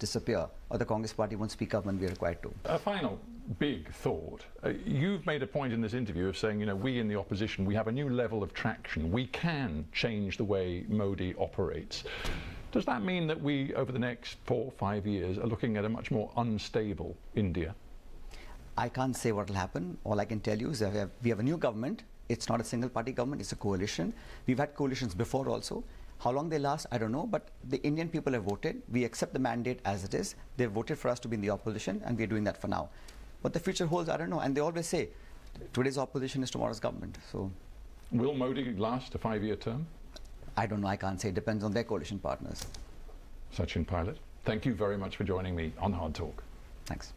disappear, or the Congress party won't speak up when we're required to. A final big thought. You've made a point in this interview of saying, we in the opposition, we have a new level of traction. We can change the way Modi operates. Does that mean that we, over the next 4 or 5 years, are looking at a much more unstable India? I can't say what will happen. All I can tell you is that we have a new government. It's not a single party government, it's a coalition. We've had coalitions before also. How long they last, I don't know, but the Indian people have voted. We accept the mandate as it is. They've voted for us to be in the opposition, and we're doing that for now. What the future holds, I don't know. And they always say, today's opposition is tomorrow's government. So, will Modi last a 5-year term? I don't know, I can't say. It depends on their coalition partners. Sachin Pilot, thank you very much for joining me on Hard Talk. Thanks.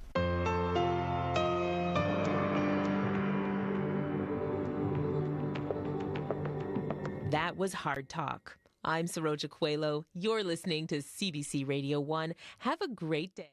That was Hard Talk. I'm Saroja Coelho. You're listening to CBC Radio 1. Have a great day.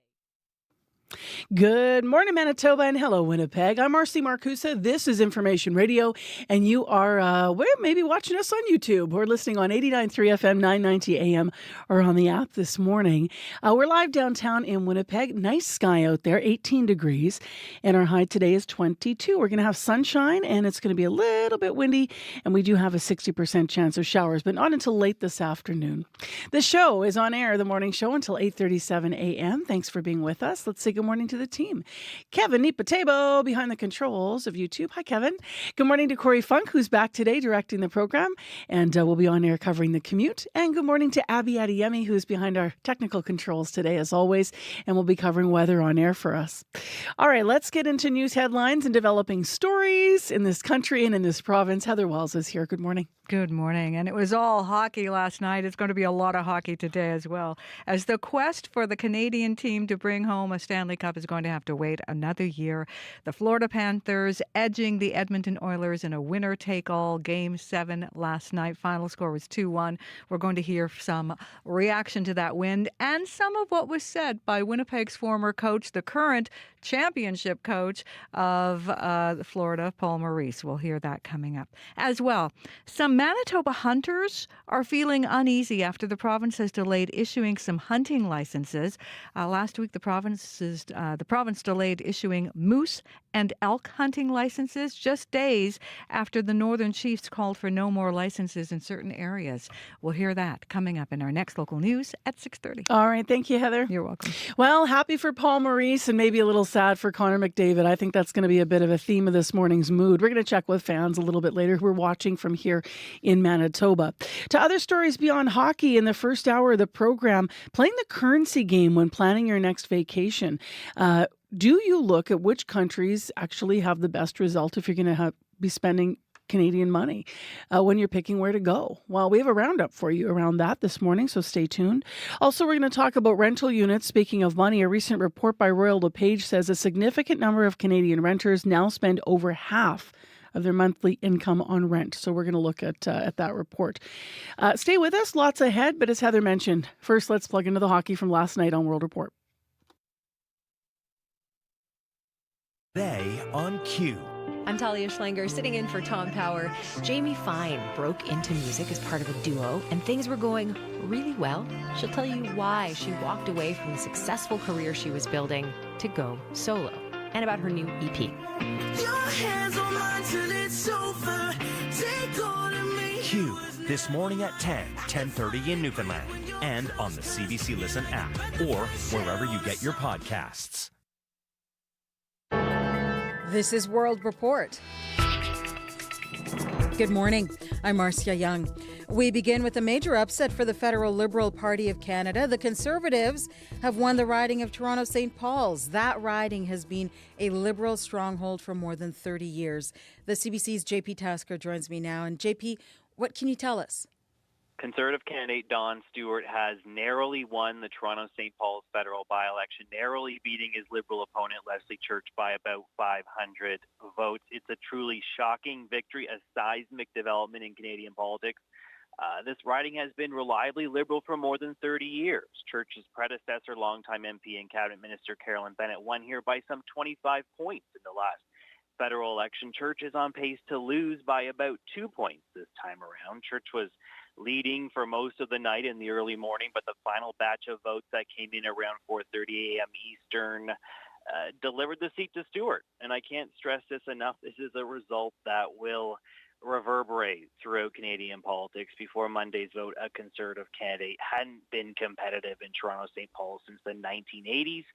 Good morning, Manitoba, and hello, Winnipeg. I'm Marcy Marcusa. This is Information Radio, and you are maybe watching us on YouTube or listening on 89.3 FM, 990 AM, or on the app this morning. We're live downtown in Winnipeg. Nice sky out there, 18 degrees, and our high today is 22. We're going to have sunshine, and it's going to be a little bit windy, and we do have a 60% chance of showers, but not until late this afternoon. The show is on air, the morning show, until 8:37 a.m. Thanks for being with us. Let's say good morning to the team. Kevin Nipatebo behind the controls of YouTube. Hi, Kevin. Good morning to Corey Funk, who's back today directing the program, and we'll be on air covering the commute. And good morning to Abby Adeyemi, who's behind our technical controls today, as always, and we'll be covering weather on air for us. All right, let's get into news headlines and developing stories in this country and in this province. Heather Wells is here. Good morning. Good morning. And it was all hockey last night. It's going to be a lot of hockey today as well, as the quest for the Canadian team to bring home a Stanley Cup is going to have to wait another year. The Florida Panthers edging the Edmonton Oilers in a winner-take-all Game 7 last night. Final score was 2-1. We're going to hear some reaction to that win and some of what was said by Winnipeg's former coach, the current championship coach of Florida, Paul Maurice. We'll hear that coming up as well. Some Manitoba hunters are feeling uneasy after the province has delayed issuing some hunting licenses. Last week, the province delayed issuing moose and elk hunting licenses just days after the Northern Chiefs called for no more licenses in certain areas. We'll hear that coming up in our next local news at 6:30. All right. Thank you, Heather. You're welcome. Well, happy for Paul Maurice and maybe a little sad for Connor McDavid. I think that's going to be a bit of a theme of this morning's mood. We're going to check with fans a little bit later who are watching from here in Manitoba. To other stories beyond hockey, in the first hour of the program, playing the currency game when planning your next vacation. Do you look at which countries actually have the best result if you're going to be spending Canadian money when you're picking where to go? Well, we have a roundup for you around that this morning, so stay tuned. Also, we're going to talk about rental units. Speaking of money, a recent report by Royal LePage says a significant number of Canadian renters now spend over half of their monthly income on rent. So we're going to look at that report. Stay with us. Lots ahead, but as Heather mentioned, first let's plug into the hockey from last night on World Report. Today on Q. I'm Talia Schlanger, sitting in for Tom Power. Jamie Fine broke into music as part of a duo, and things were going really well. She'll tell you why she walked away from the successful career she was building to go solo, and about her new EP. Your hands on mine till it's over. Take all of me. Q, this morning at 10:30 in Newfoundland, and on the CBC Listen app, or wherever you get your podcasts. This is World Report. Good morning. I'm Marcia Young. We begin with a major upset for the Federal Liberal Party of Canada. The Conservatives have won the riding of Toronto-St. Paul's. That riding has been a Liberal stronghold for more than 30 years. The CBC's JP Tasker joins me now. And JP, what can you tell us? Conservative candidate Don Stewart has narrowly won the Toronto-St. Paul's federal by-election, narrowly beating his Liberal opponent Leslie Church by about 500 votes. It's a truly shocking victory, a seismic development in Canadian politics. This riding has been reliably Liberal for more than 30 years. Church's predecessor, longtime MP and Cabinet Minister Carolyn Bennett, won here by some 25 points in the last federal election, Church is on pace to lose by about 2 points this time around. Church was leading for most of the night in the early morning, but the final batch of votes that came in around 4:30 a.m. Eastern delivered the seat to Stewart. And I can't stress this enough. This is a result that will reverberate throughout Canadian politics. Before Monday's vote, a Conservative candidate hadn't been competitive in Toronto St. Paul since the 1980s.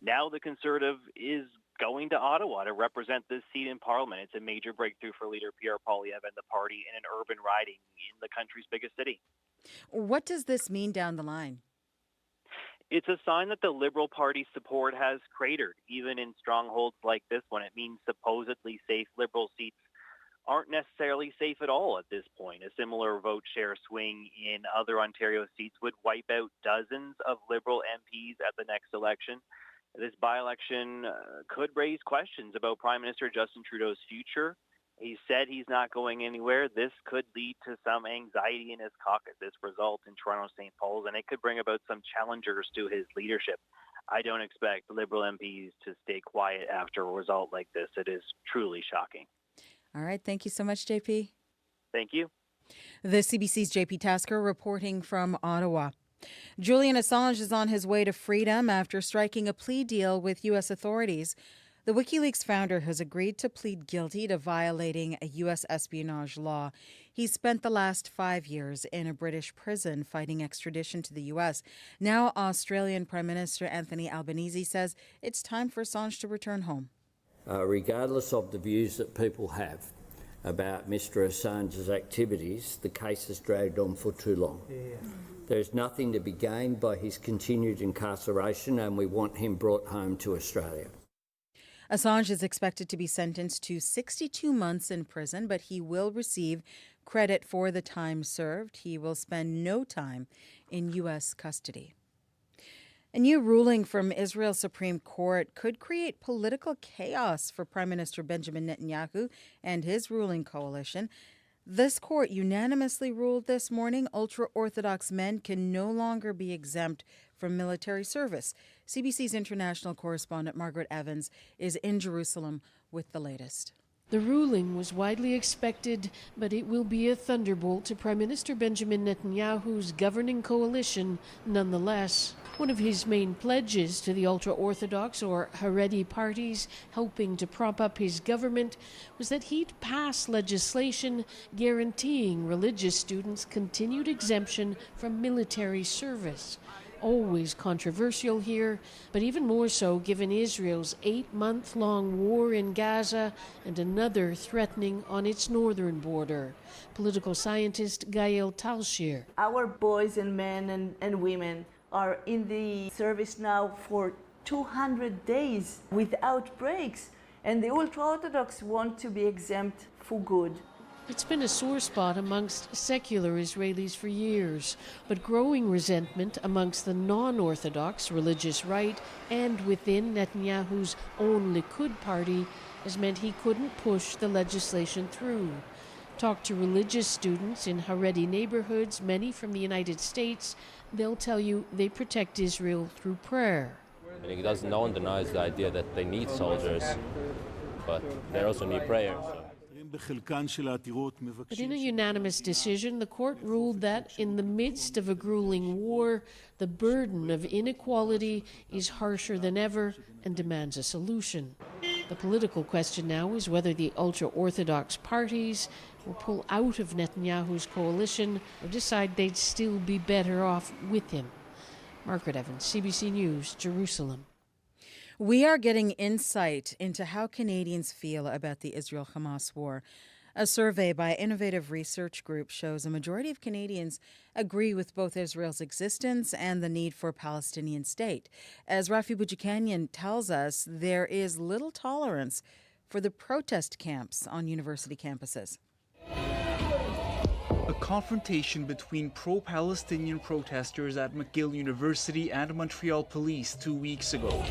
Now the Conservative is going to Ottawa to represent this seat in Parliament. It's a major breakthrough for leader Pierre Poilievre and the party in an urban riding in the country's biggest city. What does this mean down the line? It's a sign that the Liberal Party support has cratered, even in strongholds like this one. It means supposedly safe Liberal seats aren't necessarily safe at all at this point. A similar vote share swing in other Ontario seats would wipe out dozens of Liberal MPs at the next election. This by-election could raise questions about Prime Minister Justin Trudeau's future. He said he's not going anywhere. This could lead to some anxiety in his caucus, this result in Toronto St. Paul's, and it could bring about some challengers to his leadership. I don't expect Liberal MPs to stay quiet after a result like this. It is truly shocking. All right. Thank you so much, JP. Thank you. The CBC's JP Tasker reporting from Ottawa. Julian Assange is on his way to freedom after striking a plea deal with U.S. authorities. The WikiLeaks founder has agreed to plead guilty to violating a U.S. espionage law. He spent the last 5 years in a British prison fighting extradition to the U.S. Now, Australian Prime Minister Anthony Albanese says it's time for Assange to return home. Regardless of the views that people have about Mr. Assange's activities, the case has dragged on for too long. There's nothing to be gained by his continued incarceration, and we want him brought home to Australia. Assange is expected to be sentenced to 62 months in prison, but he will receive credit for the time served. He will spend no time in U.S. custody. A new ruling from Israel's Supreme Court could create political chaos for Prime Minister Benjamin Netanyahu and his ruling coalition. This court unanimously ruled this morning ultra-Orthodox men can no longer be exempt from military service. CBC's international correspondent Margaret Evans is in Jerusalem with the latest. The ruling was widely expected, but it will be a thunderbolt to Prime Minister Benjamin Netanyahu's governing coalition nonetheless. One of his main pledges to the ultra-Orthodox or Haredi parties helping to prop up his government was that he'd pass legislation guaranteeing religious students continued exemption from military service. Always controversial here, but even more so given Israel's 8-month-long war in Gaza and another threatening on its northern border. Political scientist Gael Talshir. Our boys and men and women are in the service now for 200 days without breaks, and the ultra-Orthodox want to be exempt for good. It's been a sore spot amongst secular Israelis for years, but growing resentment amongst the non-Orthodox religious right and within Netanyahu's own Likud party has meant he couldn't push the legislation through. Talk to religious students in Haredi neighborhoods, many from the United States. They'll tell you they protect Israel through prayer. No one denies the idea that they need soldiers, but they also need prayer. But in a unanimous decision, the court ruled that in the midst of a grueling war, the burden of inequality is harsher than ever and demands a solution. The political question now is whether the ultra-Orthodox parties will pull out of Netanyahu's coalition or decide they'd still be better off with him. Margaret Evans, CBC News, Jerusalem. We are getting insight into how Canadians feel about the Israel-Hamas war. A survey by Innovative Research Group shows a majority of Canadians agree with both Israel's existence and the need for a Palestinian state. As Rafi Boudjikanian tells us, there is little tolerance for the protest camps on university campuses. A confrontation between pro-Palestinian protesters at McGill University and Montreal police 2 weeks ago.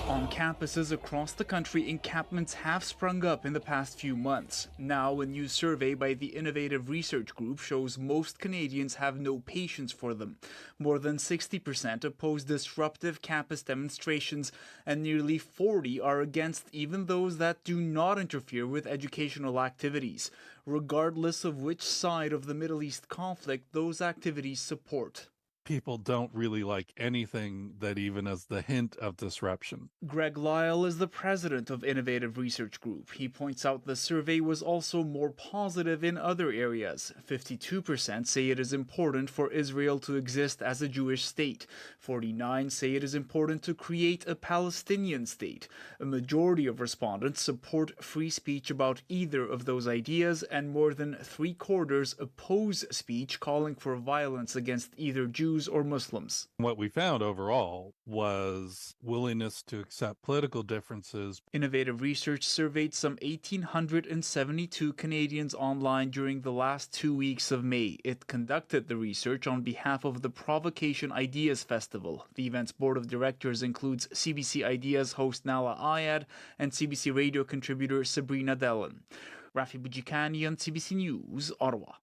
On campuses across the country, encampments have sprung up in the past few months. Now, a new survey by the Innovative Research Group shows most Canadians have no patience for them. More than 60% oppose disruptive campus demonstrations, and nearly 40% are against even those that do not interfere with educational activities, regardless of which side of the Middle East conflict those activities support. People don't really like anything that even has the hint of disruption. Greg Lyle is the president of Innovative Research Group. He points out the survey was also more positive in other areas. 52% say it is important for Israel to exist as a Jewish state. 49% say it is important to create a Palestinian state. A majority of respondents support free speech about either of those ideas, and more than 3/4 oppose speech calling for violence against either Jews or Muslims. What we found overall was willingness to accept political differences. Innovative Research surveyed some 1,872 Canadians online during the last 2 weeks of May. It conducted the research on behalf of the Provocation Ideas Festival. The event's board of directors includes CBC Ideas host Nala Ayad and CBC Radio contributor Sabrina Dellon. Rafi Bujikani on CBC News, Ottawa.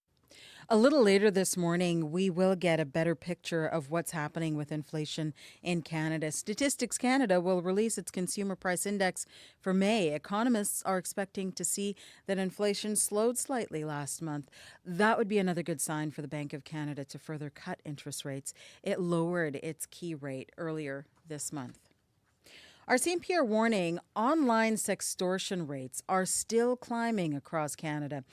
A little later this morning, we will get a better picture of what's happening with inflation in Canada. Statistics Canada will release its consumer price index for May. Economists are expecting to see that inflation slowed slightly last month. That would be another good sign for the Bank of Canada to further cut interest rates. It lowered its key rate earlier this month. RCMP are warning online sextortion rates are still climbing across Canada.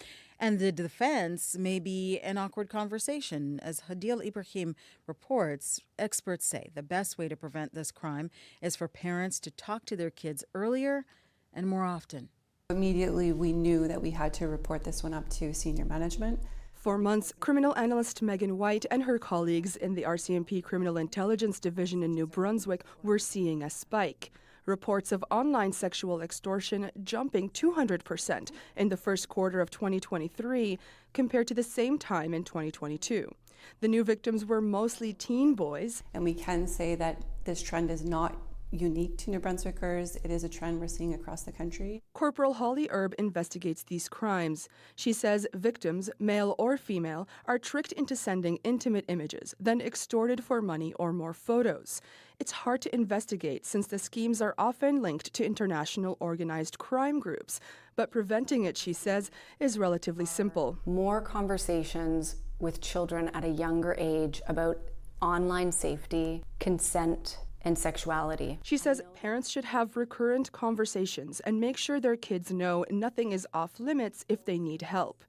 And the defense may be an awkward conversation. As Hadil Ibrahim reports, experts say the best way to prevent this crime is for parents to talk to their kids earlier and more often. Immediately, we knew that we had to report this one up to senior management. For months, criminal analyst Megan White and her colleagues in the RCMP Criminal Intelligence Division in New Brunswick were seeing a spike. Reports of online sexual extortion jumping 200% in the first quarter of 2023 compared to the same time in 2022. The new victims were mostly teen boys. And we can say that this trend is not unique to New Brunswickers. It is a trend we're seeing across the country. Corporal Holly Erb investigates these crimes. She says victims, male or female, are tricked into sending intimate images, then extorted for money or more photos. It's hard to investigate since the schemes are often linked to international organized crime groups. But preventing it, she says, is relatively simple. More conversations with children at a younger age about online safety, consent, and sexuality. She says parents should have recurrent conversations and make sure their kids know nothing is off limits if they need help.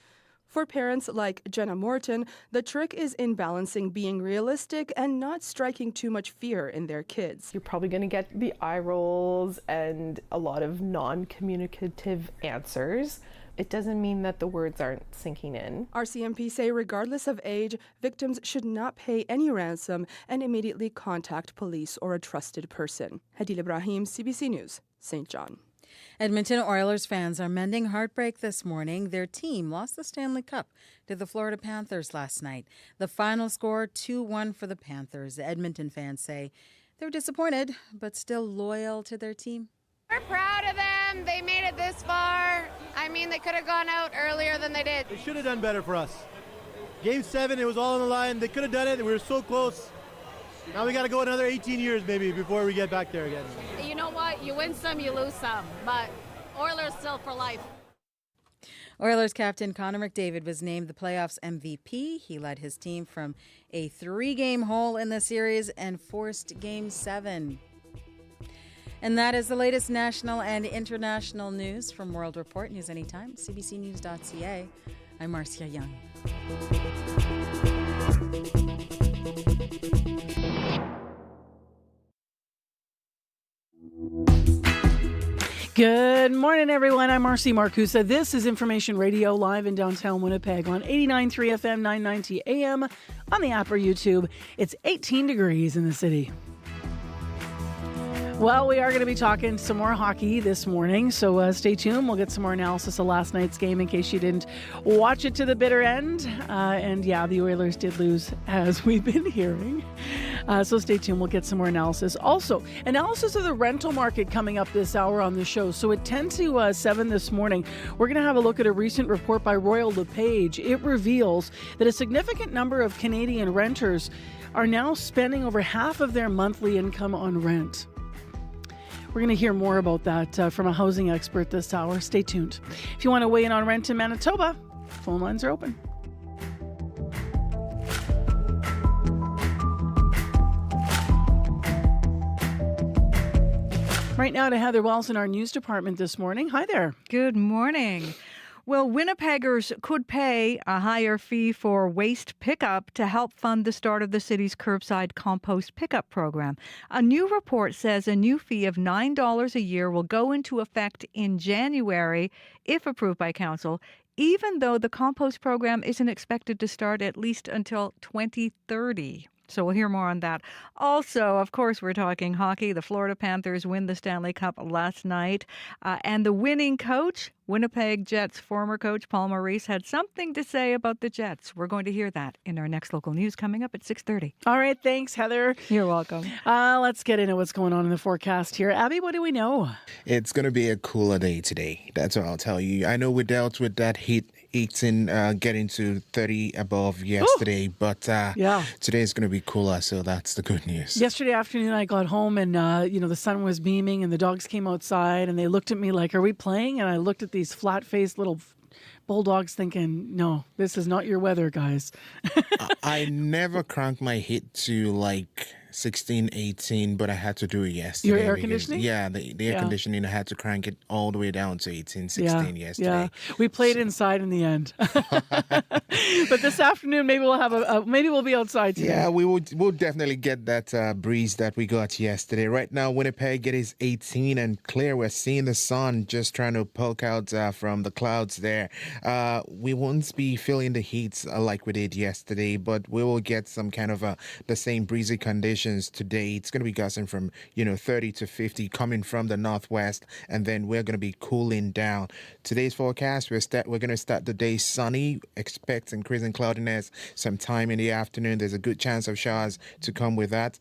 For parents like Jenna Morton, the trick is in balancing being realistic and not striking too much fear in their kids. You're probably going to get the eye rolls and a lot of non-communicative answers. It doesn't mean that the words aren't sinking in. RCMP say regardless of age, victims should not pay any ransom and immediately contact police or a trusted person. Hadil Ibrahim, CBC News, St. John. Edmonton Oilers fans are mending heartbreak this morning. Their team lost the Stanley Cup to the Florida Panthers last night. The final score, 2-1 for the Panthers. Edmonton fans say they're disappointed, but still loyal to their team. We're proud of them. They made it this far. I mean, they could have gone out earlier than they did. They should have done better for us. Game 7, it was all on the line. They could have done it, and we were so close. Now we got to go another 18 years maybe before we get back there again. You know what? You win some, you lose some. But Oilers still for life. Oilers captain Connor McDavid was named the playoffs MVP. He led his team from a 3-game hole in the series and forced Game 7. And that is the latest national and international news from World Report. News anytime, cbcnews.ca. I'm Marcia Young. Good morning, everyone. I'm Marcy Marcusa. This is Information Radio live in downtown Winnipeg on 89.3 FM, 990 AM, on the app or YouTube. It's 18 degrees in the city. Well, we are going to be talking some more hockey this morning, so stay tuned. We'll get some more analysis of last night's game in case you didn't watch it to the bitter end. And yeah, the Oilers did lose, as we've been hearing. So stay tuned. We'll get some more analysis. Also, analysis of the rental market coming up this hour on the show. So at 10 to 7 this morning, we're going to have a look at a recent report by Royal LePage. It reveals that a significant number of Canadian renters are now spending over half of their monthly income on rent. We're going to hear more about that from a housing expert this hour. Stay tuned. If you want to weigh in on rent in Manitoba, phone lines are open. Right now to Heather Wells in our news department this morning. Hi there. Good morning. Well, Winnipeggers could pay a higher fee for waste pickup to help fund the start of the city's curbside compost pickup program. A new report says a new fee of $9 a year will go into effect in January, if approved by council, even though the compost program isn't expected to start at least until 2030. So we'll hear more on that. Also, of course, we're talking hockey. The Florida Panthers win the Stanley Cup last night. And the winning coach, Winnipeg Jets former coach Paul Maurice, had something to say about the Jets. We're going to hear that in our next local news coming up at 6:30. All right. Thanks, Heather. You're welcome. Let's get into what's going on in the forecast here. Abby, what do we know? It's going to be a cooler day today. That's what I'll tell you. I know we dealt with that heat 18 getting to 30 above yesterday, but today is going to be cooler, so that's the good news. Yesterday afternoon, I got home and, the sun was beaming and the dogs came outside and they looked at me like, are we playing? And I looked at these flat-faced little bulldogs thinking, no, this is not your weather, guys. I never cranked my heat to like 16, 18, but I had to do it yesterday. Your air conditioning? Yeah, the air conditioning, I had to crank it all the way down to 18, 16 yesterday. Yeah, we played inside in the end. But this afternoon, maybe we'll have maybe we'll be outside today. Yeah, we'll definitely get that breeze that we got yesterday. Right now, Winnipeg, it is 18 and clear. We're seeing the sun just trying to poke out from the clouds there. We won't be feeling the heat like we did yesterday, but we will get some kind of the same breezy conditions today. It's going to be gusting from 30 to 50 coming from the northwest, and then we're going to be cooling down. Today's forecast, we're going to start the day sunny. Expect increasing cloudiness sometime in the afternoon. There's a good chance of showers to come with that,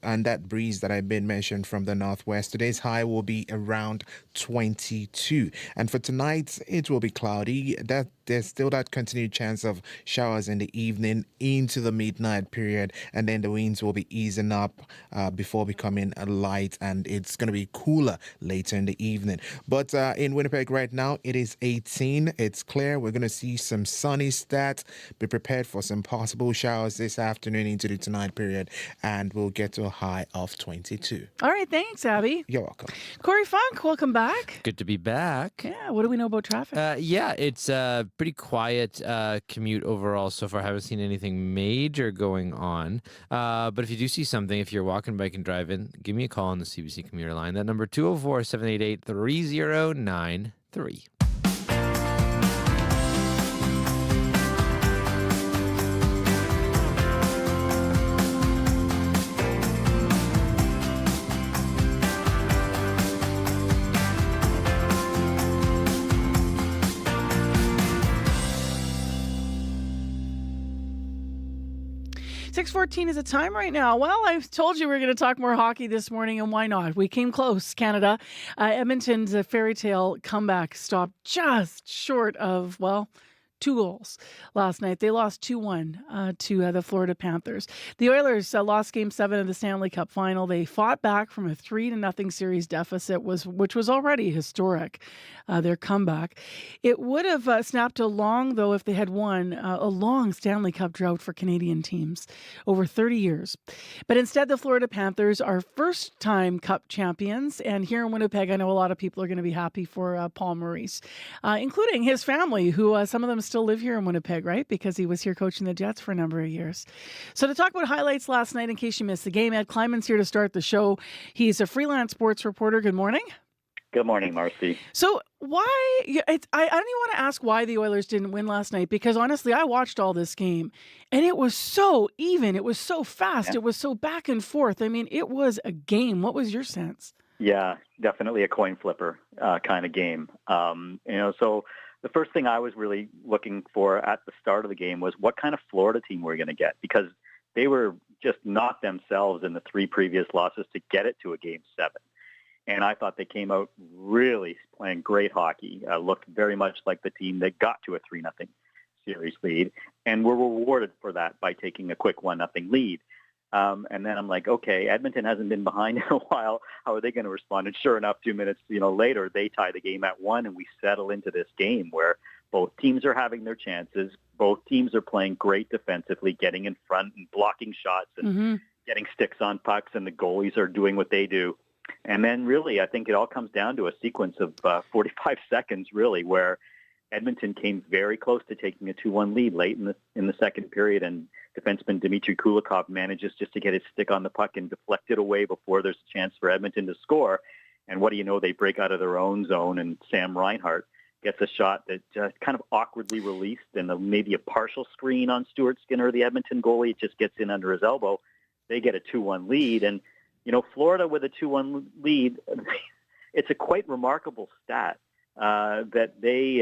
and that breeze that I've been mentioned from the northwest. Today's high will be around 22, and for tonight it will be cloudy. There's still that continued chance of showers in the evening into the midnight period, and then the winds will be easing up before becoming light, and it's going to be cooler later in the evening. But in Winnipeg right now, it is 18. It's clear. We're going to see some sunny stats. Be prepared for some possible showers this afternoon into the tonight period, and we'll get to a high of 22. All right. Thanks, Abby. You're welcome. Corey Funk, welcome back. Good to be back. Yeah. What do we know about traffic? It's pretty quiet commute overall so far. I haven't seen anything major going on. But if you do see something, if you're walking, biking, driving, give me a call on the CBC commuter line. That number 204-788-3093. 6:14 is the time right now. Well, I told you we were going to talk more hockey this morning, and why not? We came close, Canada. Edmonton's fairy tale comeback stopped just short of, 2 goals last night. They lost 2-1 to the Florida Panthers. The Oilers lost Game 7 of the Stanley Cup final. They fought back from a 3-0 series deficit, which was already historic, their comeback. It would have snapped along, though, if they had won a long Stanley Cup drought for Canadian teams over 30 years. But instead, the Florida Panthers are first-time Cup champions. And here in Winnipeg, I know a lot of people are going to be happy for Paul Maurice, including his family, who some of them still live here in Winnipeg, right? Because he was here coaching the Jets for a number of years. So to talk about highlights last night, in case you missed the game, Ed Kleiman's here to start the show. He's a freelance sports reporter. Good morning. Good morning, Marcy. So why, I don't even want to ask why the Oilers didn't win last night, because honestly, I watched all this game and it was so even. It was so fast. Yeah. It was so back and forth. I mean, it was a game. What was your sense? Yeah, definitely a coin flipper kind of game. So the first thing I was really looking for at the start of the game was what kind of Florida team we're going to get, because they were just not themselves in the 3 previous losses to get it to a Game 7. And I thought they came out really playing great hockey, looked very much like the team that got to a 3-0 series lead, and were rewarded for that by taking a quick 1-0 lead. And then I'm like, okay, Edmonton hasn't been behind in a while. How are they going to respond? And sure enough, 2 minutes later, they tie the game at 1, and we settle into this game where both teams are having their chances. Both teams are playing great defensively, getting in front and blocking shots and getting sticks on pucks, and the goalies are doing what they do. And then really, I think it all comes down to a sequence of 45 seconds, really, where Edmonton came very close to taking a 2-1 lead late in the second period, and defenseman Dmitry Kulikov manages just to get his stick on the puck and deflect it away before there's a chance for Edmonton to score. And what do you know? They break out of their own zone, and Sam Reinhart gets a shot that kind of awkwardly released, and maybe a partial screen on Stuart Skinner, the Edmonton goalie. It just gets in under his elbow. They get a 2-1 lead, and Florida with a 2-1 lead, it's a quite remarkable stat that they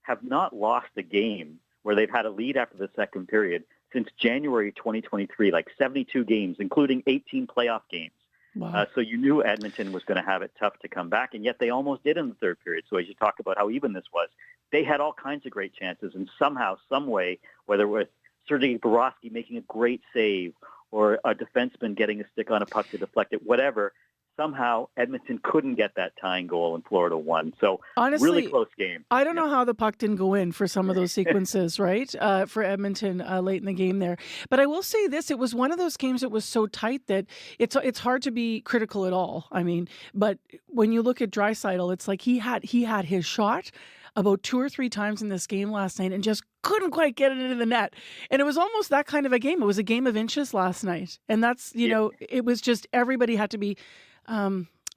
have not lost a game where they've had a lead after the second period since January 2023, like 72 games, including 18 playoff games. Wow. So you knew Edmonton was going to have it tough to come back, and yet they almost did in the third period. So as you talk about how even this was, they had all kinds of great chances, and somehow, some way, whether it was Sergei Bobrovsky making a great save or a defenseman getting a stick on a puck to deflect it, whatever, somehow Edmonton couldn't get that tying goal and Florida won. So honestly, really close game. I don't know how the puck didn't go in for some of those sequences, right, for Edmonton late in the game there. But I will say this, it was one of those games that was so tight that it's hard to be critical at all. I mean, but when you look at Draisaitl, it's like he had his shot about 2 or 3 times in this game last night and just couldn't quite get it into the net. And it was almost that kind of a game. It was a game of inches last night. And that's, it was just everybody had to be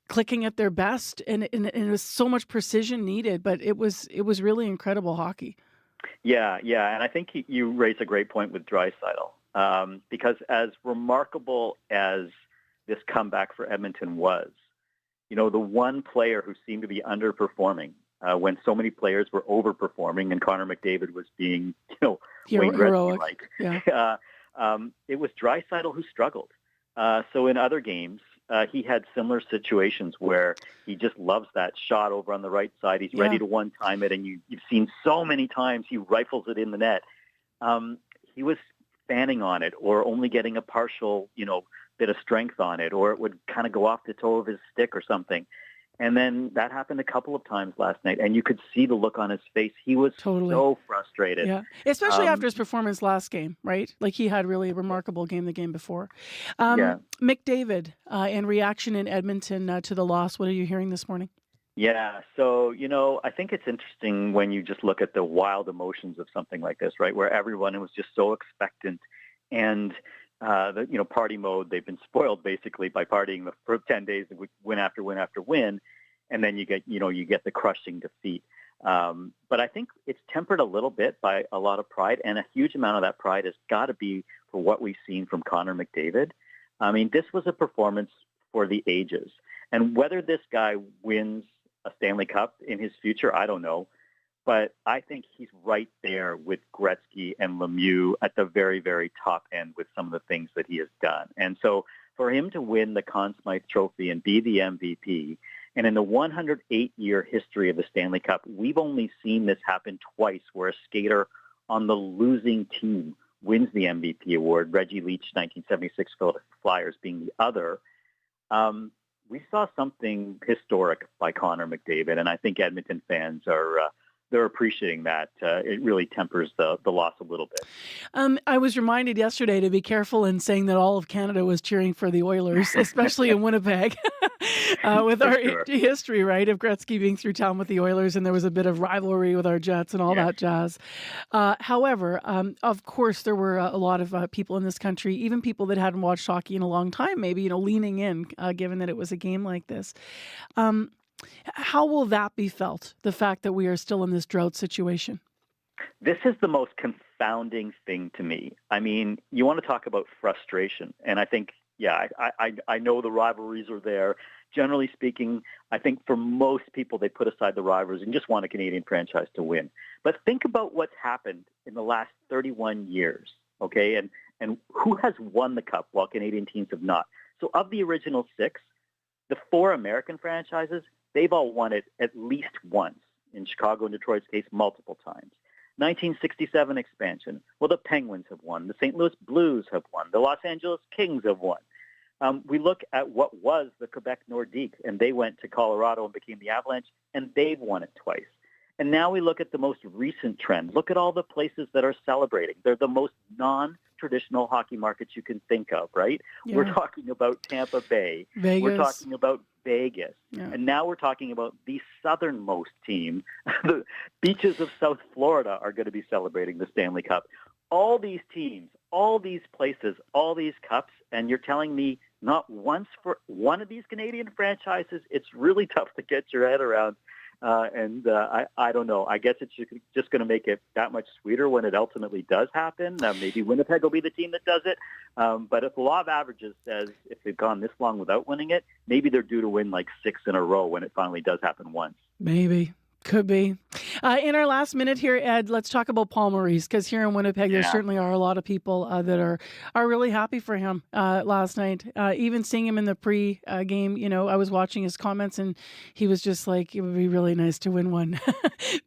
clicking at their best, and it was so much precision needed, but it was really incredible hockey. Yeah, and I think you raise a great point with Draisaitl, because as remarkable as this comeback for Edmonton was, the one player who seemed to be underperforming when so many players were overperforming and Connor McDavid was being, Wayne Gretzky-like. Yeah. It was Draisaitl who struggled. So in other games, he had similar situations where he just loves that shot over on the right side. He's ready to one-time it, and you've seen so many times he rifles it in the net. He was fanning on it or only getting a partial, bit of strength on it, or it would kind of go off the toe of his stick or something. And then that happened a couple of times last night, and you could see the look on his face. He was so frustrated. Yeah, especially after his performance last game, right? Like he had really a remarkable game the game before. McDavid, in reaction in Edmonton to the loss, what are you hearing this morning? Yeah, so, I think it's interesting when you just look at the wild emotions of something like this, right, where everyone was just so expectant and party mode. They've been spoiled basically by partying for 10 days, win after win after win, and then you get the crushing defeat. But I think it's tempered a little bit by a lot of pride, and a huge amount of that pride has got to be for what we've seen from Connor McDavid. I mean, this was a performance for the ages, and whether this guy wins a Stanley Cup in his future, I don't know. But I think he's right there with Gretzky and Lemieux at the very, very top end with some of the things that he has done. And so for him to win the Conn Smythe Trophy and be the MVP, and in the 108-year history of the Stanley Cup, we've only seen this happen twice, where a skater on the losing team wins the MVP award, Reggie Leach, 1976 Philadelphia Flyers being the other. We saw something historic by Connor McDavid, and I think Edmonton fans they're appreciating that. It really tempers the loss a little bit. I was reminded yesterday to be careful in saying that all of Canada was cheering for the Oilers, especially in Winnipeg, with our history, right, of Gretzky being through town with the Oilers, and there was a bit of rivalry with our Jets and all that jazz. However, of course, there were a lot of people in this country, even people that hadn't watched hockey in a long time, maybe, leaning in, given that it was a game like this. How will that be felt, the fact that we are still in this drought situation? This is the most confounding thing to me. I mean, you want to talk about frustration, and I think Yeah, I know the rivalries are there. Generally speaking, I think for most people, they put aside the rivalries and just want a Canadian franchise to win. But think about what's happened in the last 31 years, okay? And who has won the Cup while Canadian teams have not? So of the original 6, the 4 American franchises, they've all won it at least once. In Chicago and Detroit's case, multiple times. 1967 expansion. Well, the Penguins have won. The St. Louis Blues have won. The Los Angeles Kings have won. We look at what was the Quebec Nordique, and they went to Colorado and became the Avalanche, and they've won it twice. And now we look at the most recent trend. Look at all the places that are celebrating. They're the most non-traditional hockey markets you can think of, right? Yeah. We're talking about Tampa Bay. Vegas. We're talking about Vegas. Yeah. And now we're talking about the southernmost team. The beaches of South Florida are going to be celebrating the Stanley Cup. All these teams, all these places, all these cups, and you're telling me not once for one of these Canadian franchises, it's really tough to get your head around. I don't know. I guess it's just going to make it that much sweeter when it ultimately does happen. Maybe Winnipeg will be the team that does it. But if the law of averages says if they've gone this long without winning it, maybe they're due to win like 6 in a row when it finally does happen once. Maybe. Could be. In our last minute here, Ed, let's talk about Paul Maurice, because here in Winnipeg, there certainly are a lot of people that are really happy for him last night. Even seeing him in the pre-game, I was watching his comments, and he was just like, it would be really nice to win one.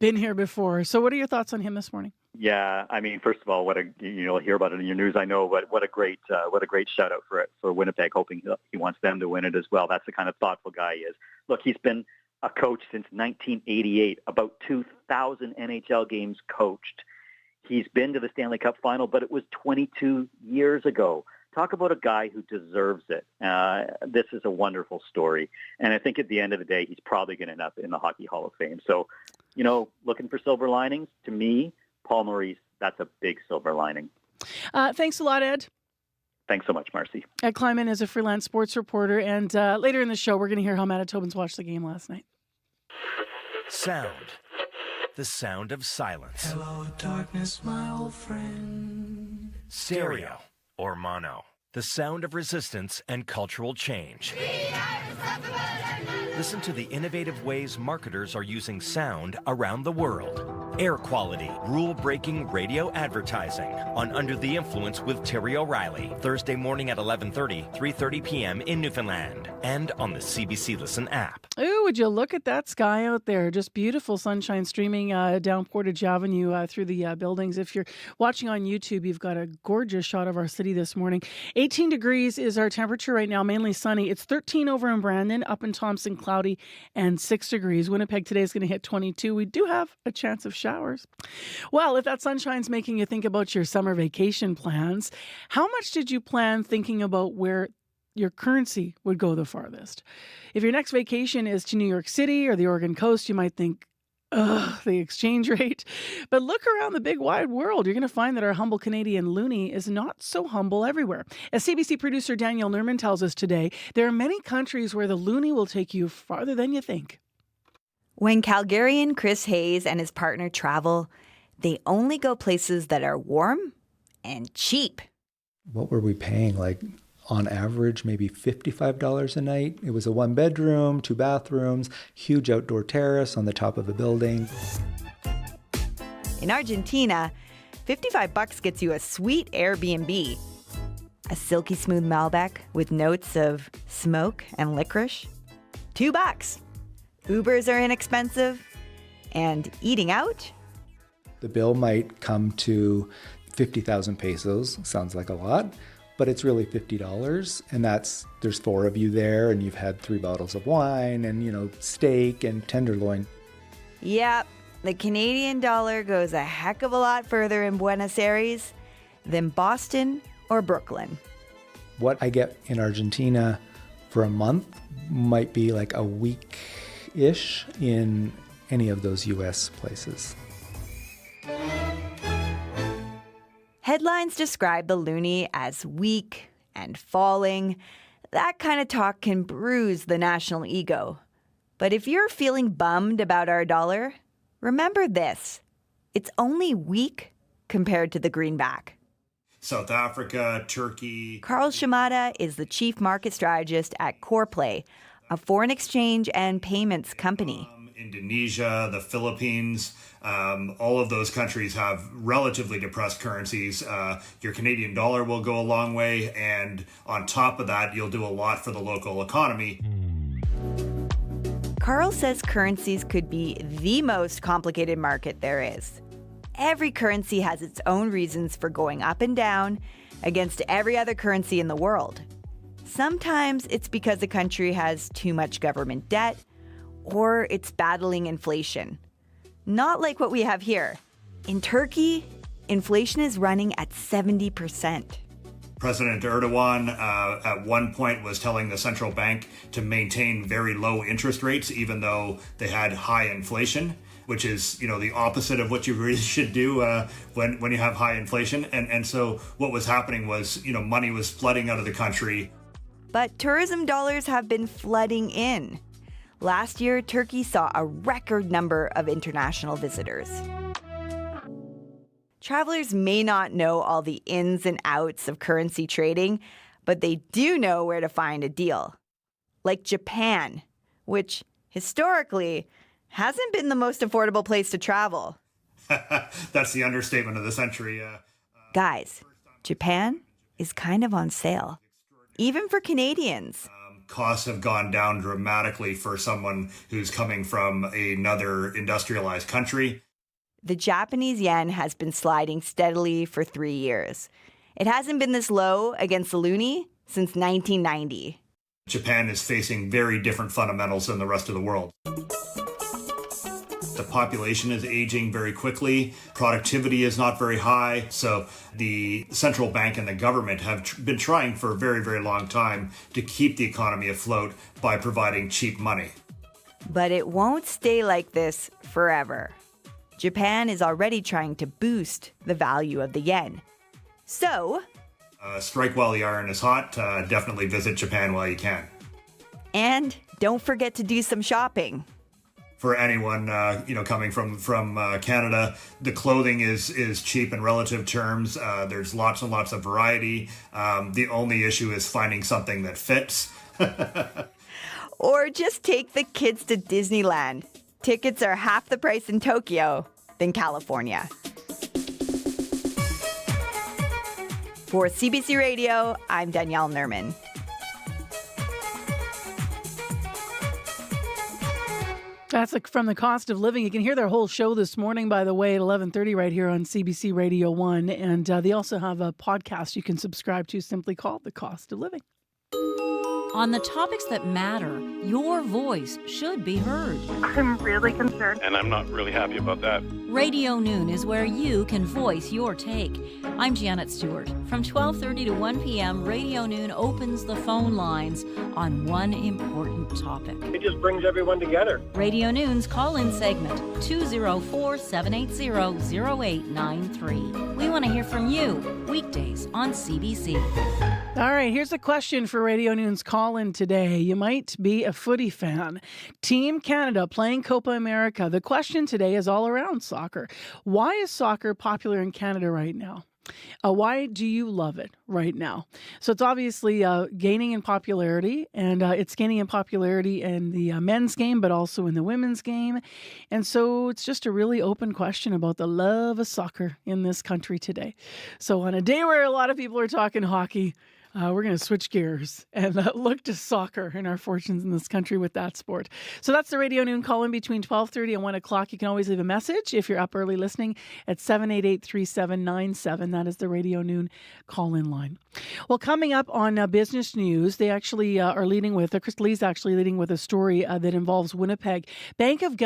Been here before. So what are your thoughts on him this morning? Yeah, I mean, first of all, you'll hear about it in your news, I know, but what a great shout out for Winnipeg, hoping he wants them to win it as well. That's the kind of thoughtful guy he is. Look, he's been a coach since 1988, about 2,000 NHL games coached. He's been to the Stanley Cup final, but it was 22 years ago. Talk about a guy who deserves it. This is a wonderful story. And I think at the end of the day, he's probably going to end up in the Hockey Hall of Fame. So, looking for silver linings, to me, Paul Maurice, that's a big silver lining. Thanks a lot, Ed. Thanks so much, Marcy. Ed Kleiman is a freelance sports reporter, and later in the show, we're going to hear how Manitobans watched the game last night. Sound. The sound of silence. Hello, darkness, my old friend. Stereo or mono. The sound of resistance and cultural change. Listen to the innovative ways marketers are using sound around the world. Air quality, rule-breaking radio advertising on Under the Influence with Terry O'Reilly. Thursday morning at 11:30, 3:30 p.m. in Newfoundland. And on the CBC Listen app. Ooh, would you look at that sky out there? Just beautiful sunshine streaming down Portage Avenue through the buildings. If you're watching on YouTube, you've got a gorgeous shot of our city this morning. 18 degrees is our temperature right now, mainly sunny. It's 13 over in Brandon, up in Thompson, cloudy, and 6 degrees. Winnipeg today is going to hit 22. We do have a chance of showers. Well, if that sunshine's making you think about your summer vacation plans, how much did you plan thinking about where your currency would go the farthest? If your next vacation is to New York City or the Oregon coast, you might think, the exchange rate. But look around the big wide world. You're going to find that our humble Canadian loonie is not so humble everywhere. As CBC producer Danielle Nerman tells us today, there are many countries where the loonie will take you farther than you think. When Calgarian Chris Hayes and his partner travel, they only go places that are warm and cheap. What were we paying? On average, maybe $55 a night. It was a 1-bedroom, 2 bathrooms, huge outdoor terrace on the top of a building. In Argentina, $55 gets you a sweet Airbnb. A silky smooth Malbec with notes of smoke and licorice. $2. Ubers are inexpensive. And eating out? The bill might come to 50,000 pesos. Sounds like a lot. But it's really $50, and there's 4 of you there, and you've had 3 bottles of wine and, steak and tenderloin. Yep, the Canadian dollar goes a heck of a lot further in Buenos Aires than Boston or Brooklyn. What I get in Argentina for a month might be like a week-ish in any of those U.S. places. Headlines describe the loonie as weak and falling. That kind of talk can bruise the national ego. But if you're feeling bummed about our dollar, remember this. It's only weak compared to the greenback. South Africa, Turkey. Carl Shimada is the chief market strategist at CorePlay, a foreign exchange and payments company. Indonesia, the Philippines, all of those countries have relatively depressed currencies. Your Canadian dollar will go a long way, and on top of that, you'll do a lot for the local economy. Carl says currencies could be the most complicated market there is. Every currency has its own reasons for going up and down against every other currency in the world. Sometimes it's because a country has too much government debt, or it's battling inflation. Not like what we have here. In Turkey, inflation is running at 70%. President Erdogan at one point was telling the central bank to maintain very low interest rates, even though they had high inflation, which is, the opposite of what you really should do when you have high inflation. And so what was happening was, money was flooding out of the country. But tourism dollars have been flooding in. Last year, Turkey saw a record number of international visitors. Travelers may not know all the ins and outs of currency trading, but they do know where to find a deal. Like Japan, which historically hasn't been the most affordable place to travel. That's the understatement of the century. Guys, Japan is kind of on sale, even for Canadians. Costs have gone down dramatically for someone who's coming from another industrialized country. The Japanese yen has been sliding steadily for 3 years. It hasn't been this low against the loonie since 1990. Japan is facing very different fundamentals than the rest of the world. The population is aging very quickly. Productivity is not very high. So the central bank and the government have been trying for a very, very long time to keep the economy afloat by providing cheap money. But it won't stay like this forever. Japan is already trying to boost the value of the yen. So, strike while the iron is hot. Definitely visit Japan while you can. And don't forget to do some shopping. For anyone, coming from Canada, the clothing is cheap in relative terms. There's lots and lots of variety. The only issue is finding something that fits. Or just take the kids to Disneyland. Tickets are half the price in Tokyo than California. For CBC Radio, I'm Danielle Nerman. That's from the cost of living. You can hear their whole show this morning, by the way, at 11:30 right here on CBC Radio 1. And they also have a podcast you can subscribe to simply called The Cost of Living. On the topics that matter, your voice should be heard. I'm really concerned. And I'm not really happy about that. Radio Noon is where you can voice your take. I'm Janet Stewart. From 12:30 to 1 p.m., Radio Noon opens the phone lines on one important topic. It just brings everyone together. Radio Noon's call-in segment, 204-780-0893. We want to hear from you, weekdays on CBC. All right, here's a question for Radio Noon's call-in today. You might be a footy fan. Team Canada playing Copa America. The question today is all around soccer. Why is soccer popular in Canada right now? Why do you love it right now? So it's obviously gaining in popularity, and it's gaining in popularity in the men's game, but also in the women's game. And so it's just a really open question about the love of soccer in this country today. So on a day where a lot of people are talking hockey, we're going to switch gears and look to soccer and our fortunes in this country with that sport. So that's the Radio Noon call-in between 12:30 and 1 o'clock. You can always leave a message if you're up early listening at 788-3797. That is the Radio Noon call-in line. Well, coming up on business news, they actually are leading with, Chris Lee's actually leading with a story that involves Winnipeg. Bank of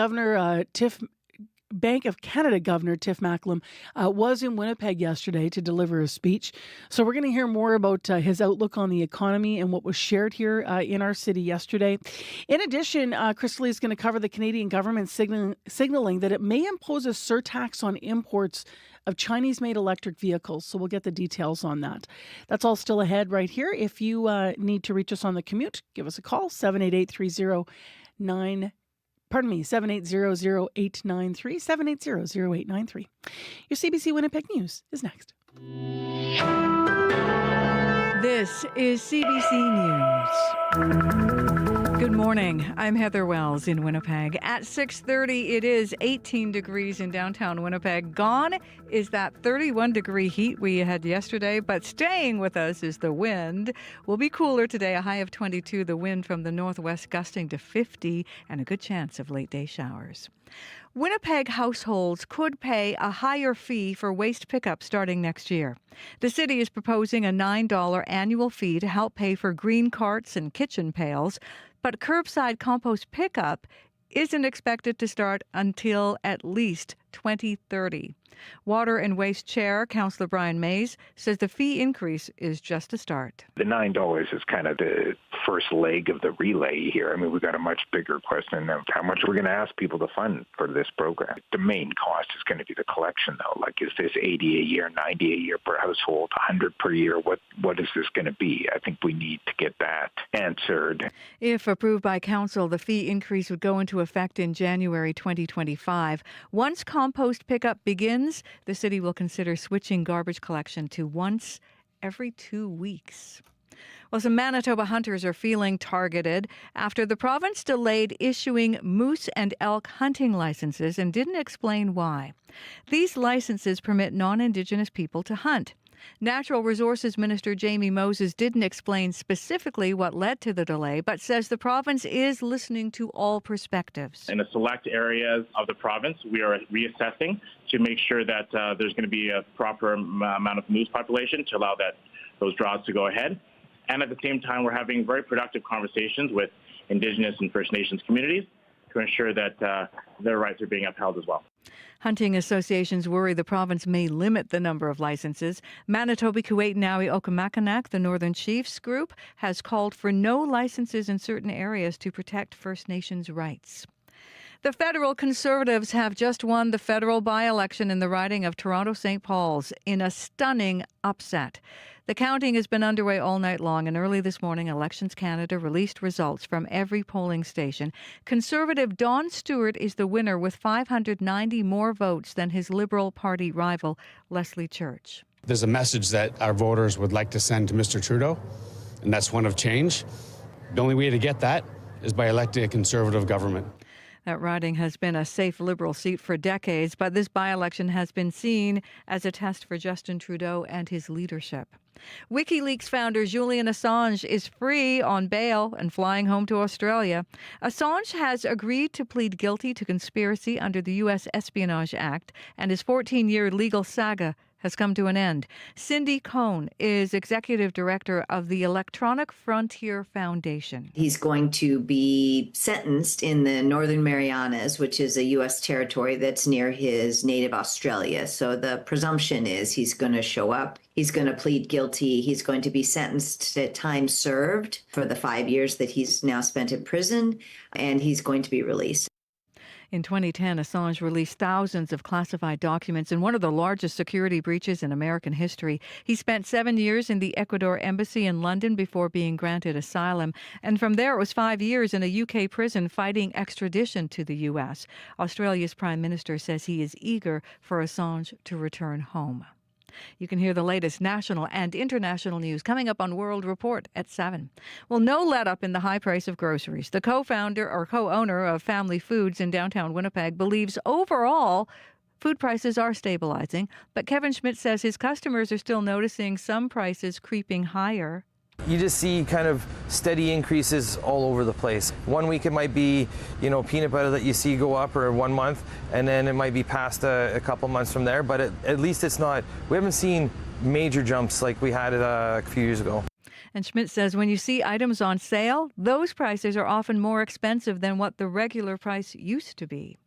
Canada Governor Tiff Macklem was in Winnipeg yesterday to deliver a speech. So we're going to hear more about his outlook on the economy and what was shared here in our city yesterday. In addition, Chris Lee is going to cover the Canadian government signaling that it may impose a surtax on imports of Chinese-made electric vehicles. So we'll get the details on that. That's all still ahead right here. If you need to reach us on the commute, give us a call, 780-893. Your CBC Winnipeg News is next. This is CBC News. Good morning. I'm Heather Wells in Winnipeg. At 6:30, it is 18 degrees in downtown Winnipeg. Gone is that 31-degree heat we had yesterday, but staying with us is the wind. Will be cooler today, a high of 22, the wind from the northwest gusting to 50, and a good chance of late-day showers. Winnipeg households could pay a higher fee for waste pickup starting next year. The city is proposing a $9 annual fee to help pay for green carts and kitchen pails, but curbside compost pickup isn't expected to start until at least 2030. Water and Waste Chair, Councillor Brian Mays, says the fee increase is just a start. The $9 is kind of the first leg of the relay here. I mean, we've got a much bigger question of how much we're going to ask people to fund for this program. The main cost is going to be the collection, though. Like, is this 80 a year, 90 a year per household, 100 per year? What is this going to be? I think we need to get that answered. If approved by Council, the fee increase would go into effect in January 2025. Once compost pickup begins, the city will consider switching garbage collection to once every 2 weeks. Well, some Manitoba hunters are feeling targeted after the province delayed issuing moose and elk hunting licenses and didn't explain why. These licenses permit non-Indigenous people to hunt. Natural Resources Minister Jamie Moses didn't explain specifically what led to the delay, but says the province is listening to all perspectives. In the select areas of the province, we are reassessing to make sure that there's going to be a proper amount of moose population to allow those draws to go ahead. And at the same time, we're having very productive conversations with Indigenous and First Nations communities to ensure that their rights are being upheld as well. Hunting associations worry the province may limit the number of licenses. Manitoba, Kuwait, Naui, Okemakanak, the Northern Chiefs group, has called for no licenses in certain areas to protect First Nations rights. The federal Conservatives have just won the federal by-election in the riding of Toronto-St. Paul's in a stunning upset. The counting has been underway all night long, and early this morning, Elections Canada released results from every polling station. Conservative Don Stewart is the winner with 590 more votes than his Liberal Party rival, Leslie Church. There's a message that our voters would like to send to Mr. Trudeau, and that's one of change. The only way to get that is by electing a Conservative government. That riding has been a safe Liberal seat for decades, but this by-election has been seen as a test for Justin Trudeau and his leadership. WikiLeaks founder Julian Assange is free on bail and flying home to Australia. Assange has agreed to plead guilty to conspiracy under the U.S. Espionage Act, and his 14-year legal saga has come to an end. Cindy Cohn is executive director of the Electronic Frontier Foundation. He's going to be sentenced in the Northern Marianas, which is a U.S. territory that's near his native Australia. So the presumption is he's going to show up. He's going to plead guilty. He's going to be sentenced to time served for the 5 years that he's now spent in prison, and he's going to be released. In 2010, Assange released thousands of classified documents in one of the largest security breaches in American history. He spent 7 years in the Ecuador embassy in London before being granted asylum. And from there, it was 5 years in a UK prison fighting extradition to the U.S. Australia's Prime Minister says he is eager for Assange to return home. You can hear the latest national and international news coming up on World Report at 7. Well, no let-up in the high price of groceries. The co-founder or co-owner of Family Foods in downtown Winnipeg believes overall food prices are stabilizing, but Kevin Schmidt says his customers are still noticing some prices creeping higher. You just see kind of steady increases all over the place. 1 week it might be, peanut butter that you see go up, or 1 month, and then it might be past a couple months from there. But at least it's not, we haven't seen major jumps like we had a few years ago. And Schmidt says when you see items on sale, those prices are often more expensive than what the regular price used to be.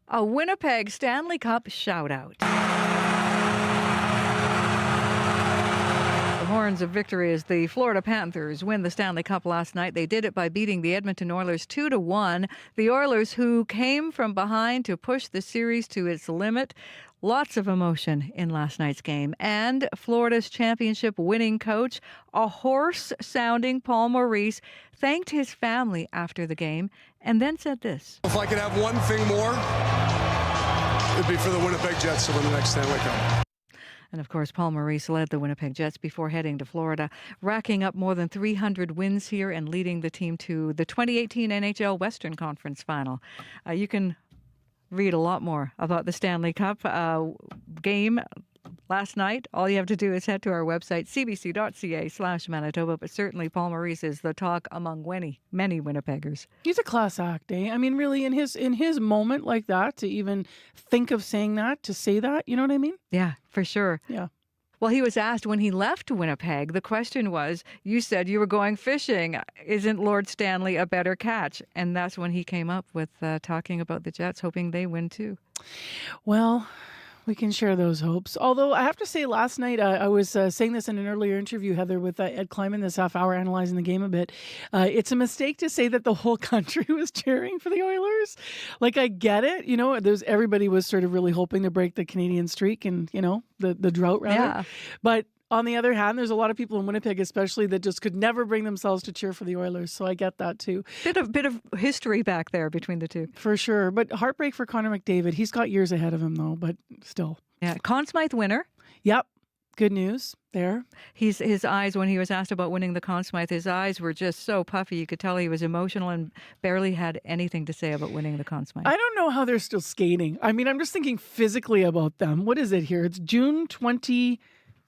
A Winnipeg Stanley Cup shout-out. Horns of victory as the Florida Panthers win the Stanley Cup last night. They did it by beating the Edmonton Oilers 2-1. The Oilers, who came from behind to push the series to its limit. Lots of emotion in last night's game. And Florida's championship winning coach, a hoarse-sounding Paul Maurice, thanked his family after the game and then said this. If I could have one thing more, it'd be for the Winnipeg Jets to win the next Stanley Cup. And of course, Paul Maurice led the Winnipeg Jets before heading to Florida, racking up more than 300 wins here and leading the team to the 2018 NHL Western Conference Final. You can read a lot more about the Stanley Cup game last night. All you have to do is head to our website, cbc.ca/Manitoba. But certainly Paul Maurice is the talk among many Winnipeggers. He's a class act, eh? I mean, really, in his moment like that, to even think of saying that, to say that, you know what I mean? Yeah, for sure. Yeah. Well, he was asked when he left Winnipeg, the question was, you said you were going fishing. Isn't Lord Stanley a better catch? And that's when he came up with talking about the Jets, hoping they win too. Well, we can share those hopes. Although I have to say, last night I was saying this in an earlier interview, Heather, with Ed Kleiman this half hour, analyzing the game a bit. It's a mistake to say that the whole country was cheering for the Oilers. Like, I get it. You know, everybody was sort of really hoping to break the Canadian streak and, you know, the drought, rather. Yeah. But on the other hand, there's a lot of people in Winnipeg, especially, that just could never bring themselves to cheer for the Oilers. So I get that too. Bit of history back there between the two. For sure. But heartbreak for Connor McDavid. He's got years ahead of him, though, but still. Yeah. Conn Smythe winner. Yep. Good news there. His eyes, when he was asked about winning the Conn Smythe, his eyes were just so puffy. You could tell he was emotional and barely had anything to say about winning the Conn Smythe. I don't know how they're still skating. I mean, I'm just thinking physically about them. What is it here? It's June 25th.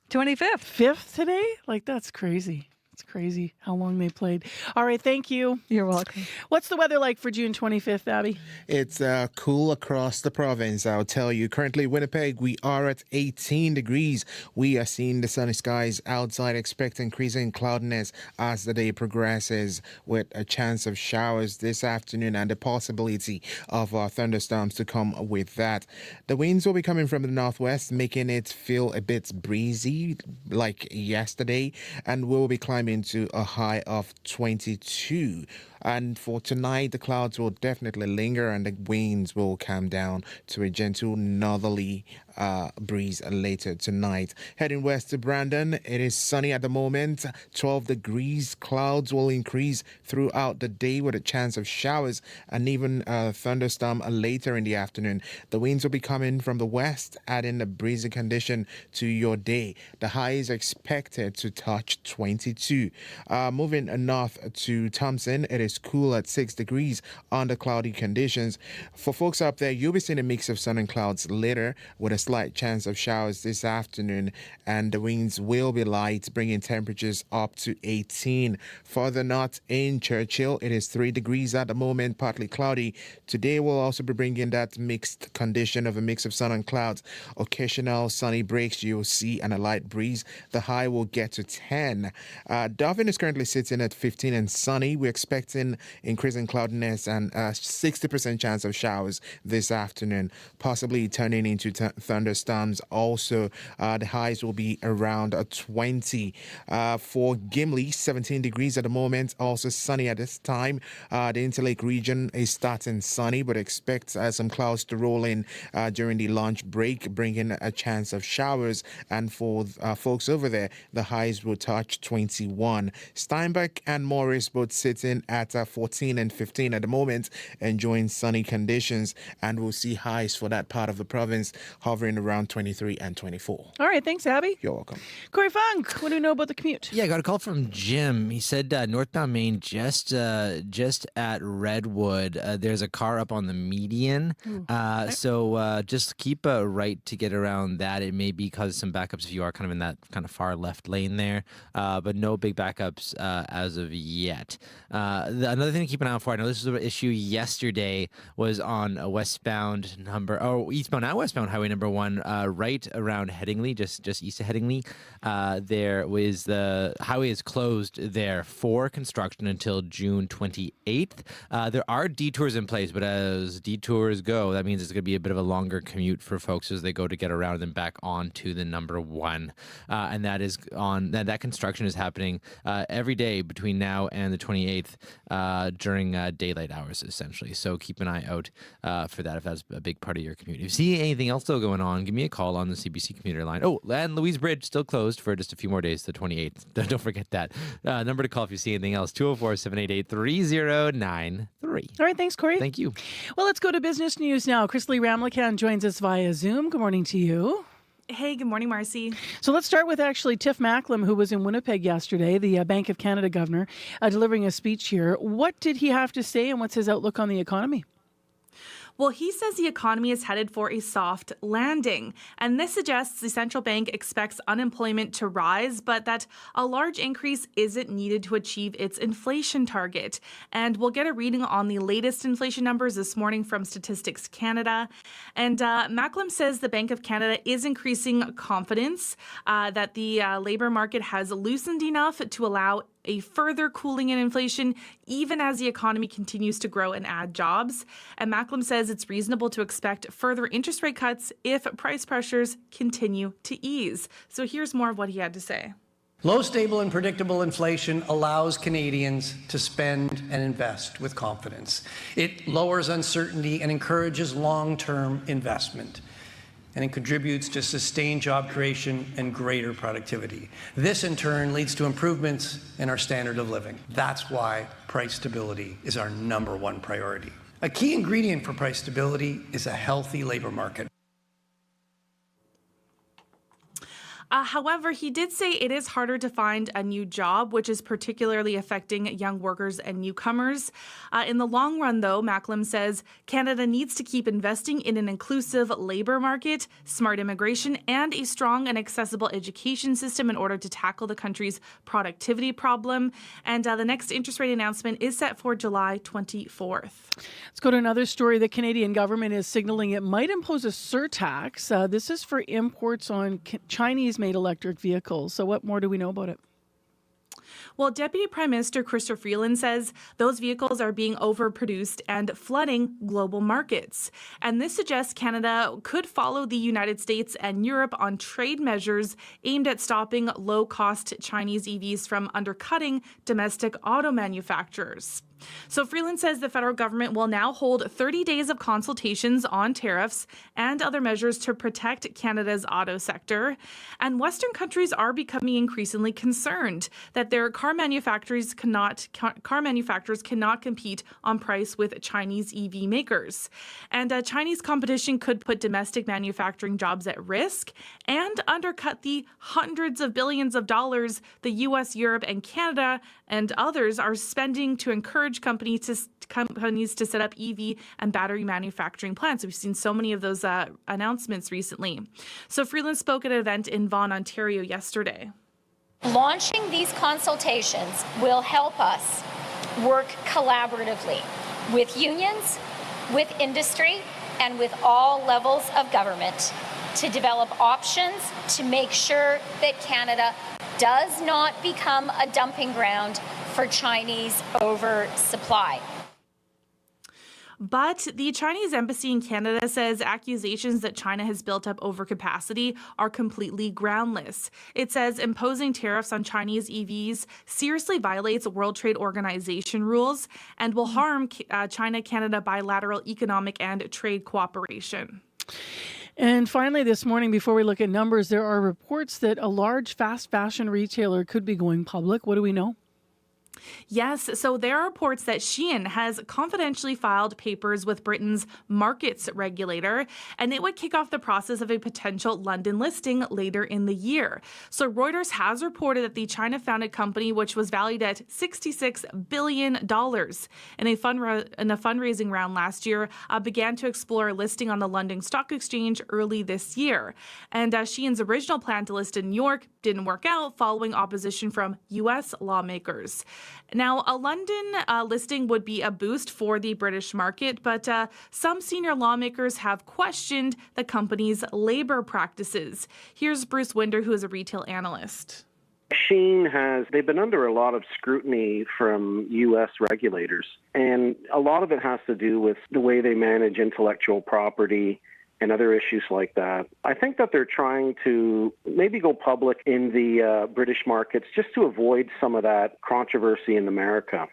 5th today? Like, that's crazy. It's crazy how long they played. All right, thank you. You're welcome. What's the weather like for June 25th, Abby? It's cool across the province, I'll tell you. Currently, Winnipeg, we are at 18 degrees. We are seeing the sunny skies outside, expect increasing cloudiness as the day progresses, with a chance of showers this afternoon and the possibility of thunderstorms to come with that. The winds will be coming from the northwest, making it feel a bit breezy like yesterday, and we'll be climbing to a high of 22. And for tonight, the clouds will definitely linger and the winds will calm down to a gentle northerly breeze later tonight. Heading west to Brandon, it is sunny at the moment, 12 degrees. Clouds will increase throughout the day with a chance of showers and even a thunderstorm later in the afternoon. The winds will be coming from the west, adding a breezy condition to your day. The high is expected to touch 22. Moving north to Thompson, it is cool at 6 degrees under cloudy conditions. For folks up there, you'll be seeing a mix of sun and clouds later with a slight chance of showers this afternoon, and the winds will be light, bringing temperatures up to 18. Further north in Churchill, it is 3 degrees at the moment, partly cloudy. Today we'll also be bringing that mixed condition of a mix of sun and clouds. Occasional sunny breaks you'll see and a light breeze. The high will get to 10. Darwin is currently sitting at 15 and sunny. We're expecting increasing cloudiness and a 60% chance of showers this afternoon, possibly turning into thunderstorms. Also, the highs will be around 20. For Gimli, 17 degrees at the moment, also sunny at this time. The Interlake region is starting sunny, but expect some clouds to roll in during the lunch break, bringing a chance of showers. And for folks over there, the highs will touch 21. Steinbach and Morris both sitting at 14 and 15 at the moment, enjoying sunny conditions, and we'll see highs for that part of the province hovering around 23 and 24. All right, thanks, Abby. You're welcome. Corey Funk, what do you know about the commute? Yeah, I got a call from Jim. He said northbound Maine, just at Redwood, there's a car up on the median. So just keep a right to get around that. It may be cause some backups if you are kind of in that kind of far left lane there, but no big backups as of yet. Another thing to keep an eye out for, I know this was an issue yesterday, was on a eastbound and westbound highway number 1, right around Headingley, just east of Headingley. There was the highway is closed there for construction until June 28th. There are detours in place, but as detours go, that means it's going to be a bit of a longer commute for folks as they go to get around and back onto the number 1. And that is that construction is happening every day between now and the 28th during daylight hours, essentially. So keep an eye out for that if that's a big part of your commute. If you see anything else still going on, give me a call on the CBC commuter line. Oh, and Louise Bridge still closed for just a few more days, the 28th. Don't forget that. Number to call if you see anything else, 204-788-3093. All right, thanks, Corey. Thank you. Well, let's go to business news now. Chris Lee Ramlakan joins us via Zoom. Good morning to you. Hey, good morning, Marcy. So let's start with actually Tiff Macklem, who was in Winnipeg yesterday, the Bank of Canada governor, delivering a speech here. What did he have to say, and what's his outlook on the economy? Well, he says the economy is headed for a soft landing, and this suggests the central bank expects unemployment to rise, but that a large increase isn't needed to achieve its inflation target. And we'll get a reading on the latest inflation numbers this morning from Statistics Canada. And Macklem says the Bank of Canada is increasing confidence that the labor market has loosened enough to allow a further cooling in inflation, even as the economy continues to grow and add jobs. And Macklem says it's reasonable to expect further interest rate cuts if price pressures continue to ease. So here's more of what he had to say. Low, stable, and predictable inflation allows Canadians to spend and invest with confidence. It lowers uncertainty and encourages long-term investment. And it contributes to sustained job creation and greater productivity. This, in turn, leads to improvements in our standard of living. That's why price stability is our #1 priority. A key ingredient for price stability is a healthy labor market. However, he did say it is harder to find a new job, which is particularly affecting young workers and newcomers. In the long run, though, Macklem says Canada needs to keep investing in an inclusive labor market, smart immigration, and a strong and accessible education system in order to tackle the country's productivity problem. And the next interest rate announcement is set for July 24th. Let's go to another story. The Canadian government is signaling it might impose a surtax. This is for imports on Chinese-made electric vehicles. So what more do we know about it? Well, Deputy Prime Minister Chrystia Freeland says those vehicles are being overproduced and flooding global markets. And this suggests Canada could follow the United States and Europe on trade measures aimed at stopping low-cost Chinese EVs from undercutting domestic auto manufacturers. So Freeland says the federal government will now hold 30 days of consultations on tariffs and other measures to protect Canada's auto sector. And Western countries are becoming increasingly concerned that their car manufacturers cannot compete on price with Chinese EV makers. And Chinese competition could put domestic manufacturing jobs at risk and undercut the hundreds of billions of dollars the U.S., Europe, and Canada and others are spending to encourage companies to set up EV and battery manufacturing plants. We've seen so many of those announcements recently. So Freeland spoke at an event in Vaughan, Ontario yesterday. Launching these consultations will help us work collaboratively with unions, with industry, and with all levels of government to develop options to make sure that Canada does not become a dumping ground for Chinese oversupply. But the Chinese embassy in Canada says accusations that China has built up overcapacity are completely groundless. It says imposing tariffs on Chinese EVs seriously violates World Trade Organization rules and will harm China-Canada bilateral economic and trade cooperation. And finally, this morning, before we look at numbers, there are reports that a large fast fashion retailer could be going public. What do we know? Yes, so there are reports that Shein has confidentially filed papers with Britain's markets regulator, and it would kick off the process of a potential London listing later in the year. So Reuters has reported that the China-founded company, which was valued at $66 billion in a fundraising round last year, began to explore a listing on the London Stock Exchange early this year. And Shein's original plan to list in New York didn't work out following opposition from U.S. lawmakers. Now, a London listing would be a boost for the British market, but some senior lawmakers have questioned the company's labor practices. Here's Bruce Winder, who is a retail analyst. Shein they've been under a lot of scrutiny from U.S. regulators, and a lot of it has to do with the way they manage intellectual property and other issues like that. I think that they're trying to maybe go public in the British markets just to avoid some of that controversy in America.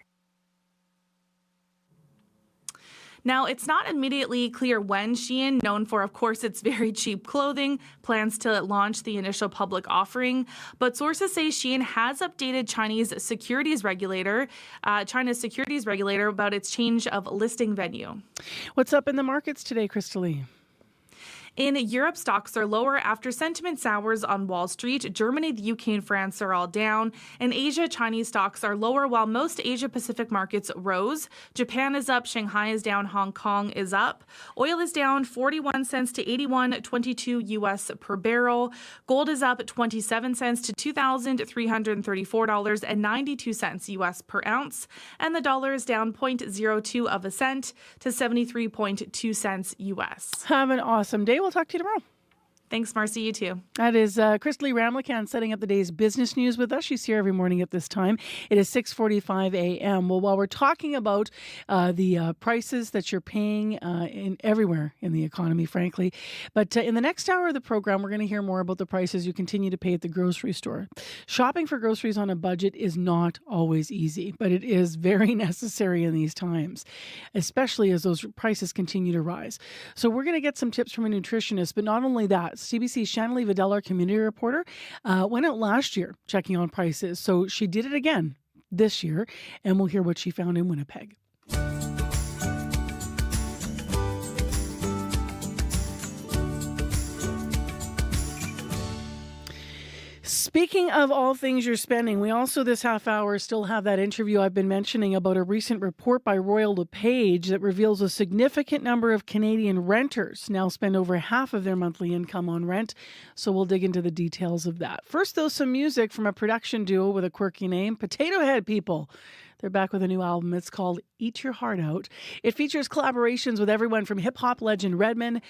Now, it's not immediately clear when Shein, known for, of course, its very cheap clothing, plans to launch the initial public offering. But sources say Shein has updated China's securities regulator about its change of listing venue. What's up in the markets today, Crystal Lee? In Europe, stocks are lower after sentiment sours on Wall Street. Germany, the UK, and France are all down. In Asia, Chinese stocks are lower while most Asia-Pacific markets rose. Japan is up, Shanghai is down, Hong Kong is up. Oil is down 41 cents to 81.22 US per barrel. Gold is up 27 cents to $2,334.92 US per ounce. And the dollar is down 0.02 of a cent to 73.2 cents US. Have an awesome day. We'll talk to you tomorrow. Thanks, Marcy. You too. That is Christley Ramlakan setting up the day's business news with us. She's here every morning at this time. It is 6:45 a.m. Well, while we're talking about the prices that you're paying in everywhere in the economy, frankly, but in the next hour of the program, we're going to hear more about the prices you continue to pay at the grocery store. Shopping for groceries on a budget is not always easy, but it is very necessary in these times, especially as those prices continue to rise. So we're going to get some tips from a nutritionist, but not only that, CBC's Shanley Vidal, our community reporter, went out last year checking on prices. So she did it again this year, and we'll hear what she found in Winnipeg. Speaking of all things you're spending, we also this half hour still have that interview I've been mentioning about a recent report by Royal LePage that reveals a significant number of Canadian renters now spend over half of their monthly income on rent. So we'll dig into the details of that. First, though, some music from a production duo with a quirky name, Potato Head People. They're back with a new album. It's called Eat Your Heart Out. It features collaborations with everyone from hip-hop legend Redman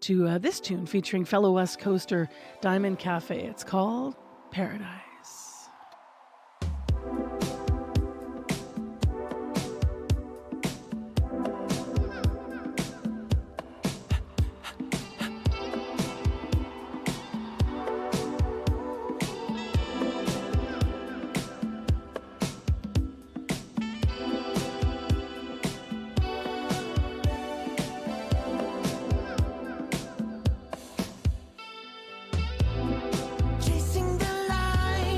to this tune featuring fellow West Coaster Diamond Cafe. It's called Paradise. Chasing the light.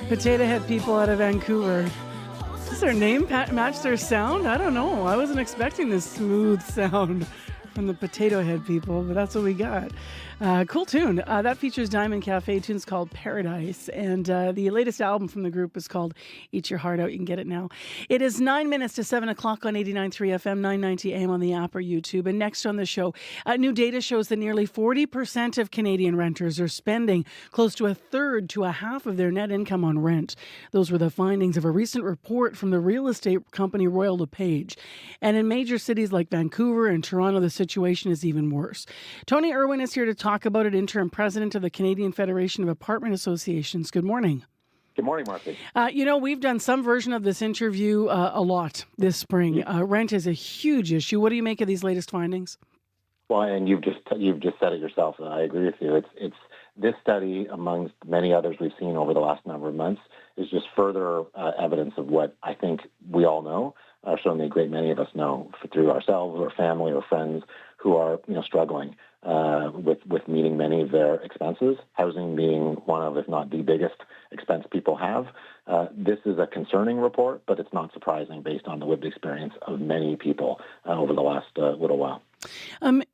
Potato Head people out of Vancouver. Does their name match their sound? I don't know. I wasn't expecting this smooth sound from the Potato Head people, but that's what we got. Cool tune. That features Diamond Cafe. Tune's called Paradise, and the latest album from the group is called Eat Your Heart Out. You can get it now. It is 9 minutes to 7 o'clock on 89.3 FM, 990 AM on the app or YouTube. And next on the show, new data shows that nearly 40% of Canadian renters are spending close to a third to a half of their net income on rent. Those were the findings of a recent report from the real estate company Royal LePage. And in major cities like Vancouver and Toronto, the situation is even worse. Tony Irwin is here to talk about it, interim president of the Canadian Federation of Apartment Associations. Good morning. Good morning, Marcy. We've done some version of this interview a lot this spring. Rent is a huge issue. What do you make of these latest findings? Well, and you've just said it yourself. I agree with you. It's this study, amongst many others we've seen over the last number of months, is just further evidence of what I think we all know, or certainly a great many of us know through ourselves or family or friends who are struggling with meeting many of their expenses, housing being one of, if not the biggest expense people have. This is a concerning report, but it's not surprising based on the lived experience of many people over the last little while.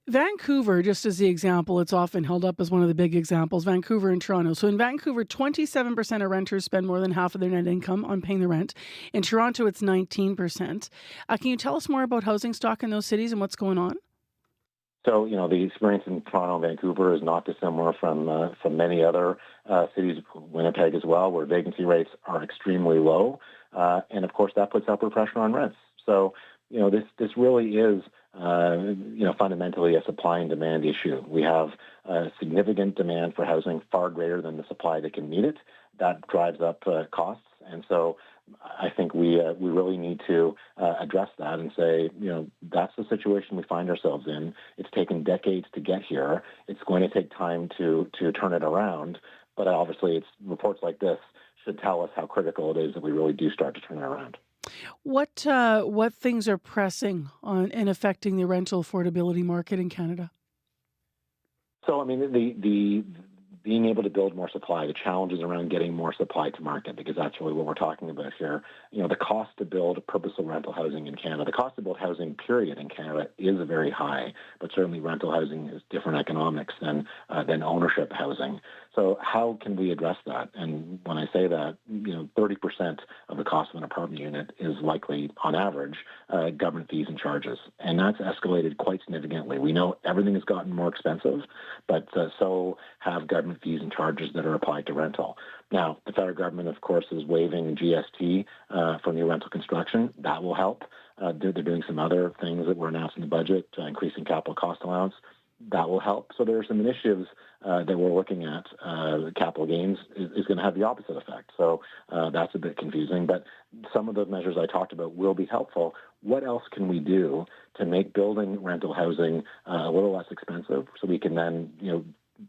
Vancouver, just as the example, it's often held up as one of the big examples, Vancouver and Toronto. So in Vancouver, 27% of renters spend more than half of their net income on paying the rent. In Toronto, it's 19%. Can you tell us more about housing stock in those cities and what's going on? So, the experience in Toronto and Vancouver is not dissimilar from many other cities, Winnipeg as well, where vacancy rates are extremely low. And, of course, that puts upward pressure on rents. So, this really is, fundamentally a supply and demand issue. We have significant demand for housing, far greater than the supply that can meet it. That drives up costs. And so I think we really need to address that and say, that's the situation we find ourselves in. It's taken decades to get here. It's going to take time to turn it around. But obviously, it's reports like this should tell us how critical it is that we really do start to turn it around. What things are pressing on and affecting the rental affordability market in Canada? So, the being able to build more supply, the challenges around getting more supply to market, because that's really what we're talking about here. The cost to build purposeful rental housing in Canada, the cost to build housing, period, in Canada is very high, but certainly rental housing is different economics than ownership housing. So how can we address that? And when I say that, 30% of the cost of an apartment unit is likely, on average, government fees and charges. And that's escalated quite significantly. We know everything has gotten more expensive, but so have government fees and charges that are applied to rental. Now, the federal government, of course, is waiving GST for new rental construction. That will help. They're doing some other things that were announced in the budget, increasing capital cost allowance. That will help. So there are some initiatives that we're looking at. Capital gains is going to have the opposite effect. So that's a bit confusing. But some of the measures I talked about will be helpful. What else can we do to make building rental housing a little less expensive so we can then,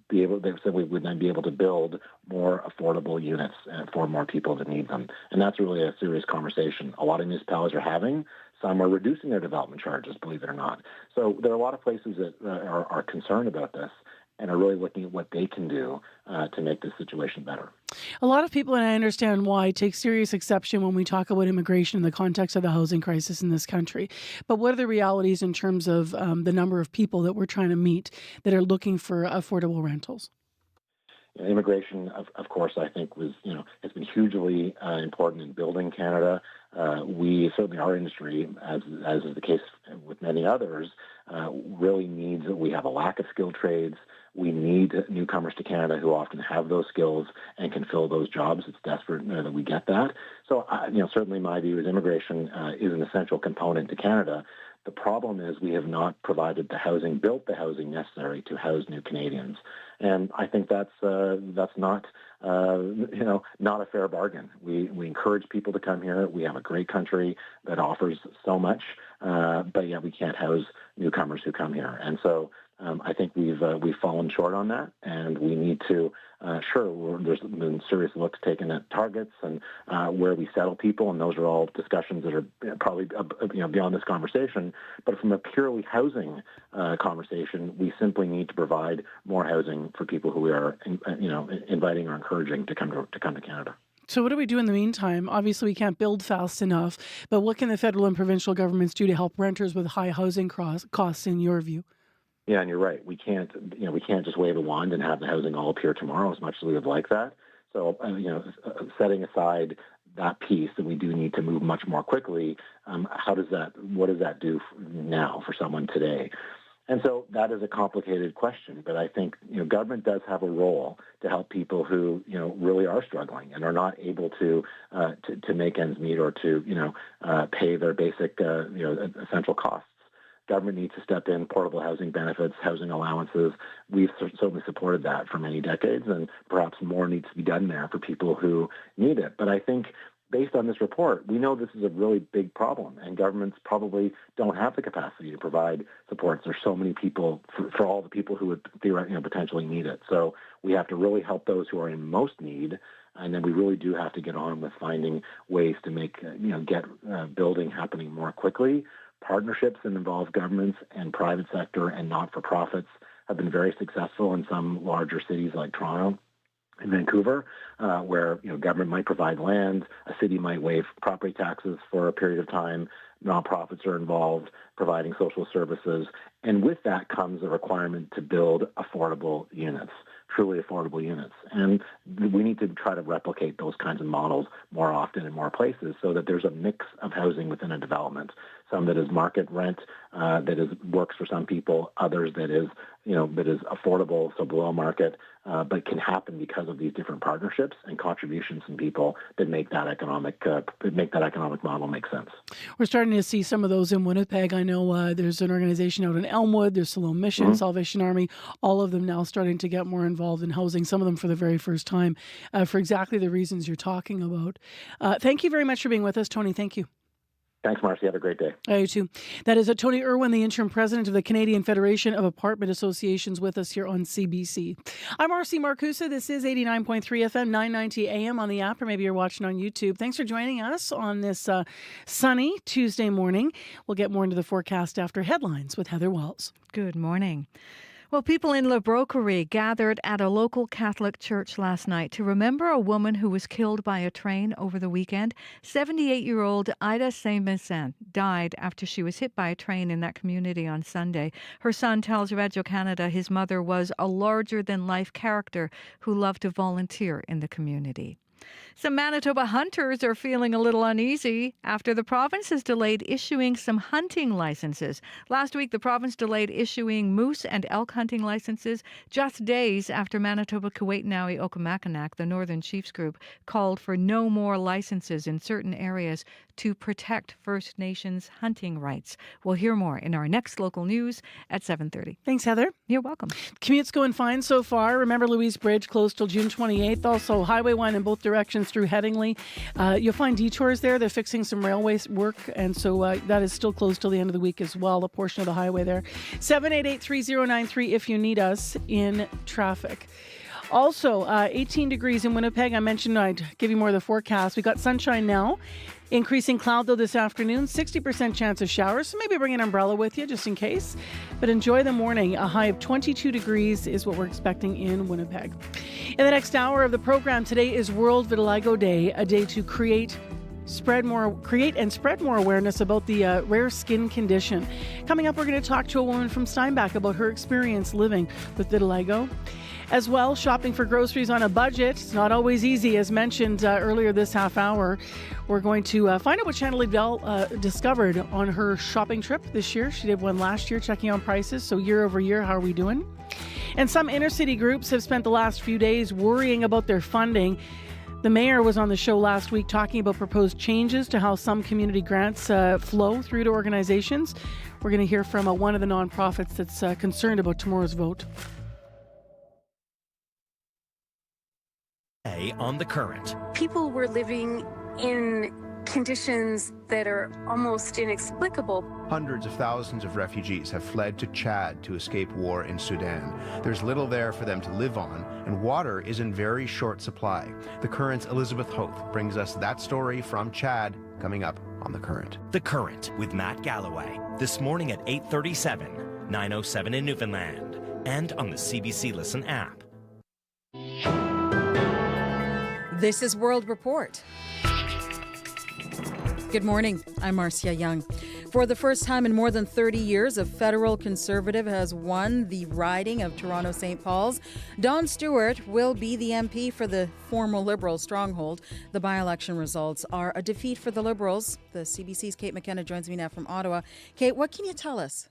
we would then be able to build more affordable units for more people that need them. And that's really a serious conversation a lot of municipalities are having. Some are reducing their development charges, believe it or not. So there are a lot of places that are concerned about this and are really looking at what they can do to make this situation better. A lot of people, and I understand why, take serious exception when we talk about immigration in the context of the housing crisis in this country. But what are the realities in terms of the number of people that we're trying to meet that are looking for affordable rentals? Immigration, of course, I think has been hugely important in building Canada. We certainly, our industry, as is the case with many others, really needs. We have a lack of skilled trades. We need newcomers to Canada who often have those skills and can fill those jobs. It's desperate that we get that. So, certainly my view is immigration is an essential component to Canada. The problem is we have not provided built the housing necessary to house new Canadians. And I think that's not a fair bargain. We encourage people to come here. We have a great country that offers so much, but yet we can't house newcomers who come here. And so I think we've fallen short on that, and we need to. There's been serious looks taken at targets and where we settle people, and those are all discussions that are probably beyond this conversation. But from a purely housing conversation, we simply need to provide more housing for people who we are inviting or encouraging to come to Canada. So what do we do in the meantime? Obviously, we can't build fast enough, but what can the federal and provincial governments do to help renters with high housing costs, in your view? Yeah, and you're right. We can't just wave a wand and have the housing all appear tomorrow, as much as we would like that. So, setting aside that piece, that we do need to move much more quickly. What does that do now for someone today? And so that is a complicated question, but I think government does have a role to help people who really are struggling and are not able to make ends meet or to pay their basic essential costs. Government needs to step in, portable housing benefits, housing allowances. We've certainly supported that for many decades, and perhaps more needs to be done there for people who need it. But I think based on this report, we know this is a really big problem, and governments probably don't have the capacity to provide supports. There's so many people, for all the people who would potentially need it. So we have to really help those who are in most need, and then we really do have to get on with finding ways to make get building happening more quickly. Partnerships that involve governments and private sector and not-for-profits have been very successful in some larger cities like Toronto and Vancouver, where government might provide land, a city might waive property taxes for a period of time, nonprofits are involved, providing social services, and with that comes a requirement to build affordable units, truly affordable units. And we need to try to replicate those kinds of models more often in more places so that there's a mix of housing within a development. Some that is market rent, works for some people, others that is affordable, so below market, but can happen because of these different partnerships and contributions from people that make that economic model make sense. We're starting to see some of those in Winnipeg. I know there's an organization out in Elmwood, there's Siloam Mission, Salvation Army, all of them now starting to get more involved in housing, some of them for the very first time, for exactly the reasons you're talking about. Thank you very much for being with us, Tony. Thank you. Thanks, Marcy. Have a great day. You too. That is Tony Irwin, the interim president of the Canadian Federation of Apartment Associations, with us here on CBC. I'm Marcy Marcusa. This is 89.3 FM, 990 AM on the app, or maybe you're watching on YouTube. Thanks for joining us on this sunny Tuesday morning. We'll get more into the forecast after headlines with Heather Wells. Good morning. Well, people in La Broquerie gathered at a local Catholic church last night to remember a woman who was killed by a train over the weekend. 78-year-old Ida Saint-Vincent died after she was hit by a train in that community on Sunday. Her son tells Radio-Canada his mother was a larger-than-life character who loved to volunteer in the community. Some Manitoba hunters are feeling a little uneasy after the province has delayed issuing some hunting licenses. Last week, the province delayed issuing moose and elk hunting licenses just days after Manitoba Kuwaitnawi Okimakanak, the Northern Chiefs Group, called for no more licenses in certain areas to protect First Nations hunting rights. We'll hear more in our next local news at 7:30. Thanks, Heather. You're welcome. Commute's going fine so far. Remember, Louise Bridge closed till June 28th. Also, Highway 1 in both directions through Headingley. You'll find detours there. They're fixing some railway work, and so that is still closed till the end of the week as well, a portion of the highway there. 788-3093 if you need us in traffic. Also, 18 degrees in Winnipeg. I mentioned I'd give you more of the forecast. We got sunshine now. Increasing cloud, though, this afternoon. 60% chance of showers, so maybe bring an umbrella with you just in case. But enjoy the morning. A high of 22 degrees is what we're expecting in Winnipeg. In the next hour of the program, today is World Vitiligo Day, a day to create and spread more awareness about the rare skin condition. Coming up, we're going to talk to a woman from Steinbach about her experience living with vitiligo. As well, shopping for groceries on a budget. It's not always easy, as mentioned earlier this half hour. We're going to find out what Chantal Bell discovered on her shopping trip this year. She did one last year, checking on prices. So year over year, how are we doing? And some inner city groups have spent the last few days worrying about their funding. The mayor was on the show last week talking about proposed changes to how some community grants flow through to organizations. We're going to hear from one of the nonprofits that's concerned about tomorrow's vote. On The Current. People were living in conditions that are almost inexplicable. Hundreds of thousands of refugees have fled to Chad to escape war in Sudan. There's little there for them to live on, and water is in very short supply. The Current's Elizabeth Hoth brings us that story from Chad, coming up on The Current. The Current with Matt Galloway, this morning at 8:37, 9:07 in Newfoundland, and on the CBC Listen app. This is World Report. Good morning. I'm Marcia Young. For the first time in more than 30 years, a federal Conservative has won the riding of Toronto-St. Paul's. Don Stewart will be the MP for the former Liberal stronghold. The by-election results are a defeat for the Liberals. The CBC's Kate McKenna joins me now from Ottawa. Kate, what can you tell us?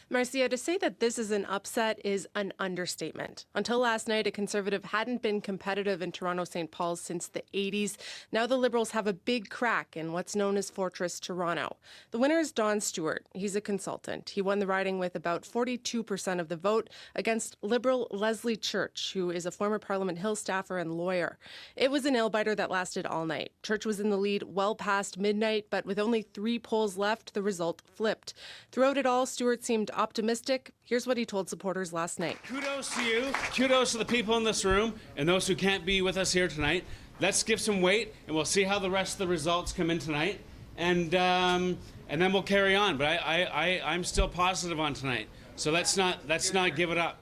Marcia, to say that this is an upset is an understatement. Until last night, a Conservative hadn't been competitive in Toronto-St. Paul's since the 80s. Now the Liberals have a big crack in what's known as Fortress Toronto. The winner is Don Stewart. He's a consultant. He won the riding with about 42% of the vote against Liberal Leslie Church, who is a former Parliament Hill staffer and lawyer. It was a nail-biter that lasted all night. Church was in the lead well past midnight, but with only 3 polls left, the result flipped. Throughout it all, Stewart seemed optimistic. Here's what he told supporters last night. Kudos to you. Kudos to the people in this room and those who can't be with us here tonight. Let's give some weight, and we'll see how the rest of the results come in tonight, and then we'll carry on. But I'm still positive on tonight. So let's not give it up.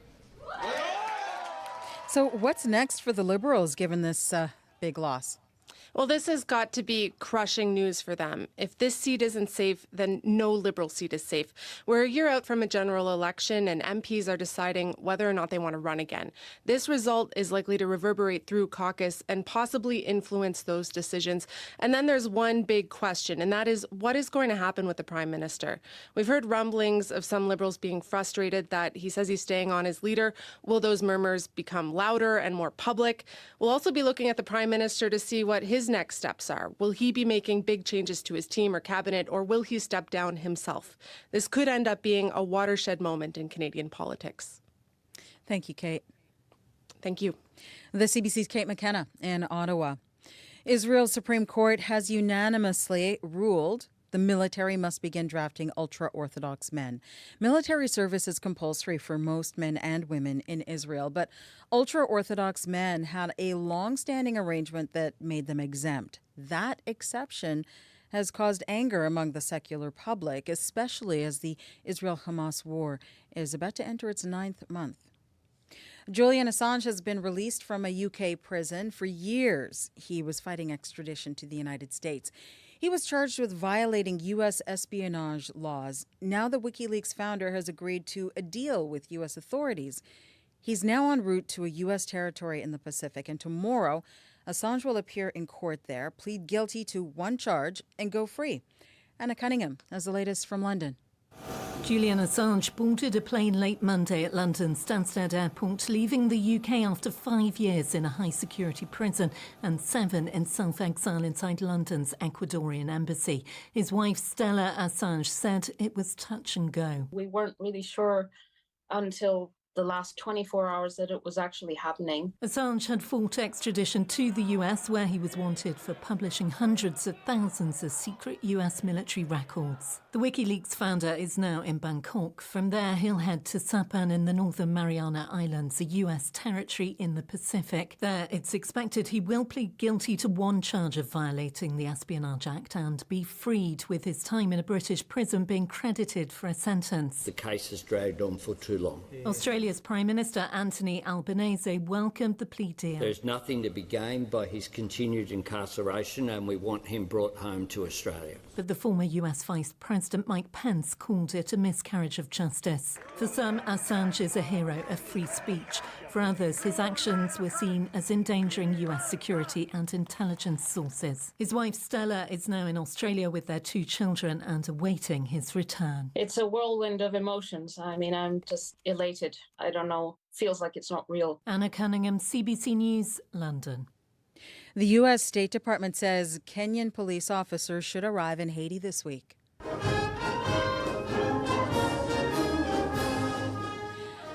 So what's next for the Liberals given this big loss? Well, this has got to be crushing news for them. If this seat isn't safe, then no Liberal seat is safe. We're a year out from a general election, and MPs are deciding whether or not they want to run again. This result is likely to reverberate through caucus and possibly influence those decisions. And then there's one big question, and that is what is going to happen with the Prime Minister? We've heard rumblings of some Liberals being frustrated that he says he's staying on as leader. Will those murmurs become louder and more public? We'll also be looking at the Prime Minister to see what his next steps are. Will he be making big changes to his team or cabinet, or will he step down himself? This could end up being a watershed moment in Canadian politics. Thank you, Kate. Thank you. The CBC's Kate McKenna in Ottawa. Israel's Supreme Court has unanimously ruled the military must begin drafting ultra-Orthodox men. Military service is compulsory for most men and women in Israel, but ultra-Orthodox men had a long-standing arrangement that made them exempt. That exception has caused anger among the secular public, especially as the Israel-Hamas war is about to enter its 9th month. Julian Assange has been released from a UK prison. For years, he was fighting extradition to the United States. He was charged with violating U.S. espionage laws. Now the WikiLeaks founder has agreed to a deal with U.S. authorities. He's now en route to a U.S. territory in the Pacific, and tomorrow, Assange will appear in court there, plead guilty to one charge, and go free. Anna Cunningham has the latest from London. Julian Assange boarded a plane late Monday at London's Stansted Airport, leaving the UK after 5 years in a high-security prison and 7 in self-exile inside London's Ecuadorian embassy. His wife, Stella Assange, said it was touch and go. We weren't really sure until the last 24 hours that it was actually happening. Assange had fought extradition to the US, where he was wanted for publishing hundreds of thousands of secret US military records. The WikiLeaks founder is now in Bangkok. From there, he'll head to Sapan in the Northern Mariana Islands, a US territory in the Pacific. There, it's expected he will plead guilty to one charge of violating the Espionage Act and be freed, with his time in a British prison being credited for a sentence. The case has dragged on for too long. Australia's Prime Minister Anthony Albanese welcomed the plea deal. There's nothing to be gained by his continued incarceration, and we want him brought home to Australia. But the former US Vice President Mike Pence called it a miscarriage of justice. For some, Assange is a hero of free speech. For others, his actions were seen as endangering US security and intelligence sources. His wife Stella is now in Australia with their 2 children and awaiting his return. It's a whirlwind of emotions. I mean, I'm just elated. I don't know. Feels like it's not real. Anna Cunningham, CBC News, London. The U.S. State Department says Kenyan police officers should arrive in Haiti this week.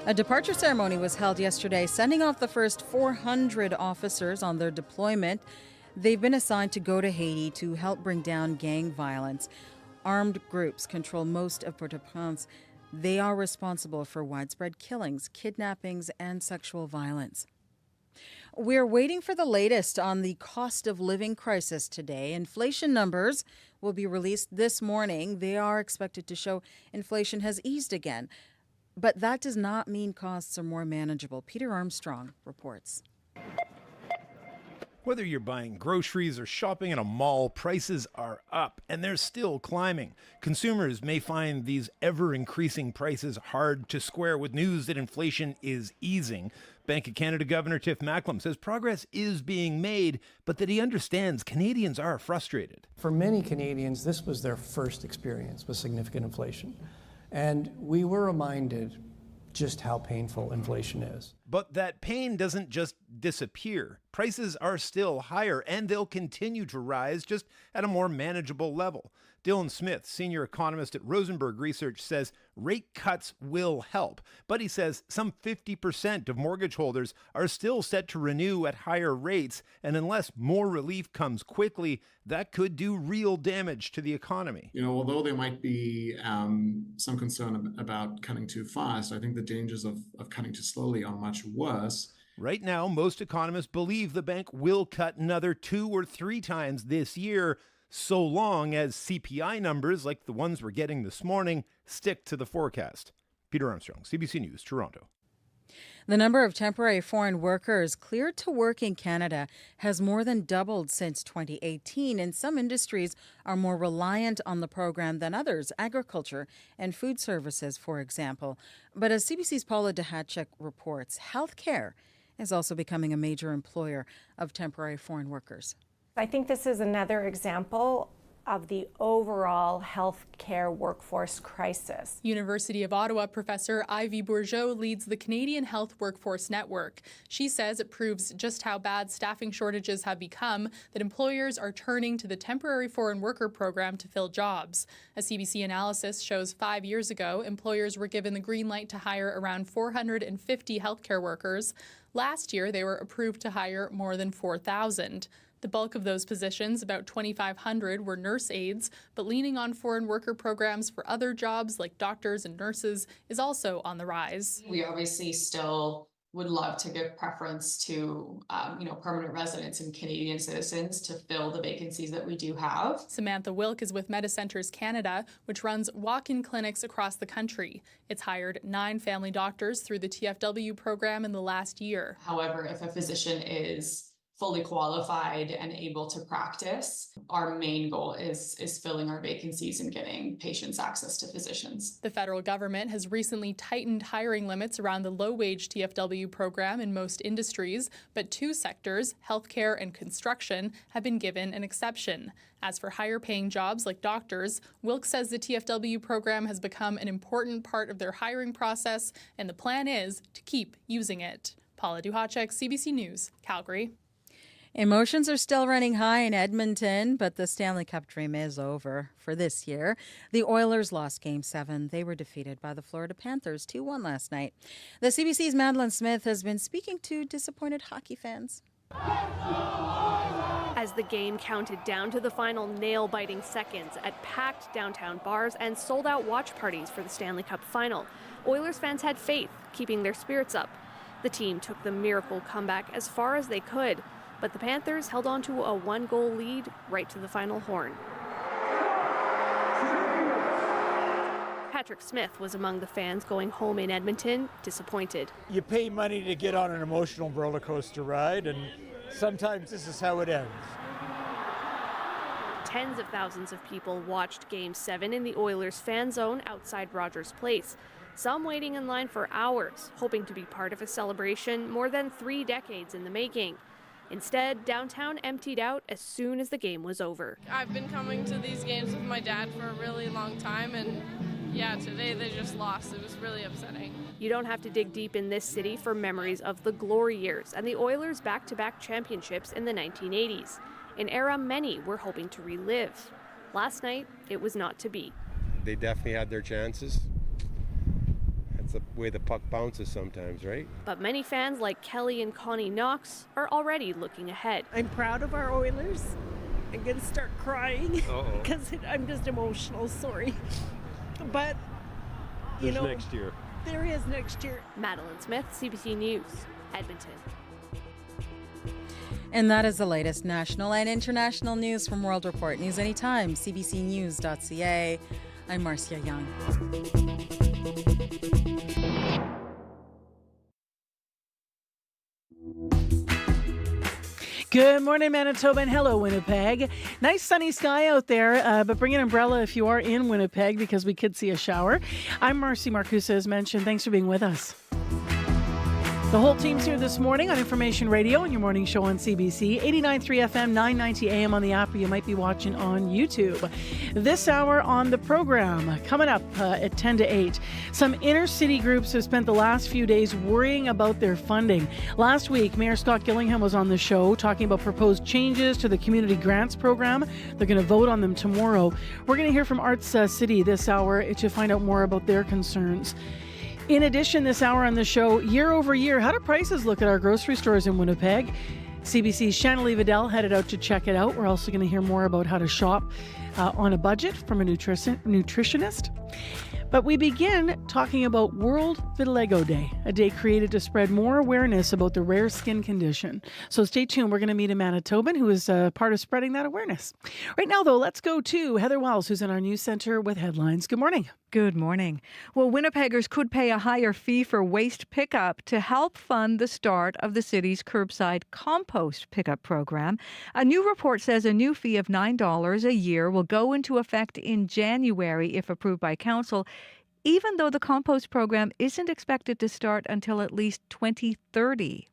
A departure ceremony was held yesterday, sending off the first 400 officers on their deployment. They've been assigned to go to Haiti to help bring down gang violence. Armed groups control most of Port-au-Prince. They are responsible for widespread killings, kidnappings, and sexual violence. We're waiting for the latest on the cost of living crisis today. Inflation numbers will be released this morning. They are expected to show inflation has eased again. But that does not mean costs are more manageable. Peter Armstrong reports. Whether you're buying groceries or shopping in a mall, prices are up, and they're still climbing. Consumers may find these ever-increasing prices hard to square with news that inflation is easing. Bank of Canada Governor Tiff Macklem says progress is being made, but that he understands Canadians are frustrated. For many Canadians, this was their first experience with significant inflation. And we were reminded just how painful inflation is. But that pain doesn't just disappear. Prices are still higher, and they'll continue to rise, just at a more manageable level. Dylan Smith, senior economist at Rosenberg Research, says rate cuts will help. But he says some 50% of mortgage holders are still set to renew at higher rates, and unless more relief comes quickly, that could do real damage to the economy. Although there might be some concern about cutting too fast, I think the dangers of cutting too slowly are much worse. Right now, most economists believe the bank will cut another 2 or 3 times this year, so long as CPI numbers, like the ones we're getting this morning, stick to the forecast. Peter Armstrong, CBC News, Toronto. The number of temporary foreign workers cleared to work in Canada has more than doubled since 2018, and some industries are more reliant on the program than others, agriculture and food services, for example. But as CBC's Paula Duhatschek reports, healthcare is also becoming a major employer of temporary foreign workers. I think this is another example of the overall healthcare workforce crisis. University of Ottawa professor Ivy Bourgeot leads the Canadian Health Workforce Network. She says it proves just how bad staffing shortages have become that employers are turning to the temporary foreign worker program to fill jobs. A CBC analysis shows 5 years ago, employers were given the green light to hire around 450 healthcare workers. Last year, they were approved to hire more than 4,000. The bulk of those positions, about 2,500, were nurse aides, but leaning on foreign worker programs for other jobs like doctors and nurses is also on the rise. We obviously still would love to give preference to, permanent residents and Canadian citizens to fill the vacancies that we do have. Samantha Wilk is with MediCenters Canada, which runs walk-in clinics across the country. It's hired 9 family doctors through the TFW program in the last year. However, if a physician is fully qualified and able to practice, our main goal is filling our vacancies and getting patients access to physicians. The federal government has recently tightened hiring limits around the low-wage TFW program in most industries, but 2 sectors, healthcare and construction, have been given an exception. As for higher-paying jobs like doctors, Wilkes says the TFW program has become an important part of their hiring process, and the plan is to keep using it. Paula Duhatschek, CBC News, Calgary. Emotions are still running high in Edmonton, but the Stanley Cup dream is over for this year. The Oilers lost Game 7. They were defeated by the Florida Panthers 2-1 last night. The CBC's Madeline Smith has been speaking to disappointed hockey fans. As the game counted down to the final nail-biting seconds at packed downtown bars and sold-out watch parties for the Stanley Cup final, Oilers fans had faith, keeping their spirits up. The team took the miracle comeback as far as they could, but the Panthers held on to a 1-goal lead right to the final horn. Patrick Smith was among the fans going home in Edmonton, disappointed. You pay money to get on an emotional roller coaster ride, and sometimes this is how it ends. Tens of thousands of people watched Game 7 in the Oilers fan zone outside Rogers Place. Some waiting in line for hours, hoping to be part of a celebration more than 3 decades in the making. Instead, downtown emptied out as soon as the game was over. I've been coming to these games with my dad for a really long time, and today they just lost. It was really upsetting. You don't have to dig deep in this city for memories of the glory years and the Oilers' back-to-back championships in the 1980s, an era many were hoping to relive. Last night, it was not to be. They definitely had their chances. That's the way the puck bounces sometimes, right? But many fans like Kelly and Connie Knox are already looking ahead. I'm proud of our Oilers. I'm going to start crying because I'm just emotional, sorry. But, There's next year. There is next year. Madeline Smith, CBC News, Edmonton. And that is the latest national and international news from World Report. News anytime, cbcnews.ca. I'm Marcia Young. Good morning, Manitoba, and hello, Winnipeg. Nice sunny sky out there, but bring an umbrella if you are in Winnipeg because we could see a shower. I'm Marcy Marcusa, as mentioned. Thanks for being with us. The whole team's here this morning on Information Radio and your morning show on CBC, 89.3 FM, 990 AM on the app, or you might be watching on YouTube. This hour on the program, coming up at 10 to 8, some inner city groups have spent the last few days worrying about their funding. Last week, Mayor Scott Gillingham was on the show talking about proposed changes to the community grants program. They're going to vote on them tomorrow. We're going to hear from Arts City this hour to find out more about their concerns. In addition, this hour on the show, year over year, how do prices look at our grocery stores in Winnipeg? CBC's Shanley Vidal headed out to check it out. We're also going to hear more about how to shop on a budget from a nutritionist. But we begin talking about World Vitiligo Day, a day created to spread more awareness about the rare skin condition. So stay tuned. We're going to meet a Manitoban who is part of spreading that awareness. Right now, though, let's go to Heather Wells, who's in our news center with headlines. Good morning. Good morning. Well, Winnipeggers could pay a higher fee for waste pickup to help fund the start of the city's curbside compost pickup program. A new report says a new fee of $9 a year will go into effect in January if approved by council, even though the compost program isn't expected to start until at least 2030.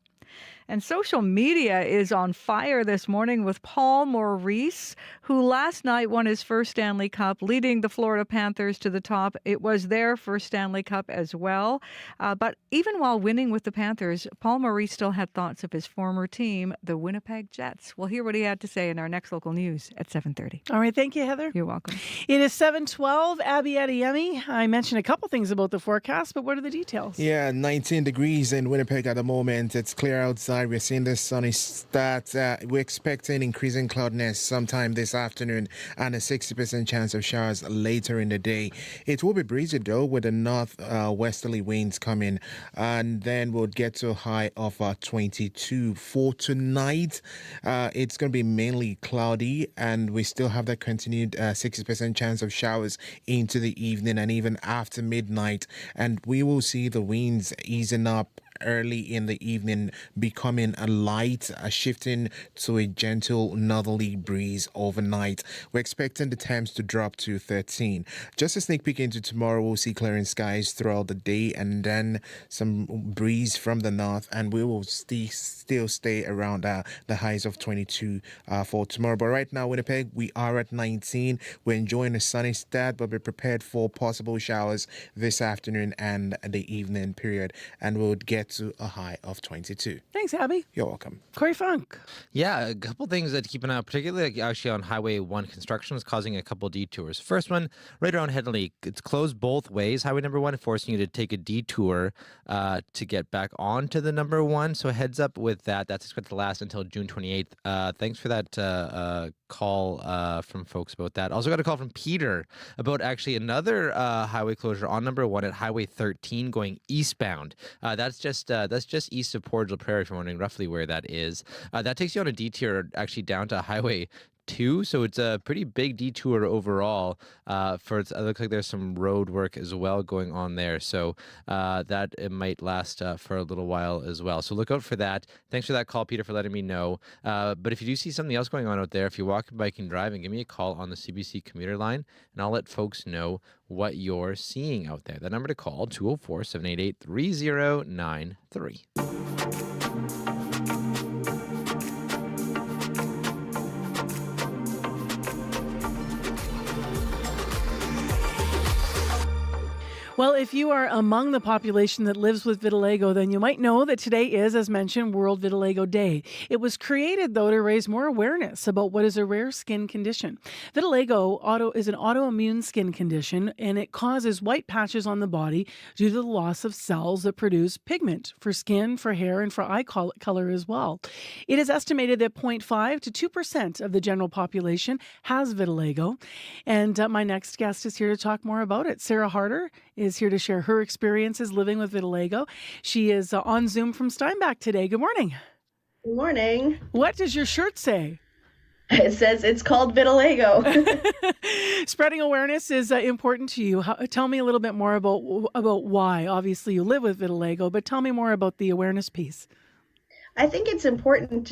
And social media is on fire this morning with Paul Maurice, who last night won his first Stanley Cup, leading the Florida Panthers to the top. It was their first Stanley Cup as well. But even while winning with the Panthers, Paul Maurice still had thoughts of his former team, the Winnipeg Jets. We'll hear what he had to say in our next local news at 7:30. All right. Thank you, Heather. You're welcome. It is 7:12. Abby Adeyemi. I mentioned a couple things about the forecast, but what are the details? Yeah, 19 degrees in Winnipeg at the moment. It's clear outside. We're seeing this sunny start. We're expecting increasing cloudiness sometime this afternoon and a 60% chance of showers later in the day. It will be breezy though, with the north-westerly winds coming, and then we'll get to a high of 22. For tonight, it's going to be mainly cloudy, and we still have that continued 60% chance of showers into the evening and even after midnight, and we will see the winds easing up early in the evening, becoming a light, shifting to a gentle northerly breeze overnight. We're expecting the temps to drop to 13. Just a sneak peek into tomorrow, we'll see clearing skies throughout the day and then some breeze from the north, and we will still stay around the highs of 22 for tomorrow. But right now, Winnipeg, we are at 19. We're enjoying a sunny start, but be prepared for possible showers this afternoon and the evening period, and we'll get to a high of 22. Thanks, Abby. You're welcome. Corey Funk. Yeah, a couple things that to keep an eye on, particularly actually on Highway 1 construction is causing a couple detours. First one, right around Headley, it's closed both ways. Highway number 1, forcing you to take a detour to get back onto the number 1. So heads up with that. That's expected to last until June 28th. Thanks for that call from folks about that. Also got a call from Peter about actually another highway closure on number 1 at Highway 13 going eastbound. That's just east of Portugal Prairie, if you're wondering roughly where that is. That takes you on a detour actually down to Highway 2, so it's a pretty big detour overall. It looks like there's some road work as well going on there, so that it might last for a little while as well. So look out for that. Thanks for that call, Peter, for letting me know. But if you do see something else going on out there, if you're walking, biking, driving, give me a call on the CBC commuter line, and I'll let folks know what you're seeing out there. That number to call, 204-788-3093. Well, if you are among the population that lives with vitiligo, then you might know that today is, as mentioned, World Vitiligo Day. It was created, though, to raise more awareness about what is a rare skin condition. Vitiligo is an autoimmune skin condition, and it causes white patches on the body due to the loss of cells that produce pigment for skin, for hair, and for eye color as well. It is estimated that 0.5 to 2% of the general population has vitiligo. And my next guest is here to talk more about it. Sarah Harder is here to share her experiences living with vitiligo. She is on Zoom from Steinbach today. Good morning. Good morning. What does your shirt say? It says it's called vitiligo. Spreading awareness is important to you. Tell me a little bit more about why. Obviously, you live with vitiligo, but tell me more about the awareness piece. I think it's important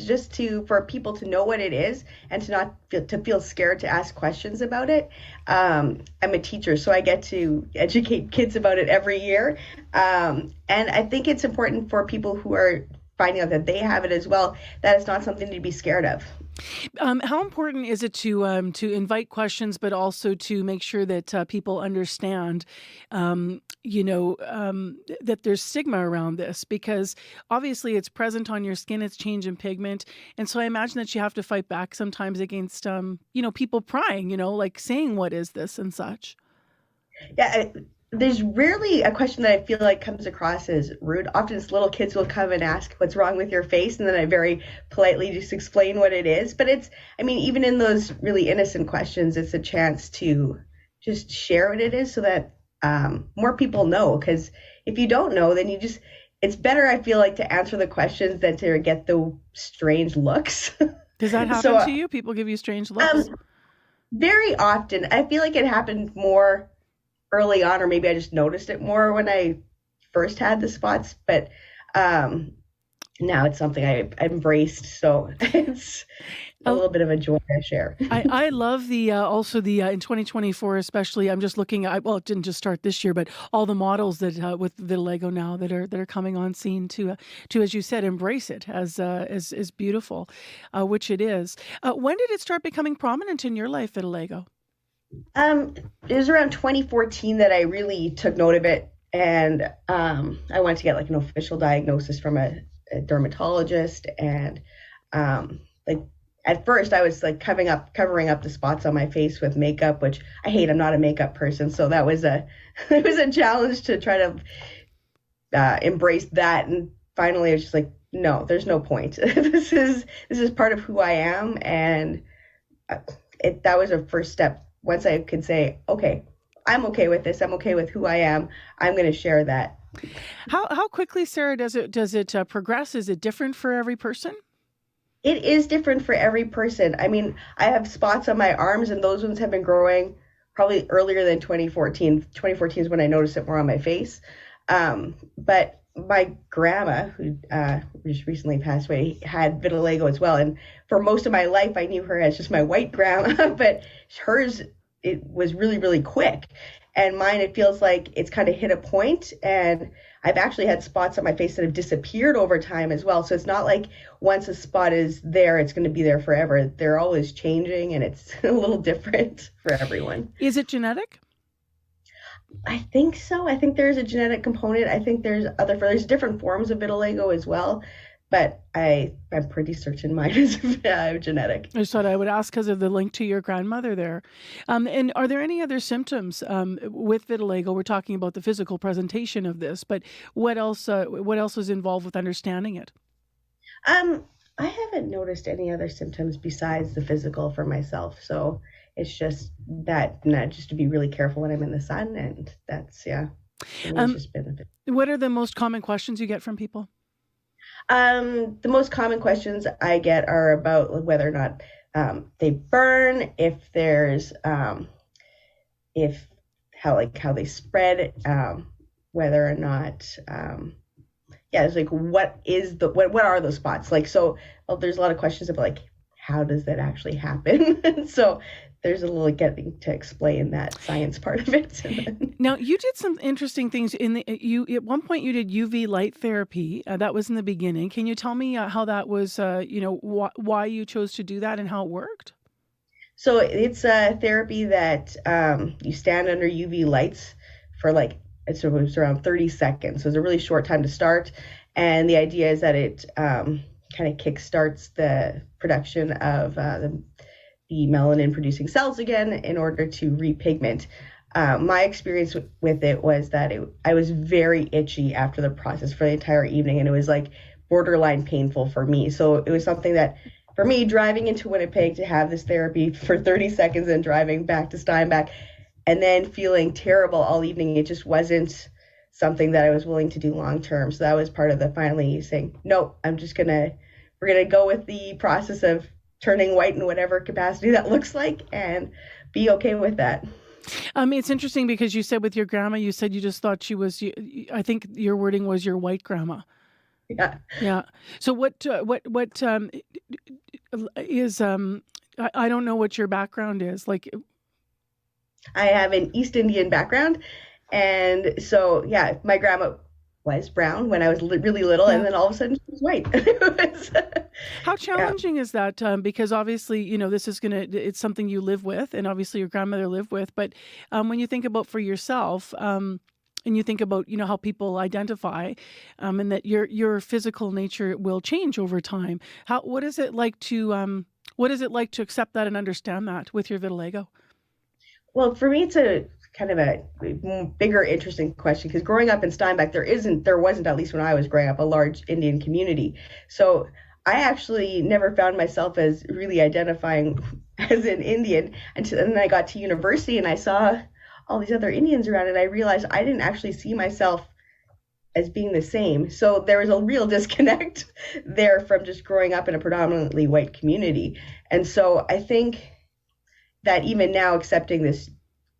for people to know what it is and to not feel scared to ask questions about it. I'm a teacher, so I get to educate kids about it every year. And I think it's important for people who are finding out that they have it as well, that it's not something to be scared of. How important is it to invite questions, but also to make sure that people understand, that there's stigma around this? Because obviously it's present on your skin, it's change in pigment, and so I imagine that you have to fight back sometimes against, people prying, like saying, "What is this?" and such. Yeah. There's rarely a question that I feel like comes across as rude. Often it's little kids will come and ask, "What's wrong with your face?" And then I very politely just explain what it is. But even in those really innocent questions, it's a chance to just share what it is so that more people know. Because if you don't know, then it's better, I feel like, to answer the questions than to get the strange looks. Does that happen to you? People give you strange looks? Very often. I feel like it happened more early on, or maybe I just noticed it more when I first had the spots, but now it's something I embraced, so it's a little bit of a joy I share. I love also the in 2024 especially. I'm just looking at, well, it didn't just start this year, but all the models that with Vitiligo now that are coming on scene to as you said, embrace it as beautiful, which it is. When did it start becoming prominent in your life, Vitiligo? It was around 2014 that I really took note of it, and I went to get like an official diagnosis from a dermatologist. And at first I was like covering up the spots on my face with makeup, which I hate. I'm not a makeup person, so that was it was a challenge to try to embrace that. And finally, I was just like, no, there's no point. This is part of who I am, and that was a first step. Once I could say, okay, I'm okay with this, I'm okay with who I am, I'm going to share that. How quickly, Sarah, does it progress? Is it different for every person? It is different for every person. I mean, I have spots on my arms, and those ones have been growing probably earlier than 2014. 2014 is when I noticed it more on my face. But my grandma, who just recently passed away, had vitiligo as well. And for most of my life, I knew her as just my white grandma, but hers, it was really, really quick. And mine, it feels like it's kind of hit a point, and I've actually had spots on my face that have disappeared over time as well. So it's not like once a spot is there, it's going to be there forever. They're always changing, and it's a little different for everyone. Is it genetic? I think so. I think there's a genetic component. I think there's different forms of vitiligo as well, but I'm pretty certain mine is genetic. I just thought I would ask because of the link to your grandmother there. And are there any other symptoms with vitiligo? We're talking about the physical presentation of this, but what else is involved with understanding it? I haven't noticed any other symptoms besides the physical for myself. So it's just just to be really careful when I'm in the sun, and that's it's just been a bit. What are the most common questions you get from people? The most common questions I get are about whether or not they burn, if there's how they spread, whether or not it's like what are those spots like. So there's a lot of questions about like how does that actually happen. So there's a little getting to explain that science part of it. Now, you did some interesting things at one point you did UV light therapy. That was in the beginning. Can you tell me how that was, why you chose to do that and how it worked? So it's a therapy that you stand under UV lights for it was around 30 seconds. So it's a really short time to start. And the idea is that it kind of kickstarts the production of the melanin producing cells again in order to repigment. My experience with it was that I was very itchy after the process for the entire evening, and it was like borderline painful for me. So it was something that for me, driving into Winnipeg to have this therapy for 30 seconds and driving back to Steinbach and then feeling terrible all evening, it just wasn't something that I was willing to do long term. So that was part of the finally saying, no, we're gonna go with the process of turning white in whatever capacity that looks like and be okay with that. It's interesting because you said with your grandma, you said you just thought she was, I think your wording was your white grandma. Yeah. Yeah. So what is I don't know what your background is. Like, I have an East Indian background. And so, yeah, my grandma was brown when I was really little, and then all of a sudden she was white. how challenging is that? Because obviously, this is it's something you live with, and obviously your grandmother lived with. But when you think about for yourself, and you think about, how people identify, and that your physical nature will change over time. What is it like to accept that and understand that with your vitiligo? Well, for me, it's a kind of a bigger, interesting question, because growing up in Steinbach, there wasn't, at least when I was growing up, a large Indian community. So I actually never found myself as really identifying as an Indian until then I got to university and I saw all these other Indians around, and I realized I didn't actually see myself as being the same. So there was a real disconnect there from just growing up in a predominantly white community. And so I think that even now, accepting this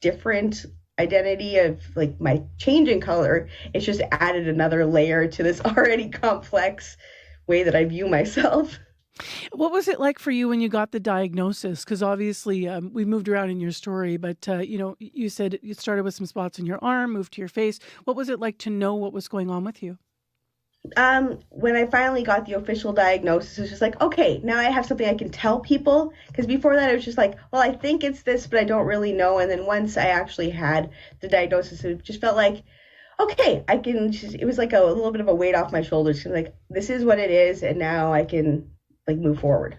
different identity of like my change in color, it's just added another layer to this already complex way that I view myself. What was it like for you when you got the diagnosis? Because obviously we moved around in your story, but you said you started with some spots in your arm, moved to your face. What was it like to know what was going on with you? When I finally got the official diagnosis, it was just like, okay, now I have something I can tell people. Because before that, it was just like, well, I think it's this, but I don't really know. And then once I actually had the diagnosis, it just felt like, okay, it was like a little bit of a weight off my shoulders. Like, this is what it is, and now I can move forward.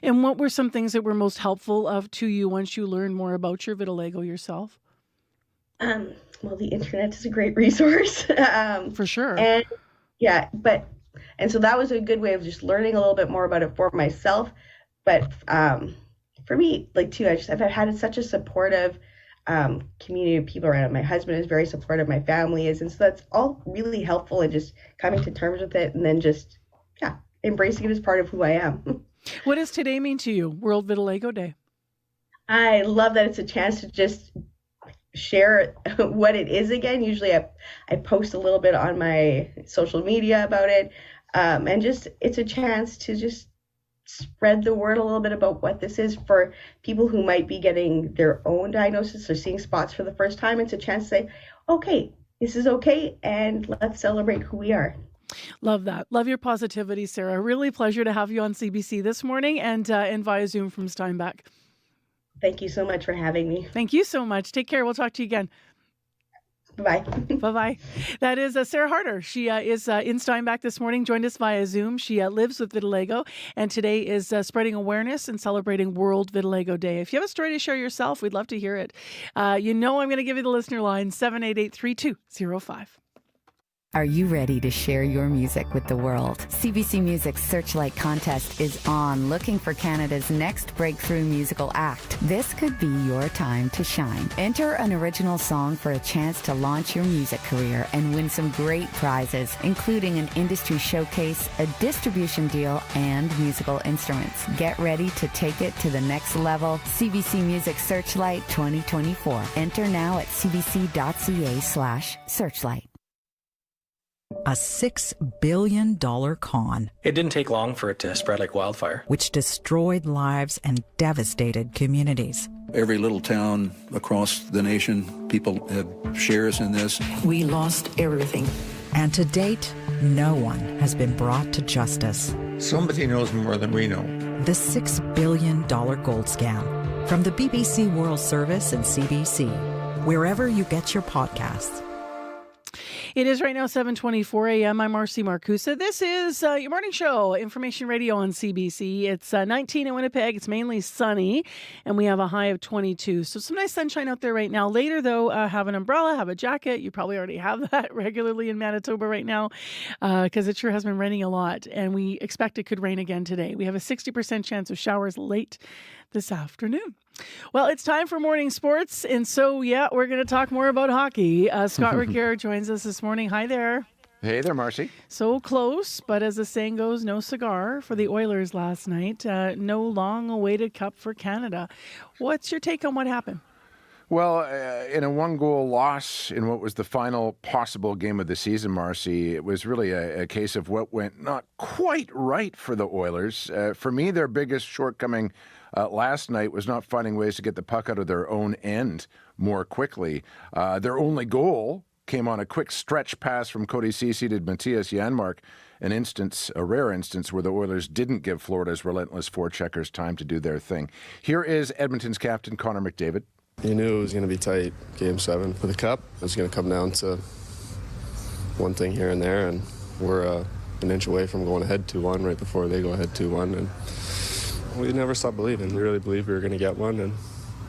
And what were some things that were most helpful to you once you learned more about your vitiligo yourself? Well, the internet is a great resource. For sure. And and so that was a good way of just learning a little bit more about it for myself. But for me, too, I've had such a supportive community of people around. My husband is very supportive, my family is, and so that's all really helpful in just coming to terms with it and then just embracing it as part of who I am. What does today mean to you, World Vitiligo Day? I love that it's a chance to just share what it is again. Usually I post a little bit on my social media about it, and just it's a chance to just spread the word a little bit about what this is for people who might be getting their own diagnosis or seeing spots for the first time. It's a chance to say, okay, this is okay, and let's celebrate who we are. Love that. Love your positivity, Sarah. Really pleasure to have you on CBC this morning and via Zoom from Steinbach. Thank you so much for having me. Thank you so much. Take care. We'll talk to you again. Bye-bye. Bye-bye. That is Sarah Harder. She is in Steinbach this morning, joined us via Zoom. She lives with vitiligo, and today is spreading awareness and celebrating World Vitiligo Day. If you have a story to share yourself, we'd love to hear it. I'm going to give you the listener line, 788-3205. Are you ready to share your music with the world? CBC Music's Searchlight Contest is on, looking for Canada's next breakthrough musical act. This could be your time to shine. Enter an original song for a chance to launch your music career and win some great prizes, including an industry showcase, a distribution deal, and musical instruments. Get ready to take it to the next level. CBC Music Searchlight 2024. Enter now at cbc.ca/searchlight. A $6 billion con. It didn't take long for it to spread like wildfire, which destroyed lives and devastated communities. Every little town across the nation, people have shares in this. We lost everything. And to date, no one has been brought to justice. Somebody knows more than we know. The $6 billion gold scam. From the BBC World Service and CBC, wherever you get your podcasts. It is right now 7:24 a.m. I'm Marcy Marcusa. This is your morning show, Information Radio on CBC. It's 19 in Winnipeg. It's mainly sunny, and we have a high of 22. So some nice sunshine out there right now. Later, though, have an umbrella, have a jacket. You probably already have that regularly in Manitoba right now because it sure has been raining a lot, and we expect it could rain again today. We have a 60% chance of showers late this afternoon. Well, it's time for morning sports, and so, we're going to talk more about hockey. Scott Regier joins us this morning. Hi there. Hey there, Marcy. So close, but as the saying goes, no cigar for the Oilers last night. No long-awaited cup for Canada. What's your take on what happened? Well, in a one-goal loss in what was the final possible game of the season, Marcy, it was really a case of what went not quite right for the Oilers. For me, their biggest shortcoming last night was not finding ways to get the puck out of their own end more quickly. Their only goal came on a quick stretch pass from Cody Ceci to Matthias Janmark, a rare instance where the Oilers didn't give Florida's relentless forecheckers time to do their thing. Here is Edmonton's captain, Connor McDavid. You knew it was going to be tight, Game 7 for the Cup. It was going to come down to one thing here and there, and we're an inch away from going ahead 2-1 right before they go ahead 2-1, and we never stopped believing. We really believed we were going to get one, and,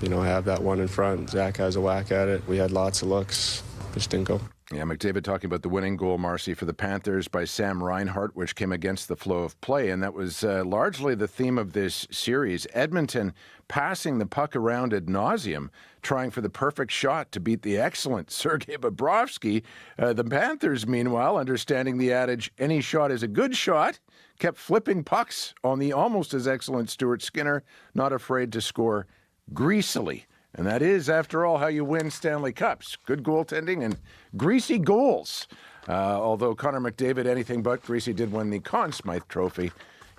have that one in front. Zach has a whack at it. We had lots of looks. Just didn't go. Yeah, McDavid talking about the winning goal, Marcy, for the Panthers by Sam Reinhart, which came against the flow of play, and that was largely the theme of this series. Edmonton passing the puck around ad nauseum, trying for the perfect shot to beat the excellent Sergei Bobrovsky. The Panthers, meanwhile, understanding the adage, any shot is a good shot, kept flipping pucks on the almost as excellent Stuart Skinner, not afraid to score greasily. And that is, after all, how you win Stanley Cups. Good goaltending and greasy goals. Although Connor McDavid, anything but greasy, did win the Conn Smythe Trophy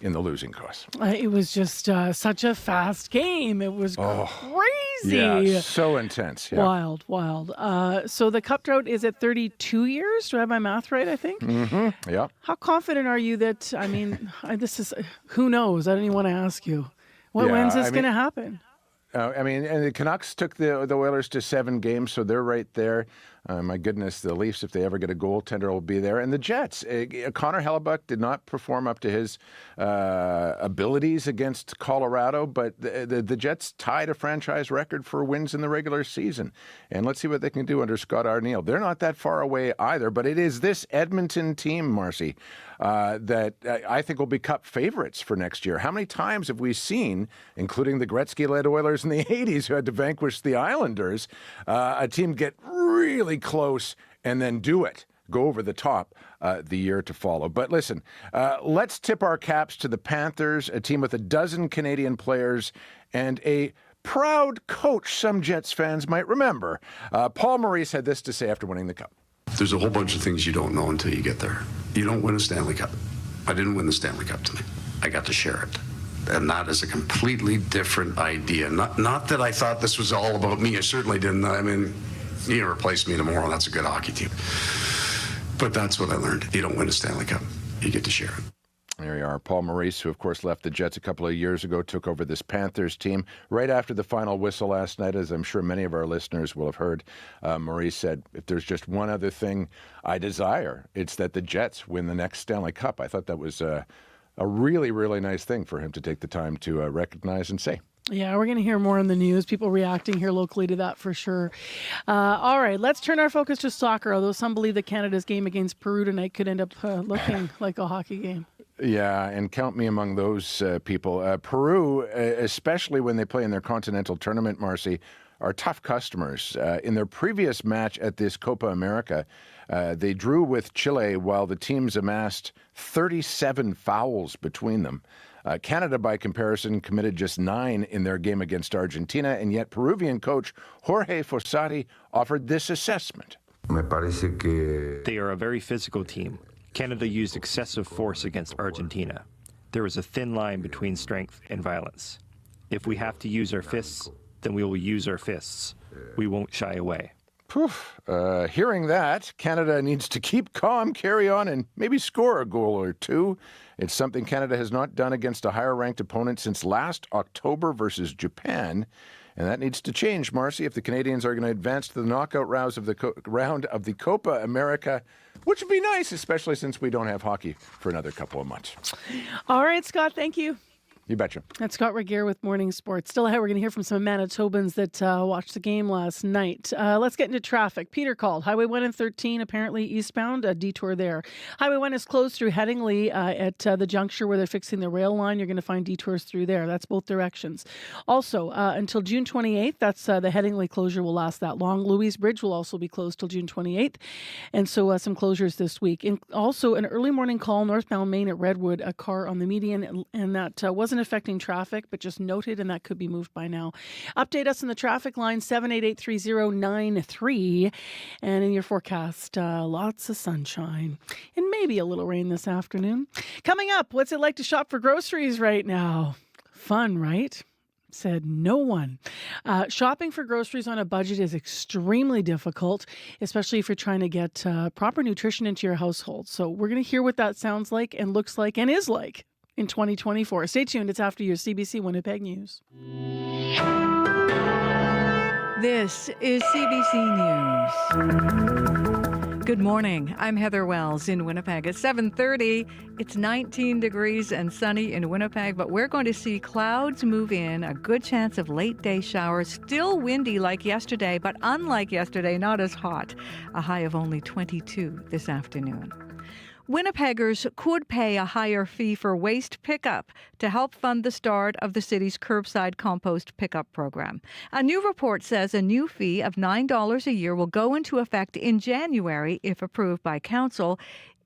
in the losing cause. It was just such a fast game. It was crazy. Yeah, so intense. Yeah. Wild. So the Cup drought is at 32 years. Do I have my math right, I think? Mm-hmm. Yeah. How confident are you that, this is, who knows? I don't even want to ask you. When's this going to happen? And the Canucks took the Oilers to 7 games, so they're right there. My goodness, the Leafs, if they ever get a goaltender, will be there. And the Jets, Connor Hellebuck did not perform up to his abilities against Colorado, but the Jets tied a franchise record for wins in the regular season. And let's see what they can do under Scott Arniel. They're not that far away either, but it is this Edmonton team, Marcy, that I think will be Cup favorites for next year. How many times have we seen, including the Gretzky-led Oilers in the 80s who had to vanquish the Islanders, a team get really close and then go over the top the year to follow. But listen, let's tip our caps to the Panthers, a team with 12 Canadian players and a proud coach some Jets fans might remember. Paul Maurice had this to say after winning the Cup. There's a whole bunch of things you don't know until you get there. You don't win a Stanley Cup. I didn't win the Stanley Cup tonight. I got to share it. And that is a completely different idea. Not that I thought this was all about me. I certainly didn't. You can replace me tomorrow. That's a good hockey team. But that's what I learned. You don't win a Stanley Cup. You get to share it. There you are. Paul Maurice, who, of course, left the Jets a couple of years ago, took over this Panthers team. Right after the final whistle last night, as I'm sure many of our listeners will have heard, Maurice said, if there's just one other thing I desire, it's that the Jets win the next Stanley Cup. I thought that was a really, really nice thing for him to take the time to recognize and say. Yeah, we're going to hear more in the news. People reacting here locally to that for sure. All right, let's turn our focus to soccer, although some believe that Canada's game against Peru tonight could end up looking like a hockey game. Yeah, and count me among those people. Peru, especially when they play in their continental tournament, Marcy, are tough customers. In their previous match at this Copa America, they drew with Chile while the teams amassed 37 fouls between them. Canada, by comparison, committed just 9 in their game against Argentina, and yet Peruvian coach Jorge Fossati offered this assessment. They are a very physical team. Canada used excessive force against Argentina. There is a thin line between strength and violence. If we have to use our fists, then we will use our fists. We won't shy away. Hearing that, Canada needs to keep calm, carry on, and maybe score a goal or two. It's something Canada has not done against a higher-ranked opponent since last October versus Japan. And that needs to change, Marcy, if the Canadians are going to advance to the knockout round of the Copa America, which would be nice, especially since we don't have hockey for another couple of months. All right, Scott, thank you. You betcha. That's Scott Regier with Morning Sports. Still ahead, we're going to hear from some Manitobans that watched the game last night. Let's get into traffic. Peter called. Highway 1 and 13, apparently eastbound, a detour there. Highway 1 is closed through Headingley at the juncture where they're fixing the rail line. You're going to find detours through there. That's both directions. Also, until June 28th, that's the Headingley closure will last that long. Louise Bridge will also be closed till June 28th. And so some closures this week. And also, an early morning call northbound Main at Redwood, a car on the median, and that wasn't isn't affecting traffic, but just noted, and that could be moved by now. Update us on the traffic line, 788-3093. And in your forecast, lots of sunshine and maybe a little rain this afternoon. Coming up, what's it like to shop for groceries right now? Fun, right? Said no one. Shopping for groceries on a budget is extremely difficult, especially if you're trying to get proper nutrition into your household. So we're going to hear what that sounds like and looks like and is like in 2024. Stay tuned. It's after your CBC Winnipeg News. This is CBC News. Good morning. I'm Heather Wells in Winnipeg. At 7:30, it's 19 degrees and sunny in Winnipeg, but we're going to see clouds move in, a good chance of late-day showers, still windy like yesterday, but unlike yesterday, not as hot. A high of only 22 this afternoon. Winnipeggers could pay a higher fee for waste pickup to help fund the start of the city's curbside compost pickup program. A new report says a new fee of $9 a year will go into effect in January if approved by council,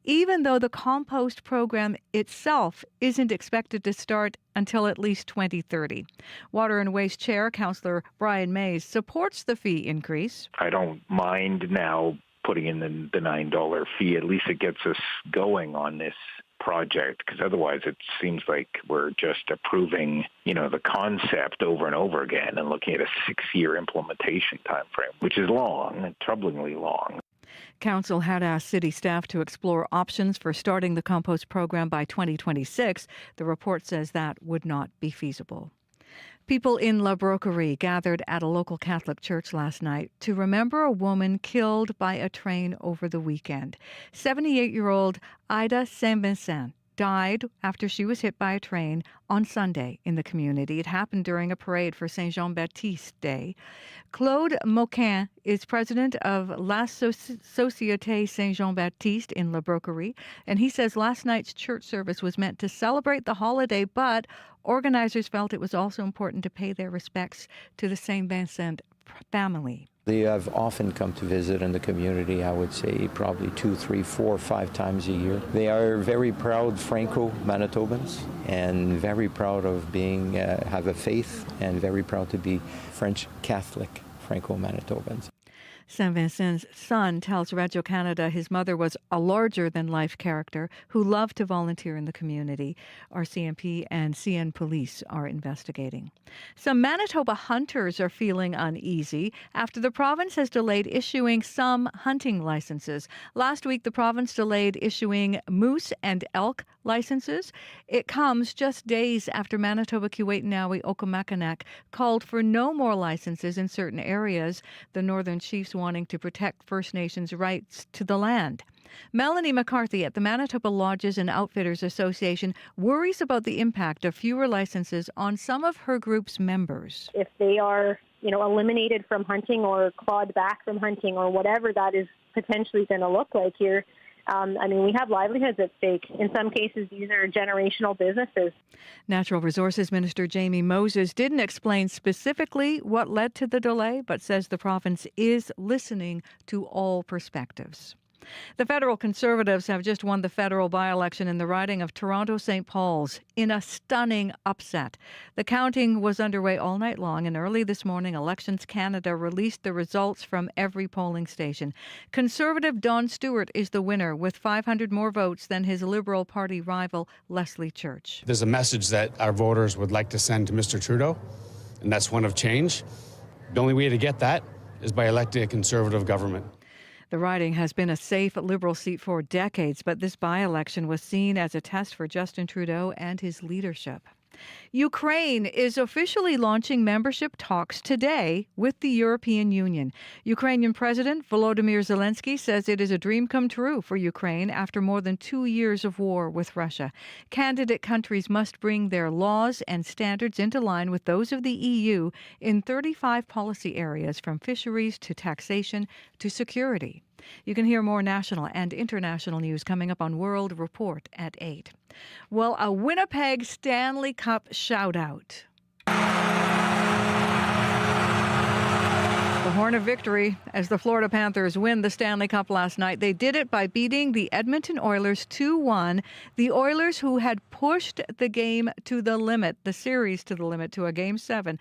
even though the compost program itself isn't expected to start until at least 2030. Water and Waste Chair Councillor Brian Mays supports the fee increase. I don't mind now putting in the $9 fee. At least it gets us going on this project, because otherwise it seems like we're just approving, the concept over and over again and looking at a 6-year implementation time frame, which is long and troublingly long. Council had asked city staff to explore options for starting the compost program by 2026. The report says that would not be feasible. People in La Broquerie gathered at a local Catholic church last night to remember a woman killed by a train over the weekend. 78-year-old Ida Saint-Vincent died after she was hit by a train on Sunday in the community. It happened during a parade for Saint Jean-Baptiste Day. Claude Moquin is president of La Société Saint Jean-Baptiste in La Broquerie, and he says last night's church service was meant to celebrate the holiday, but organizers felt it was also important to pay their respects to the Saint Vincent family. They have often come to visit in the community, I would say probably 2, 3, 4, 5 times a year. They are very proud Franco-Manitobans and very proud of have a faith and very proud to be French Catholic Franco-Manitobans. Saint Vincent's son tells Radio Canada his mother was a larger-than-life character who loved to volunteer in the community. RCMP and CN Police are investigating. Some Manitoba hunters are feeling uneasy after the province has delayed issuing some hunting licenses. Last week, the province delayed issuing moose and elk licenses. It comes just days after Manitoba Keewatin Okemakanak called for no more licenses in certain areas, the Northern Chiefs wanting to protect First Nations rights to the land. Melanie McCarthy at the Manitoba Lodges and Outfitters Association worries about the impact of fewer licenses on some of her group's members. If they are, eliminated from hunting or clawed back from hunting or whatever that is potentially going to look like here, we have livelihoods at stake. In some cases, these are generational businesses. Natural Resources Minister Jamie Moses didn't explain specifically what led to the delay, but says the province is listening to all perspectives. The federal Conservatives have just won the federal by-election in the riding of Toronto-St. Paul's in a stunning upset. The counting was underway all night long, and early this morning, Elections Canada released the results from every polling station. Conservative Don Stewart is the winner with 500 more votes than his Liberal Party rival, Leslie Church. There's a message that our voters would like to send to Mr. Trudeau, and that's one of change. The only way to get that is by electing a Conservative government. The riding has been a safe Liberal seat for decades, but this by-election was seen as a test for Justin Trudeau and his leadership. Ukraine is officially launching membership talks today with the European Union. Ukrainian President Volodymyr Zelensky says it is a dream come true for Ukraine after more than 2 years of war with Russia. Candidate countries must bring their laws and standards into line with those of the EU in 35 policy areas, from fisheries to taxation to security. You can hear more national and international news coming up on World Report at 8. Well, a Winnipeg Stanley Cup shout-out. The horn of victory as the Florida Panthers win the Stanley Cup last night. They did it by beating the Edmonton Oilers 2-1. The Oilers, who had pushed the game to the limit, the series to the limit, to a Game 7.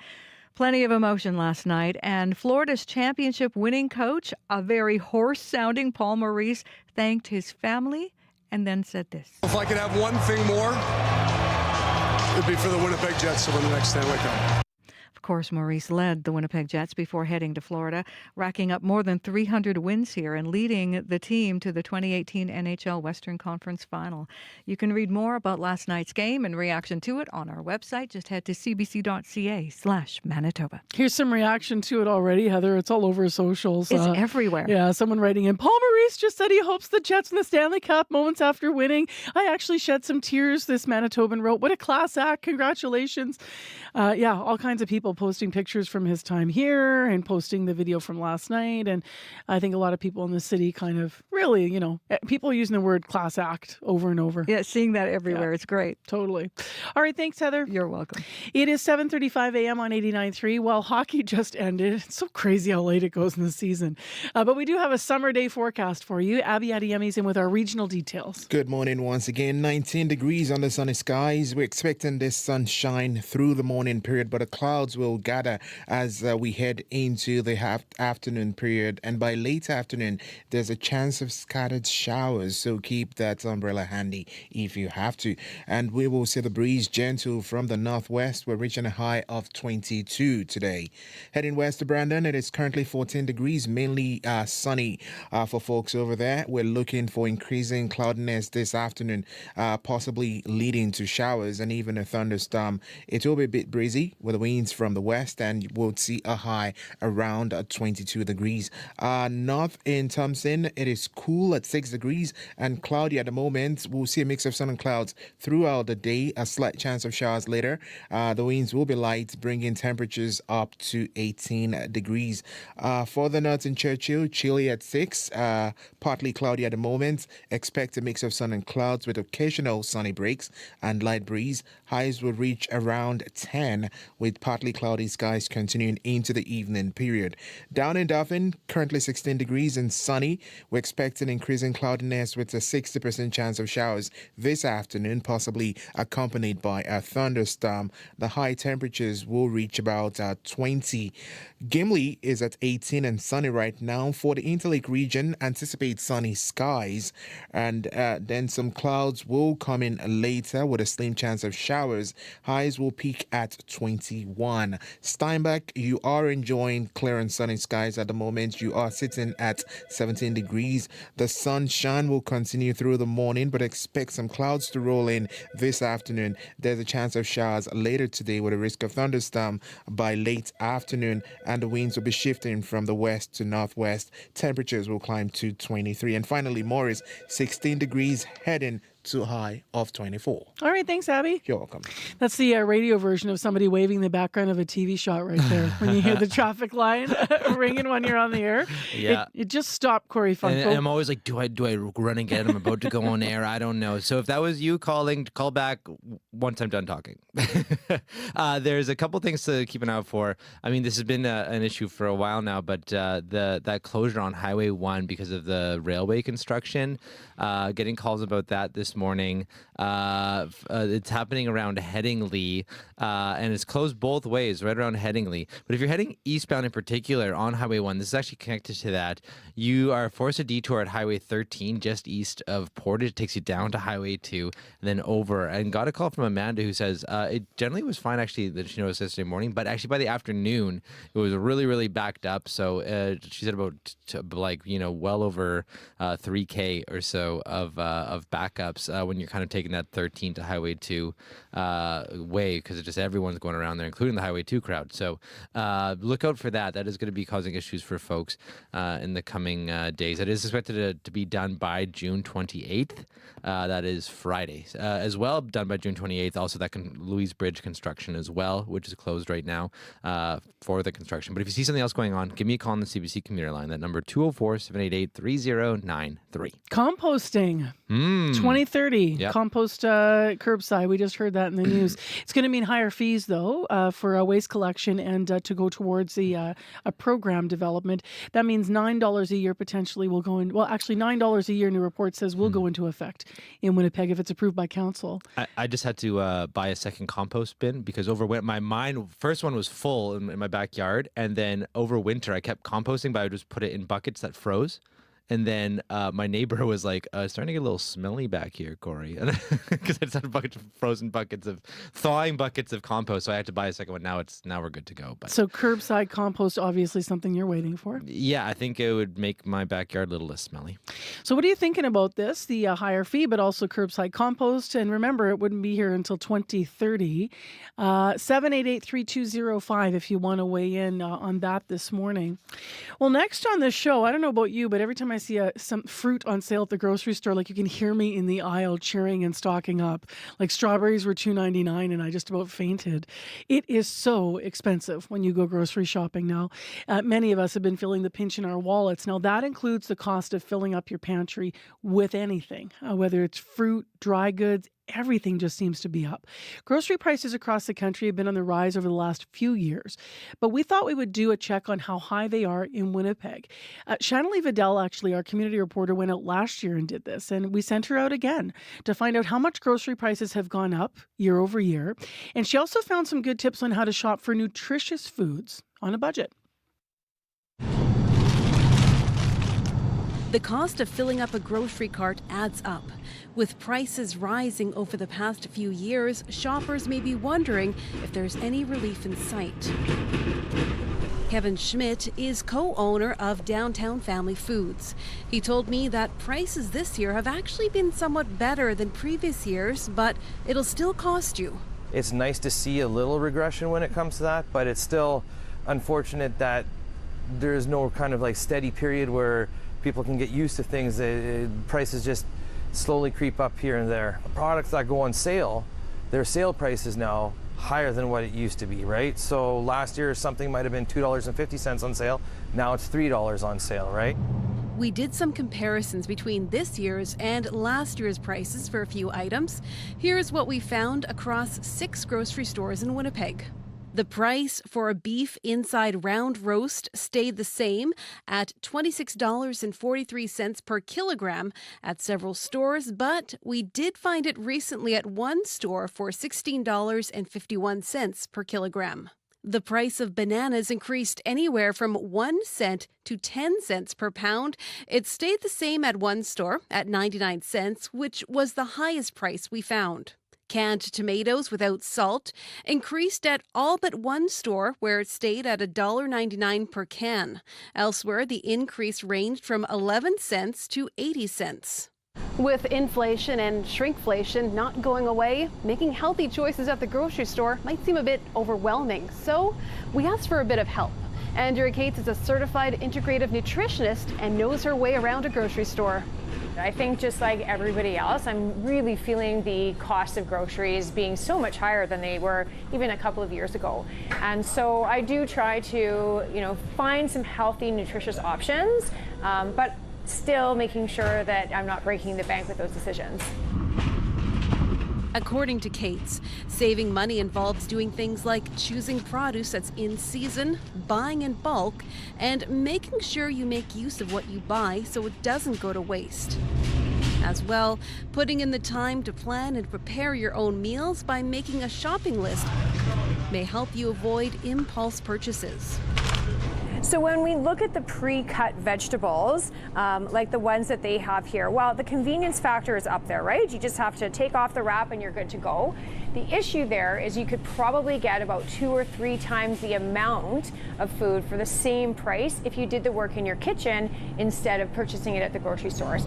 Plenty of emotion last night. And Florida's championship-winning coach, a very hoarse-sounding Paul Maurice, thanked his family and then said this. If I could have one thing more, it'd be for the Winnipeg Jets to win the next Stanley Cup. Of course, Maurice led the Winnipeg Jets before heading to Florida, racking up more than 300 wins here and leading the team to the 2018 NHL Western Conference Final. You can read more about last night's game and reaction to it on our website. Just head to cbc.ca/Manitoba. Here's some reaction to it already, Heather. It's all over socials. It's everywhere. Yeah, someone writing in, Paul Maurice just said he hopes the Jets win the Stanley Cup moments after winning. I actually shed some tears, this Manitoban wrote. What a class act. Congratulations. Yeah, all kinds of people posting pictures from his time here and posting the video from last night. And I think a lot of people in the city kind of really, people using the word class act over and over. Yeah, seeing that everywhere. Yeah. It's great. Totally. All right. Thanks, Heather. You're welcome. It is 7:35 a.m. on 89.3. Well, hockey just ended. It's so crazy how late it goes in the season. But we do have a summer day forecast for you. Abby Adiyemi's in with our regional details. Good morning once again. 19 degrees under sunny skies. We're expecting this sunshine through the morning period, but the clouds will gather as we head into the afternoon period. And by late afternoon, there's a chance of scattered showers. So keep that umbrella handy if you have to. And we will see the breeze gentle from the northwest. We're reaching a high of 22 today. Heading west to Brandon, it is currently 14 degrees, mainly sunny for folks over there. We're looking for increasing cloudiness this afternoon, possibly leading to showers and even a thunderstorm. It will be a bit breezy with the winds from the west, and we'll see a high around 22 degrees. North in Thompson, it is cool at 6 degrees and cloudy at the moment. We'll see a mix of sun and clouds throughout the day, a slight chance of showers later. The winds will be light, bringing temperatures up to 18 degrees. Further north in Churchill, chilly at 6, partly cloudy at the moment. Expect a mix of sun and clouds with occasional sunny breaks and light breeze. Highs will reach around 10 with partly cloudy skies continuing into the evening period. Down in Dauphin, currently 16 degrees and sunny. We're expecting increasing cloudiness with a 60% chance of showers this afternoon, possibly accompanied by a thunderstorm. The high temperatures will reach about 20. Gimli is at 18 and sunny right now. For the Interlake region, anticipate sunny skies, and then some clouds will come in later with a slim chance of showers. Highs will peak at 21. Steinbach, you are enjoying clear and sunny skies at the moment. You are sitting at 17 degrees. The sunshine will continue through the morning, but expect some clouds to roll in this afternoon. There's a chance of showers later today with a risk of thunderstorm by late afternoon, and the winds will be shifting from the west to northwest. Temperatures will climb to 23. And finally, Morris, 16 degrees, heading to a high of 24. All right, thanks, Abby. You're welcome. That's the radio version of somebody waving the background of a TV shot right there. When you hear the traffic line ringing when you're on the air. Yeah. It just stopped, Corey Funko. And I'm always like, do I run and get him? I'm about to go on air. I don't know. So if that was you calling, call back once I'm done talking. There's a couple things to keep an eye out for. I mean, this has been an issue for a while now, but that closure on Highway 1 because of the railway construction, getting calls about that this morning. It's happening around Headingley, and it's closed both ways, right around Headingley. But if you're heading eastbound in particular on Highway 1, this is actually connected to that. You are forced to detour at Highway 13, just east of Portage. It takes you down to Highway 2, and then over. And got a call from Amanda who says it generally was fine, actually, that she noticed yesterday morning, but actually by the afternoon, it was really, really backed up. So she said about well over 3K or so of backups when you're kind of taking that 13 to Highway 2 way, because it's just everyone's going around there, including the Highway 2 crowd. So look out for that. That is going to be causing issues for folks in the coming days. It is expected to be done by June 28th. That is Friday. As well, done by June 28th. Also, that Louise Bridge construction as well, which is closed right now for the construction. But if you see something else going on, give me a call on the CBC commuter line. That number 204-788-3093. Composting. 23 2030, Yep. compost curbside. We just heard that in the news. It's going to mean higher fees, though, for waste collection and to go towards a program development. That means $9 a year potentially will go in. Well, actually, $9 a year, new report says, will go into effect in Winnipeg if it's approved by council. I just had to buy a second compost bin because mine first one was full in my backyard, and then over winter I kept composting, but I would just put it in buckets that froze. And then my neighbor was like, it's starting to get a little smelly back here, Corey. Because I just had a bunch of thawing buckets of compost. So I had to buy a second one. Now we're good to go. But So curbside compost, obviously something you're waiting for. yeah, I think it would make my backyard a little less smelly. So what are you thinking about this? The higher fee, but also curbside compost. And remember, it wouldn't be here until 2030. 788-3205 if you want to weigh in on that this morning. Well, next on the show, I don't know about you, but every time I see some fruit on sale at the grocery store, like you can hear me in the aisle cheering and stocking up. Like strawberries were $2.99 and I just about fainted. It is so expensive when you go grocery shopping now. Many of us have been feeling the pinch in our wallets. Now that includes the cost of filling up your pantry with anything, whether it's fruit, dry goods, everything just seems to be up. Grocery prices across the country have been on the rise over the last few years, but we thought we would do a check on how high they are in Winnipeg. Shanley Vidal, actually, our community reporter, went out last year and did this, and we sent her out again to find out how much grocery prices have gone up year over year. And she also found some good tips on how to shop for nutritious foods on a budget. The cost of filling up a grocery cart adds up. With prices rising over the past few years, shoppers may be wondering if there's any relief in sight. Kevin Schmidt is co-owner of Downtown Family Foods. He told me that prices this year have actually been somewhat better than previous years, but it'll still cost you. It's nice to see a little regression when it comes to that, but it's still unfortunate that there's no kind of like steady period where people can get used to things. Prices just slowly creep up here and there. Products that go on sale, their sale price is now higher than what it used to be, right? So last year something might have been $2.50 on sale. Now it's $3 on sale, right? We did some comparisons between this year's and last year's prices for a few items. Here's what we found across 6 grocery stores in Winnipeg. The price for a beef inside round roast stayed the same at $26.43 per kilogram at several stores, but we did find it recently at one store for $16.51 per kilogram. The price of bananas increased anywhere from 1 cent to 10 cents per pound. It stayed the same at one store at 99 cents, which was the highest price we found. Canned tomatoes without salt increased at all but one store, where it stayed at $1.99 per can. Elsewhere, the increase ranged from 11 cents to 80 cents. With inflation and shrinkflation not going away, making healthy choices at the grocery store might seem a bit overwhelming. So we asked for a bit of help. Andrea Cates is a certified integrative nutritionist and knows her way around a grocery store. I think just like everybody else, I'm really feeling the cost of groceries being so much higher than they were even a couple of years ago. And so I do try to, find some healthy, nutritious options, but still making sure that I'm not breaking the bank with those decisions. According to Cates, saving money involves doing things like choosing produce that's in season, buying in bulk, and making sure you make use of what you buy so it doesn't go to waste. As well, putting in the time to plan and prepare your own meals by making a shopping list may help you avoid impulse purchases. So when we look at the pre-cut vegetables, like the ones that they have here, well, the convenience factor is up there, right? You just have to take off the wrap and you're good to go. The issue there is you could probably get about 2 or 3 times the amount of food for the same price if you did the work in your kitchen instead of purchasing it at the grocery stores.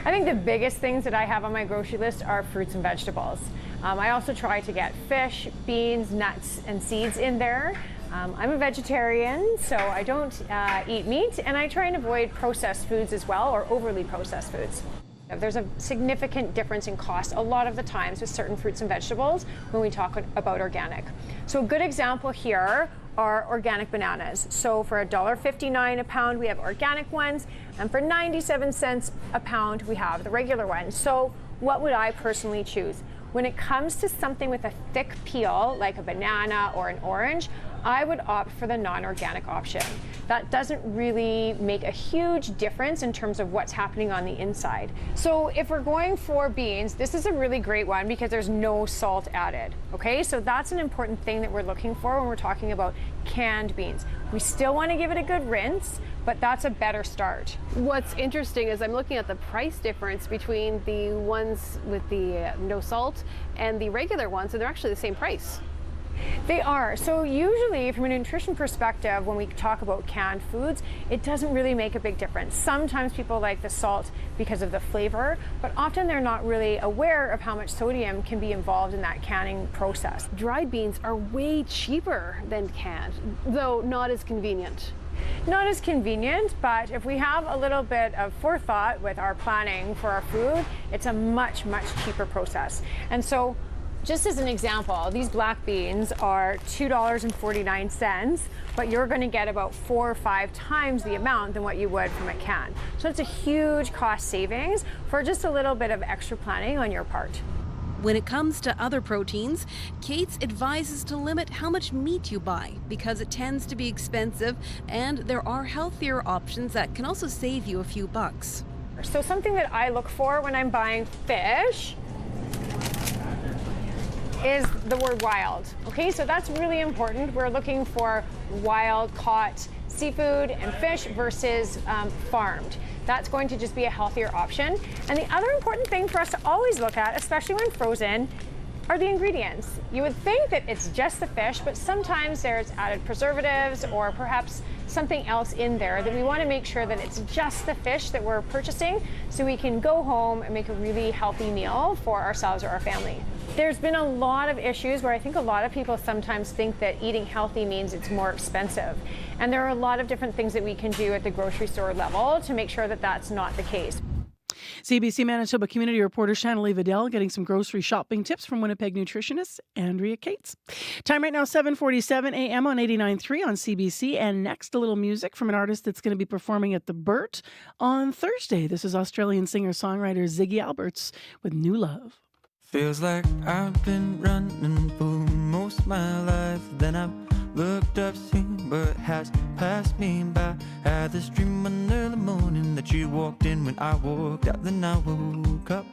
I think the biggest things that I have on my grocery list are fruits and vegetables. I also try to get fish, beans, nuts, and seeds in there. I'm a vegetarian, so I don't eat meat, and I try and avoid processed foods as well, or overly processed foods. There's a significant difference in cost a lot of the times with certain fruits and vegetables when we talk about organic. So a good example here are organic bananas. So for $1.59 a pound, we have organic ones, and for 97 cents a pound, we have the regular ones. So what would I personally choose? When it comes to something with a thick peel, like a banana or an orange, I would opt for the non-organic option. That doesn't really make a huge difference in terms of what's happening on the inside. So if we're going for beans, this is a really great one because there's no salt added, okay? So that's an important thing that we're looking for when we're talking about canned beans. We still want to give it a good rinse, but that's a better start. What's interesting is I'm looking at the price difference between the ones with the no salt and the regular ones, and they're actually the same price. They are. So usually from a nutrition perspective, when we talk about canned foods, it doesn't really make a big difference. Sometimes people like the salt because of the flavor, but often they're not really aware of how much sodium can be involved in that canning process. Dried beans are way cheaper than canned, though not as convenient. Not as convenient, but if we have a little bit of forethought with our planning for our food, it's a much, much cheaper process. And so just as an example, these black beans are $2.49, but you're going to get about 4 or 5 times the amount than what you would from a can. So it's a huge cost savings for just a little bit of extra planning on your part. When it comes to other proteins, Kate's advises to limit how much meat you buy because it tends to be expensive, and there are healthier options that can also save you a few bucks. So something that I look for when I'm buying fish is the word wild. Okay, so that's really important. We're looking for wild caught seafood and fish versus farmed. That's going to just be a healthier option. And the other important thing for us to always look at, especially when frozen, are the ingredients. You would think that it's just the fish, but sometimes there's added preservatives or perhaps something else in there that we want to make sure that it's just the fish that we're purchasing so we can go home and make a really healthy meal for ourselves or our family. There's been a lot of issues where I think a lot of people sometimes think that eating healthy means it's more expensive. And there are a lot of different things that we can do at the grocery store level to make sure that that's not the case. CBC Manitoba community reporter Shanley Vidal getting some grocery shopping tips from Winnipeg nutritionist Andrea Cates. Time right now, 7:47 a.m. on 89.3 on CBC. And next, a little music from an artist that's going to be performing at the Burt on Thursday. This is Australian singer-songwriter Ziggy Alberts with New Love. Feels like I've been running for most of my life. Then I've looked up, seen what has passed me by. Had this dream one early morning that you walked in when I walked out. Then I woke up.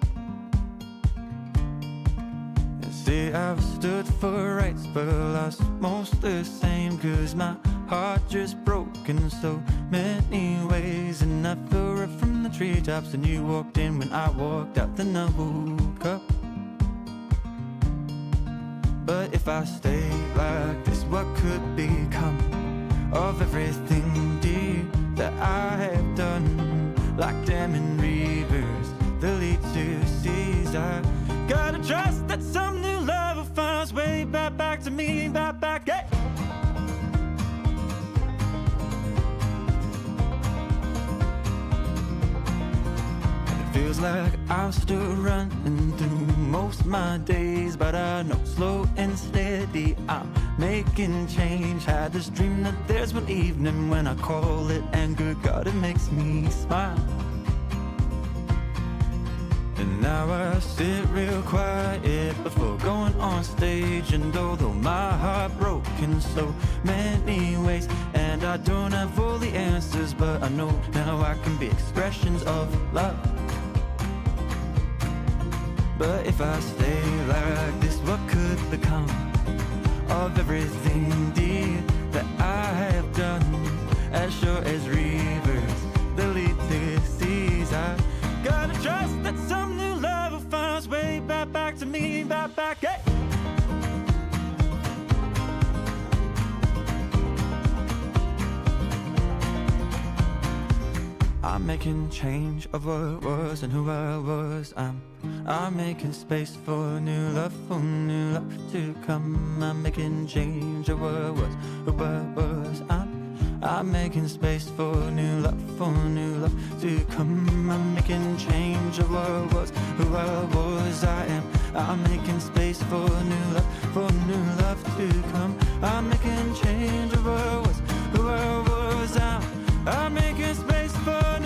And say I've stood for rights, but lost most the same. Cause my heart just broke in so many ways. And I fell right from the treetops, and you walked in when I walked out. Then I woke up. But if I stay like this, what could become of everything dear that I have done? Like dam and rivers that lead to seas, I gotta trust that some new love will find its way back to me, back, hey! Feels like I'm still running through most of my days, but I know slow and steady I'm making change. Had this dream that there's one evening when I call it anger, God, it makes me smile. And now I sit real quiet before going on stage. And although my heart broke in so many ways, and I don't have all the answers, but I know now I can be expressions of love. But if I stay like this, what could become of everything dear that I have done? As sure as rivers that lead to seas, I gotta trust that some new love will find its way back to me, back, hey! I'm making change of what was and who I was. I'm making space for new love to come. I'm making change of what was, who I was. I'm making space for new love to come. I'm making change of what was, who I was. I'm making space for new love to come. I'm making change of what was, who I was. I'm making space for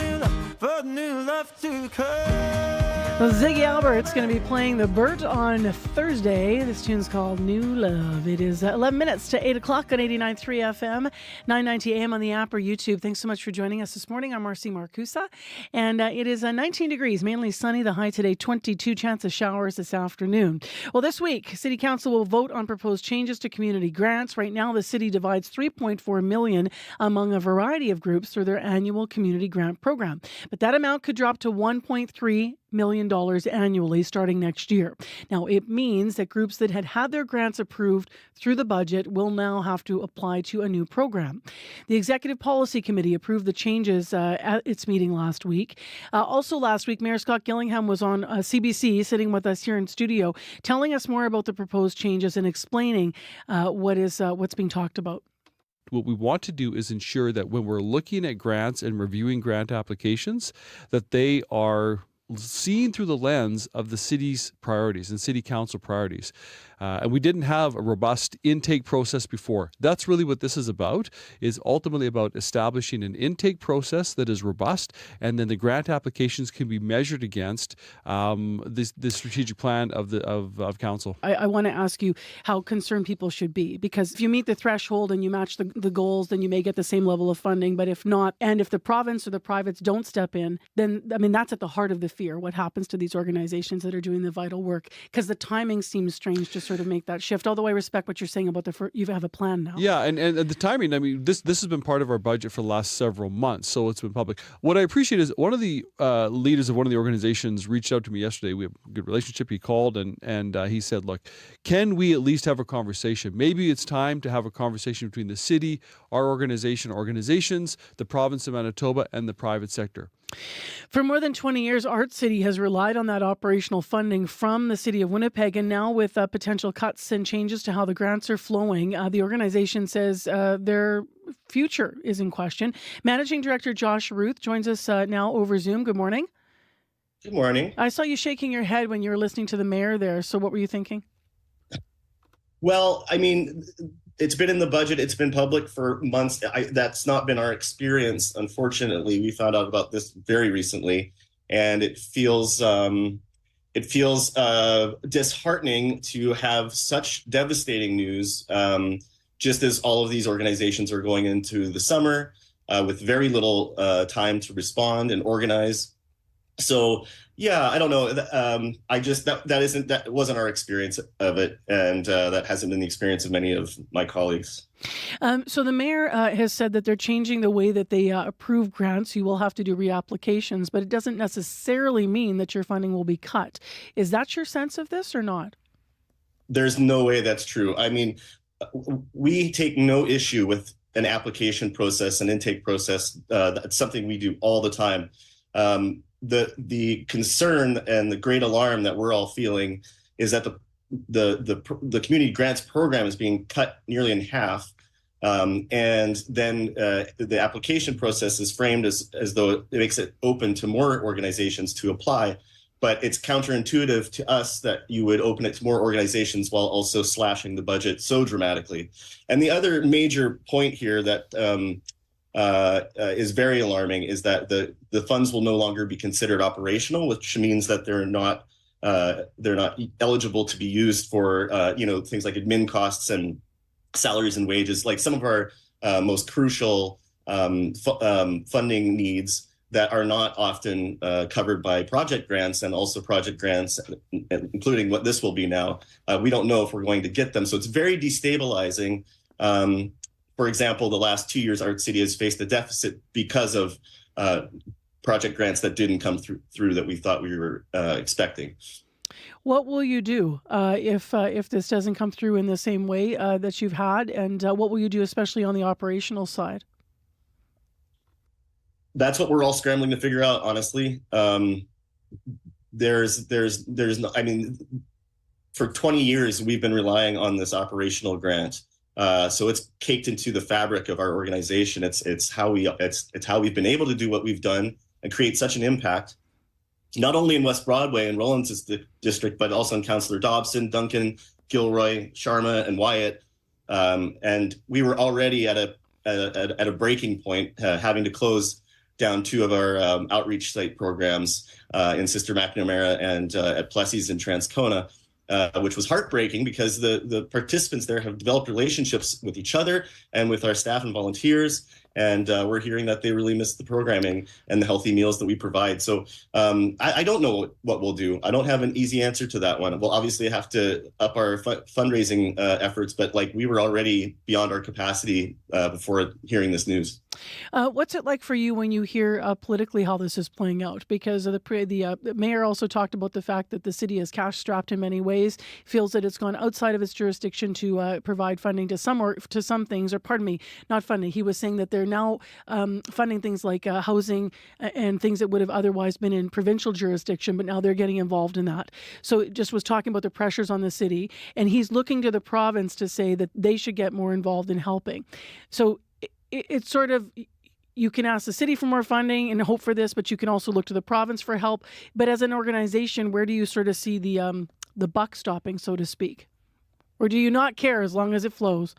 new love to come. Ziggy Albert's going to be playing the Burt on Thursday. This tune's called New Love. It is 11 minutes to 8 o'clock on 89.3 FM, 990 AM on the app or YouTube. Thanks so much for joining us this morning. I'm Marcy Marcusa, and it is 19 degrees, mainly sunny. The high today, 22, chance of showers this afternoon. Well, this week, City Council will vote on proposed changes to community grants. Right now, the city divides $3.4 million among a variety of groups through their annual community grant program. But that amount could drop to $1.3 million annually starting next year. Now, it means that groups that had their grants approved through the budget will now have to apply to a new program. The Executive Policy Committee approved the changes at its meeting last week. Also last week, Mayor Scott Gillingham was on CBC, sitting with us here in studio, telling us more about the proposed changes and explaining what's being talked about. What we want to do is ensure that when we're looking at grants and reviewing grant applications, that they are seen through the lens of the city's priorities and city council priorities. And we didn't have a robust intake process before. That's really what this is about, is ultimately about establishing an intake process that is robust, and then the grant applications can be measured against the strategic plan of council. I want to ask you how concerned people should be, because if you meet the threshold and you match the goals, then you may get the same level of funding. But if not, and if the province or the privates don't step in, then, I mean, that's at the heart of the fear. What happens to these organizations that are doing the vital work? Because the timing seems strange to sort of make that shift. Although I respect what you're saying about you have a plan now. Yeah, and the timing, I mean, this has been part of our budget for the last several months, so it's been public. What I appreciate is one of the leaders of one of the organizations reached out to me yesterday. We have a good relationship. He called and he said, look, can we at least have a conversation? Maybe it's time to have a conversation between the city, our organizations, the province of Manitoba, and the private sector. For more than 20 years, Art City has relied on that operational funding from the City of Winnipeg, and now with potential cuts and changes to how the grants are flowing, the organization says their future is in question. Managing Director Josh Ruth joins us now over Zoom. Good morning. Good morning. I saw you shaking your head when you were listening to the mayor there, so what were you thinking? Well, I mean, it's been in the budget. It's been public for months. That's not been our experience. Unfortunately, we found out about this very recently, and it feels disheartening to have such devastating news, just as all of these organizations are going into the summer with very little time to respond and organize. So, yeah, I don't know. That wasn't our experience of it, and that hasn't been the experience of many of my colleagues. So the mayor has said that they're changing the way that they approve grants. You will have to do reapplications, but it doesn't necessarily mean that your funding will be cut. Is that your sense of this or not? There's no way that's true. I mean, we take no issue with an application process, an intake process. That's something we do all the time. The concern and the great alarm that we're all feeling is that the community grants program is being cut nearly in half, and then the application process is framed as though it makes it open to more organizations to apply. But it's counterintuitive to us that you would open it to more organizations while also slashing the budget so dramatically. And the other major point here that is very alarming is that the funds will no longer be considered operational, which means that they're not eligible to be used for things like admin costs and salaries and wages, like some of our most crucial funding needs that are not often covered by project grants, and also project grants, including what this will be now. We don't know if we're going to get them, so it's very destabilizing. For example, the last 2 years, Art City has faced a deficit because of project grants that didn't come through that we thought we were expecting. What will you do if this doesn't come through in the same way that you've had, and what will you do, especially on the operational side? That's what we're all scrambling to figure out, honestly. There's no, I mean, for 20 years, we've been relying on this operational grant. So it's caked into the fabric of our organization. It's how we've been able to do what we've done and create such an impact, not only in West Broadway and Rollins' district, but also in Councillor Dobson, Duncan, Gilroy, Sharma, and Wyatt. And we were already at a breaking point, having to close down 2 of our outreach site programs in Sister McNamara and at Plessis in Transcona, which was heartbreaking because the participants there have developed relationships with each other and with our staff and volunteers. And we're hearing that they really miss the programming and the healthy meals that we provide. So I don't know what we'll do. I don't have an easy answer to that one. We'll obviously have to up our fundraising efforts, but like we were already beyond our capacity before hearing this news. What's it like for you when you hear politically how this is playing out? Because the mayor also talked about the fact that the city is cash strapped in many ways, feels that it's gone outside of its jurisdiction to provide funding to some things, or pardon me, not funding. He was saying that they're now funding things like housing and things that would have otherwise been in provincial jurisdiction, but now they're getting involved in that. So it just was talking about the pressures on the city, and he's looking to the province to say that they should get more involved in helping. So it's sort of, you can ask the city for more funding and hope for this, but you can also look to the province for help. But as an organization, where do you sort of see the buck stopping, so to speak? Or do you not care as long as it flows?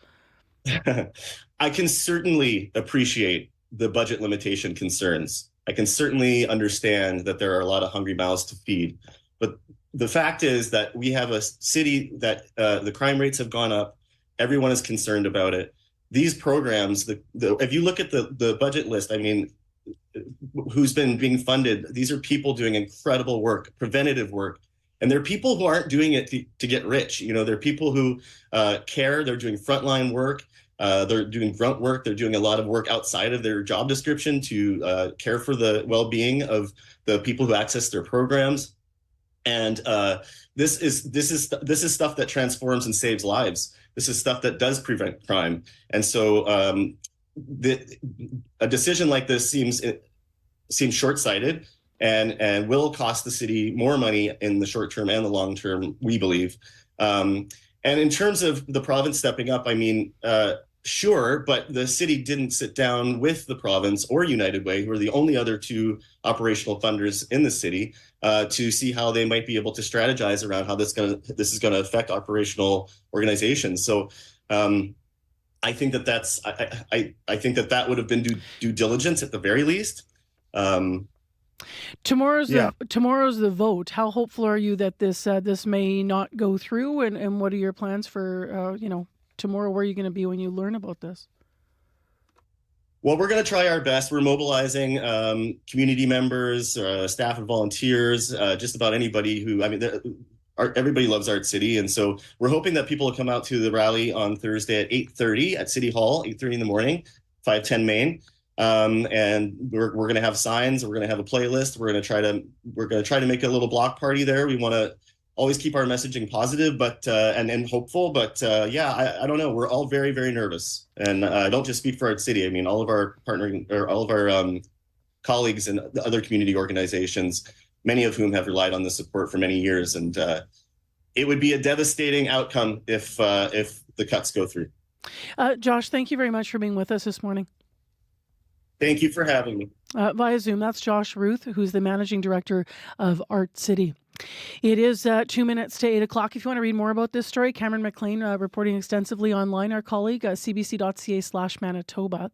I can certainly appreciate the budget limitation concerns. I can certainly understand that there are a lot of hungry mouths to feed. But the fact is that we have a city that the crime rates have gone up. Everyone is concerned about it. These programs, if you look at the budget list, I mean, who's been being funded, these are people doing incredible work, preventative work. And they're people who aren't doing it to get rich. You know, they're people who care. They're doing frontline work. They're doing grunt work. They're doing a lot of work outside of their job description to care for the well-being of the people who access their programs. And this is stuff that transforms and saves lives. This is stuff that does prevent crime. And so a decision like this seems short-sighted and will cost the city more money in the short term and the long term, we believe. And in terms of the province stepping up, I mean, sure, but the city didn't sit down with the province or United Way, who are the only other 2 operational funders in the city, to see how they might be able to strategize around how this is going to affect operational organizations. So I think that I think that would have been due diligence at the very least. Tomorrow's the vote. How hopeful are you that this may not go through, and what are your plans for tomorrow? Where are you going to be when you learn about this? Well, we're going to try our best. We're mobilizing community members, staff and volunteers, just about anybody who, I mean, everybody loves Art City. And so we're hoping that people will come out to the rally on Thursday at 8:30 at City Hall, 8:30 in the morning, 510 Main. And we're going to have signs. We're going to have a playlist. We're going to try to make a little block party there. We want to always keep our messaging positive, but and hopeful. But I don't know. We're all very, very nervous, and I don't just speak for Art City. I mean, all of our colleagues and the other community organizations, many of whom have relied on this support for many years, and it would be a devastating outcome if the cuts go through. Josh, thank you very much for being with us this morning. Thank you for having me. Via Zoom, that's Josh Ruth, who's the managing director of Art City. It is 2 minutes to 8 o'clock. If you want to read more about this story, Cameron McLean reporting extensively online, our colleague, cbc.ca/Manitoba.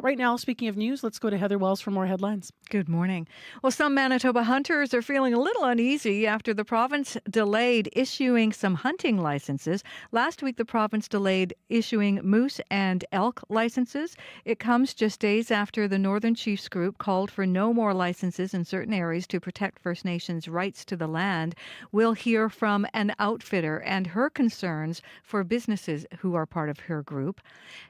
Right now, speaking of news, let's go to Heather Wells for more headlines. Good morning. Well, some Manitoba hunters are feeling a little uneasy after the province delayed issuing some hunting licenses. Last week, the province delayed issuing moose and elk licenses. It comes just days after the Northern Chiefs Group called for no more licenses in certain areas to protect First Nations rights to the land. We'll hear from an outfitter and her concerns for businesses who are part of her group.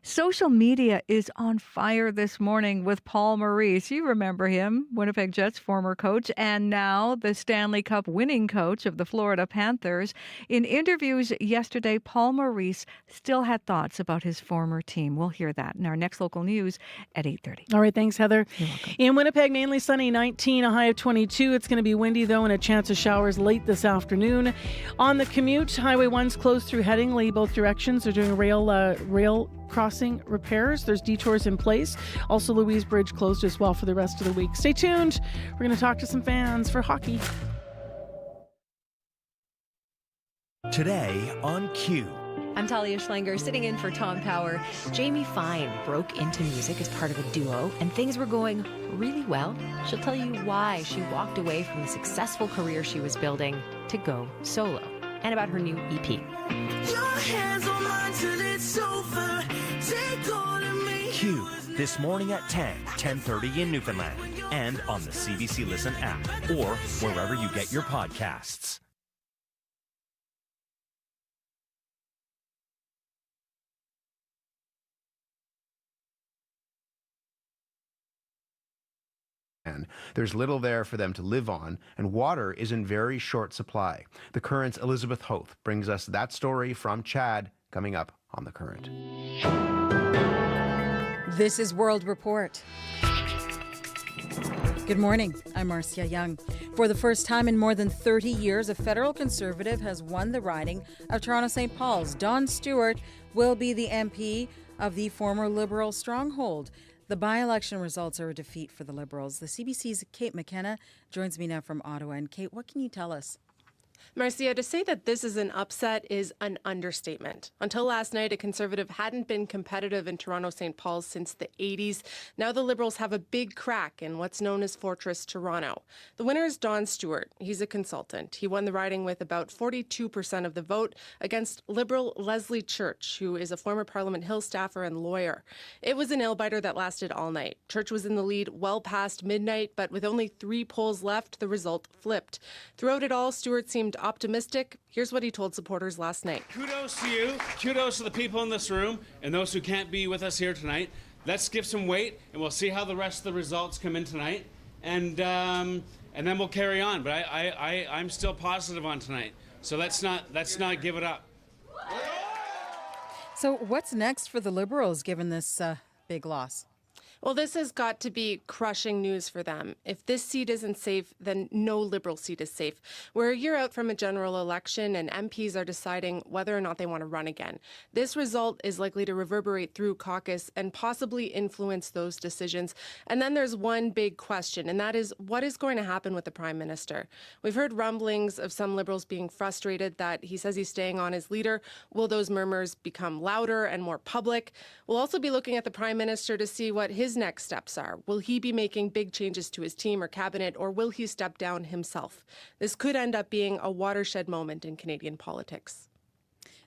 Social media is on fire this morning with Paul Maurice. You remember him, Winnipeg Jets former coach, and now the Stanley Cup winning coach of the Florida Panthers. In interviews yesterday, Paul Maurice still had thoughts about his former team. We'll hear that in our next local news at 8:30. All right, thanks, Heather. You're welcome. In Winnipeg, mainly sunny, 19, a high of 22. It's going to be windy, though, and a chance of showers late this afternoon. On the commute, Highway 1's closed through Headingley, both directions. They're doing rail crossing repairs. There's detours in place. Also, Louise Bridge closed as well for the rest of the week. Stay tuned. We're going to talk to some fans for hockey. Today on Q. I'm Talia Schlanger, sitting in for Tom Power. Jamie Fine broke into music as part of a duo, and things were going really well. She'll tell you why she walked away from the successful career she was building to go solo, and about her new EP. Q, this morning at 10:30 in Newfoundland, and on the CBC Listen app, or wherever you get your podcasts. And there's little there for them to live on, and water is in very short supply. The Current's Elizabeth Hoth brings us that story from Chad coming up on The Current. This is World Report. Good morning. I'm Marcia Young. For the first time in more than 30 years, a federal Conservative has won the riding of Toronto St. Paul's. Don Stewart will be the MP of the former Liberal stronghold. The by-election results are a defeat for the Liberals. The CBC's Kate McKenna joins me now from Ottawa. And Kate, what can you tell us? Marcia, to say that this is an upset is an understatement. Until last night, a Conservative hadn't been competitive in Toronto St. Paul's since the 80s. Now the Liberals have a big crack in what's known as Fortress Toronto. The winner is Don Stewart. He's a consultant. He won the riding with about 42% of the vote against Liberal Leslie Church, who is a former Parliament Hill staffer and lawyer. It was a nail-biter that lasted all night. Church was in the lead well past midnight, but with only 3 polls left, the result flipped. Throughout it all, Stewart seemed optimistic. Here's what he told supporters last night. Kudos to you. Kudos to the people in this room and those who can't be with us here tonight. Let's give some weight, and we'll see how the rest of the results come in tonight, and then we'll carry on. But I'm still positive on tonight. So let's not give it up. So what's next for the Liberals given this big loss? Well, this has got to be crushing news for them. If this seat isn't safe, then no Liberal seat is safe. We're a year out from a general election, and MPs are deciding whether or not they want to run again. This result is likely to reverberate through caucus and possibly influence those decisions. And then there's one big question, and that is what is going to happen with the Prime Minister? We've heard rumblings of some Liberals being frustrated that he says he's staying on as leader. Will those murmurs become louder and more public? We'll also be looking at the Prime Minister to see what his next steps are. Will he be making big changes to his team or cabinet, or will he step down himself? This could end up being a watershed moment in Canadian politics.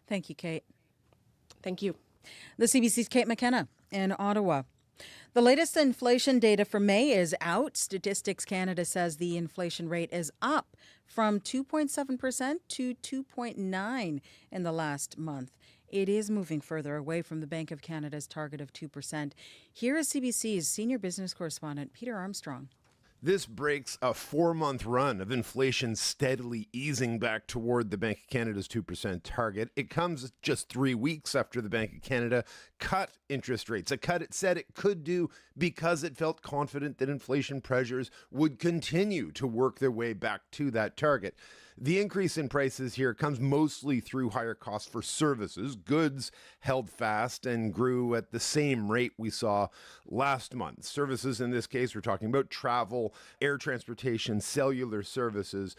Thank you, Kate. Thank you. The CBC's Kate McKenna in Ottawa. The latest inflation data for May is out. Statistics Canada says the inflation rate is up from 2.7% to 2.9% in the last month. It is moving further away from the Bank of Canada's target of 2%. Here is CBC's senior business correspondent, Peter Armstrong. This breaks a 4-month run of inflation steadily easing back toward the Bank of Canada's 2% target. It comes just 3 weeks after the Bank of Canada cut interest rates, a cut it said it could do because it felt confident that inflation pressures would continue to work their way back to that target. The increase in prices here comes mostly through higher costs for services. Goods held fast and grew at the same rate we saw last month. Services in this case, we're talking about travel, air transportation, cellular services.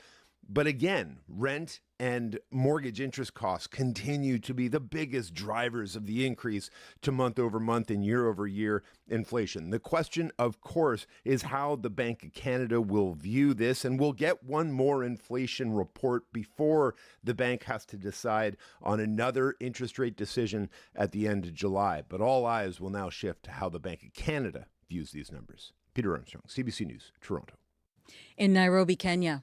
But again, rent and mortgage interest costs continue to be the biggest drivers of the increase to month over month and year over year inflation. The question, of course, is how the Bank of Canada will view this, and we'll get one more inflation report before the bank has to decide on another interest rate decision at the end of July. But all eyes will now shift to how the Bank of Canada views these numbers. Peter Armstrong, CBC News, Toronto. In Nairobi, Kenya.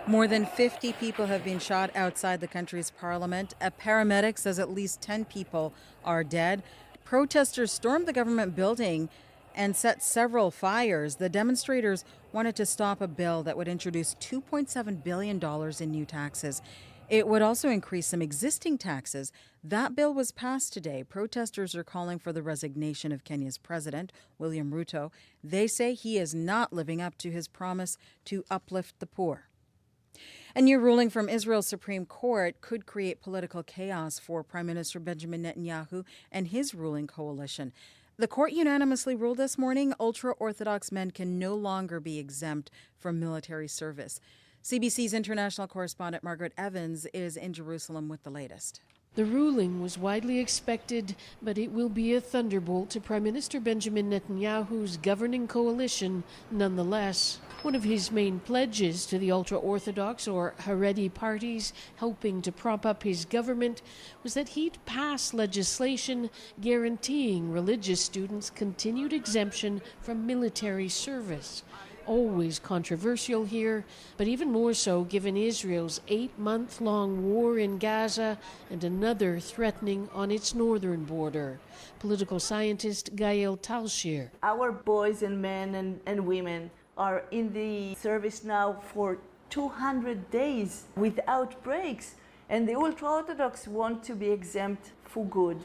More than 50 people have been shot outside the country's parliament. A paramedic says at least 10 people are dead. Protesters stormed the government building and set several fires. The demonstrators wanted to stop a bill that would introduce $2.7 billion in new taxes. It would also increase some existing taxes. That bill was passed today. Protesters are calling for the resignation of Kenya's president, William Ruto. They say he is not living up to his promise to uplift the poor. A new ruling from Israel's Supreme Court could create political chaos for Prime Minister Benjamin Netanyahu and his ruling coalition. The court unanimously ruled this morning ultra-Orthodox men can no longer be exempt from military service. CBC's international correspondent Margaret Evans is in Jerusalem with the latest. The ruling was widely expected, but it will be a thunderbolt to Prime Minister Benjamin Netanyahu's governing coalition nonetheless. One of his main pledges to the ultra-Orthodox or Haredi parties helping to prop up his government was that he'd pass legislation guaranteeing religious students continued exemption from military service. Always controversial here, but even more so given Israel's 8-month-long war in Gaza and another threatening on its northern border. Political scientist Gael Talshir. Our boys and men and women are in the service now for 200 days without breaks, and the ultra-Orthodox want to be exempt for good.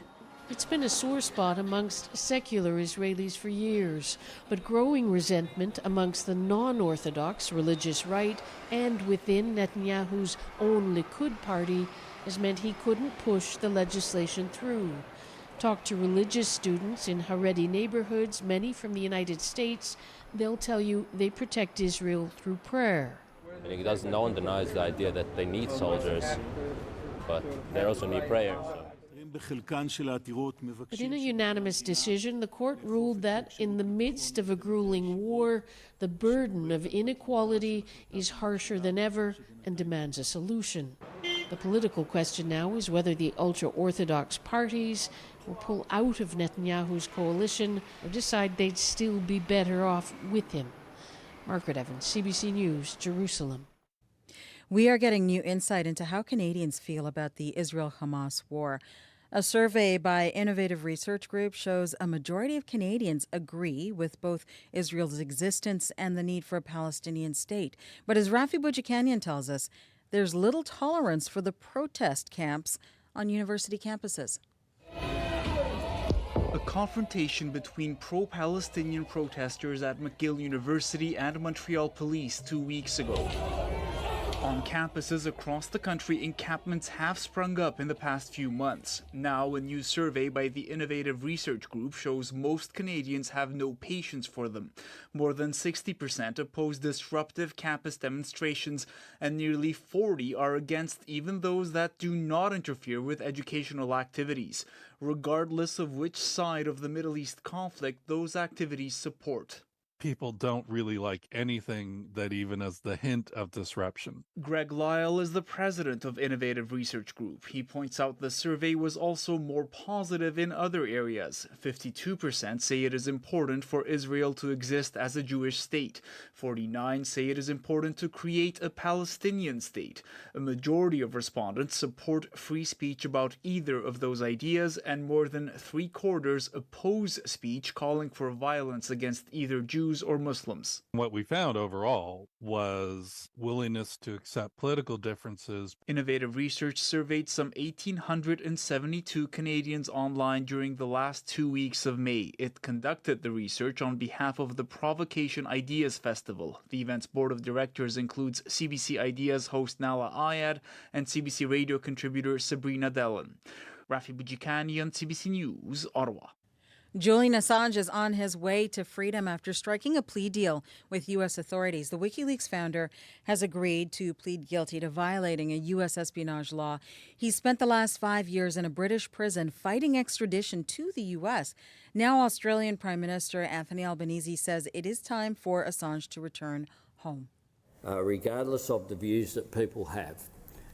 It's been a sore spot amongst secular Israelis for years, but growing resentment amongst the non-Orthodox religious right and within Netanyahu's own Likud party has meant he couldn't push the legislation through. Talk to religious students in Haredi neighborhoods, many from the United States, they'll tell you they protect Israel through prayer. No one denies the idea that they need soldiers, but they also need prayer. But in a unanimous decision, the court ruled that in the midst of a grueling war, the burden of inequality is harsher than ever and demands a solution. The political question now is whether the ultra-Orthodox parties will pull out of Netanyahu's coalition or decide they'd still be better off with him. Margaret Evans, CBC News, Jerusalem. We are getting new insight into how Canadians feel about the Israel-Hamas war. A survey by Innovative Research Group shows a majority of Canadians agree with both Israel's existence and the need for a Palestinian state. But as Rafi Boudjikanian tells us, there's little tolerance for the protest camps on university campuses. A confrontation between pro-Palestinian protesters at McGill University and Montreal police 2 weeks ago. On campuses across the country, encampments have sprung up in the past few months. Now, a new survey by the Innovative Research Group shows most Canadians have no patience for them. More than 60% oppose disruptive campus demonstrations, and nearly 40% are against even those that do not interfere with educational activities, regardless of which side of the Middle East conflict those activities support. People don't really like anything that even has the hint of disruption. Greg Lyle is the president of Innovative Research Group. He points out the survey was also more positive in other areas. 52% say it is important for Israel to exist as a Jewish state. 49% say it is important to create a Palestinian state. A majority of respondents support free speech about either of those ideas, and more than 3/4 oppose speech calling for violence against either Jews or Muslims. What we found overall was willingness to accept political differences. Innovative Research surveyed some 1,872 Canadians online during the last 2 weeks of May. It conducted the research on behalf of the Provocation Ideas Festival. The event's board of directors includes CBC Ideas host Nala Ayad and CBC Radio contributor Sabrina Dellon. Rafi Boudjikanian, CBC News, Ottawa. Julian Assange is on his way to freedom after striking a plea deal with U.S. authorities. The WikiLeaks founder has agreed to plead guilty to violating a U.S. espionage law. He spent the last 5 years in a British prison fighting extradition to the U.S. Now Australian Prime Minister Anthony Albanese says it is time for Assange to return home. Regardless of the views that people have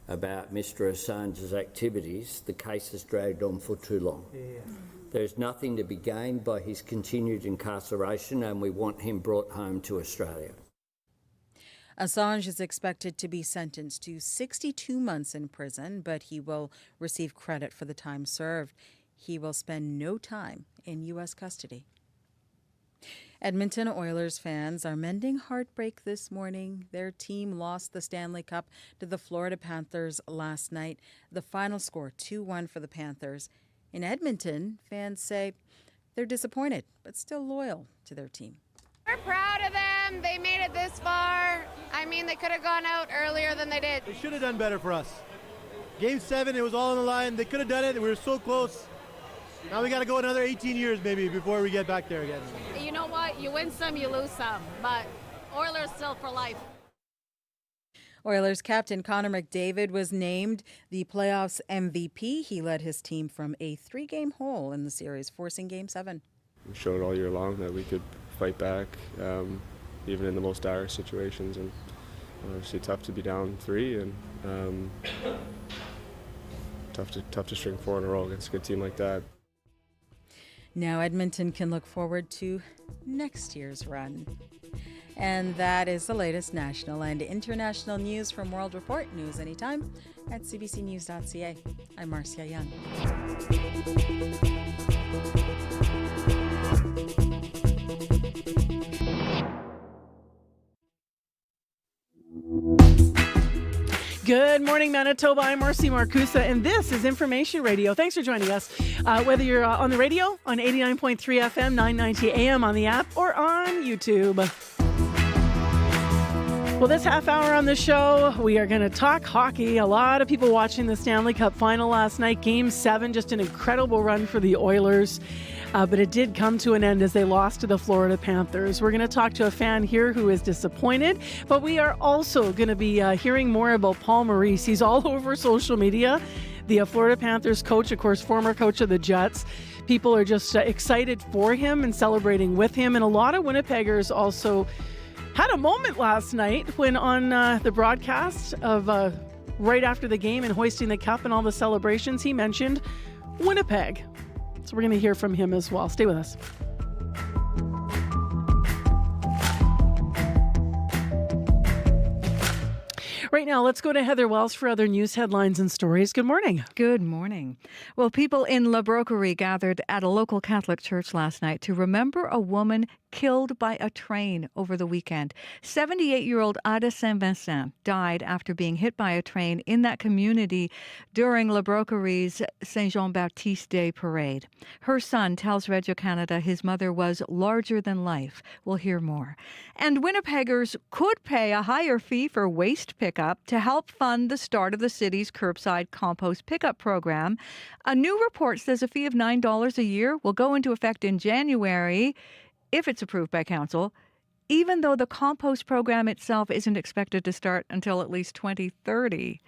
about Mr. Assange's activities, the case has dragged on for too long. There's nothing to be gained by his continued incarceration, and we want him brought home to Australia. Assange is expected to be sentenced to 62 months in prison, but he will receive credit for the time served. He will spend no time in U.S. custody. Edmonton Oilers fans are mending heartbreak this morning. Their team lost the Stanley Cup to the Florida Panthers last night. The final score, 2-1 for the Panthers. In Edmonton, fans say they're disappointed, but still loyal to their team. We're proud of them. They made it this far. I mean, they could have gone out earlier than they did. They should have done better for us. Game 7, it was all on the line. They could have done it, and we were so close. Now we got to go another 18 years maybe before we get back there again. You know what? You win some, you lose some. But Oilers still for life. Oilers captain Connor McDavid was named the playoffs MVP. He led his team from a 3-game hole in the series, forcing Game 7. We showed all year long that we could fight back, even in the most dire situations. And obviously tough to be down 3 and tough to string 4 in a row against a good team like that. Now Edmonton can look forward to next year's run. And that is the latest national and international news from World Report. News anytime at cbcnews.ca. I'm Marcia Young. Good morning, Manitoba. I'm Marcy Marcusa, and this is Information Radio. Thanks for joining us. Whether you're on the radio, on 89.3 FM, 990 AM, on the app, or on YouTube. Well, this half hour on the show, we are going to talk hockey. A lot of people watching the Stanley Cup final last night. Game 7, just an incredible run for the Oilers. But it did come to an end as they lost to the Florida Panthers. We're going to talk to a fan here who is disappointed, but we are also going to be hearing more about Paul Maurice. He's all over social media. The Florida Panthers coach, of course, former coach of the Jets. People are just excited for him and celebrating with him. And a lot of Winnipeggers also had a moment last night when on the broadcast of right after the game and hoisting the cup and all the celebrations, he mentioned Winnipeg. So we're going to hear from him as well. Stay with us. Right now, let's go to Heather Wells for other news headlines and stories. Good morning. Good morning. Well, people in La Broquerie gathered at a local Catholic church last night to remember a woman killed by a train over the weekend. 78-year-old Ada Saint-Vincent died after being hit by a train in that community during La Broquerie's Saint Jean-Baptiste Day parade. Her son tells Radio Canada his mother was larger than life. We'll hear more. And Winnipeggers could pay a higher fee for waste pickup to help fund the start of the city's curbside compost pickup program. A new report says a fee of $9 a year will go into effect in January if it's approved by council, even though the compost program itself isn't expected to start until at least 2030.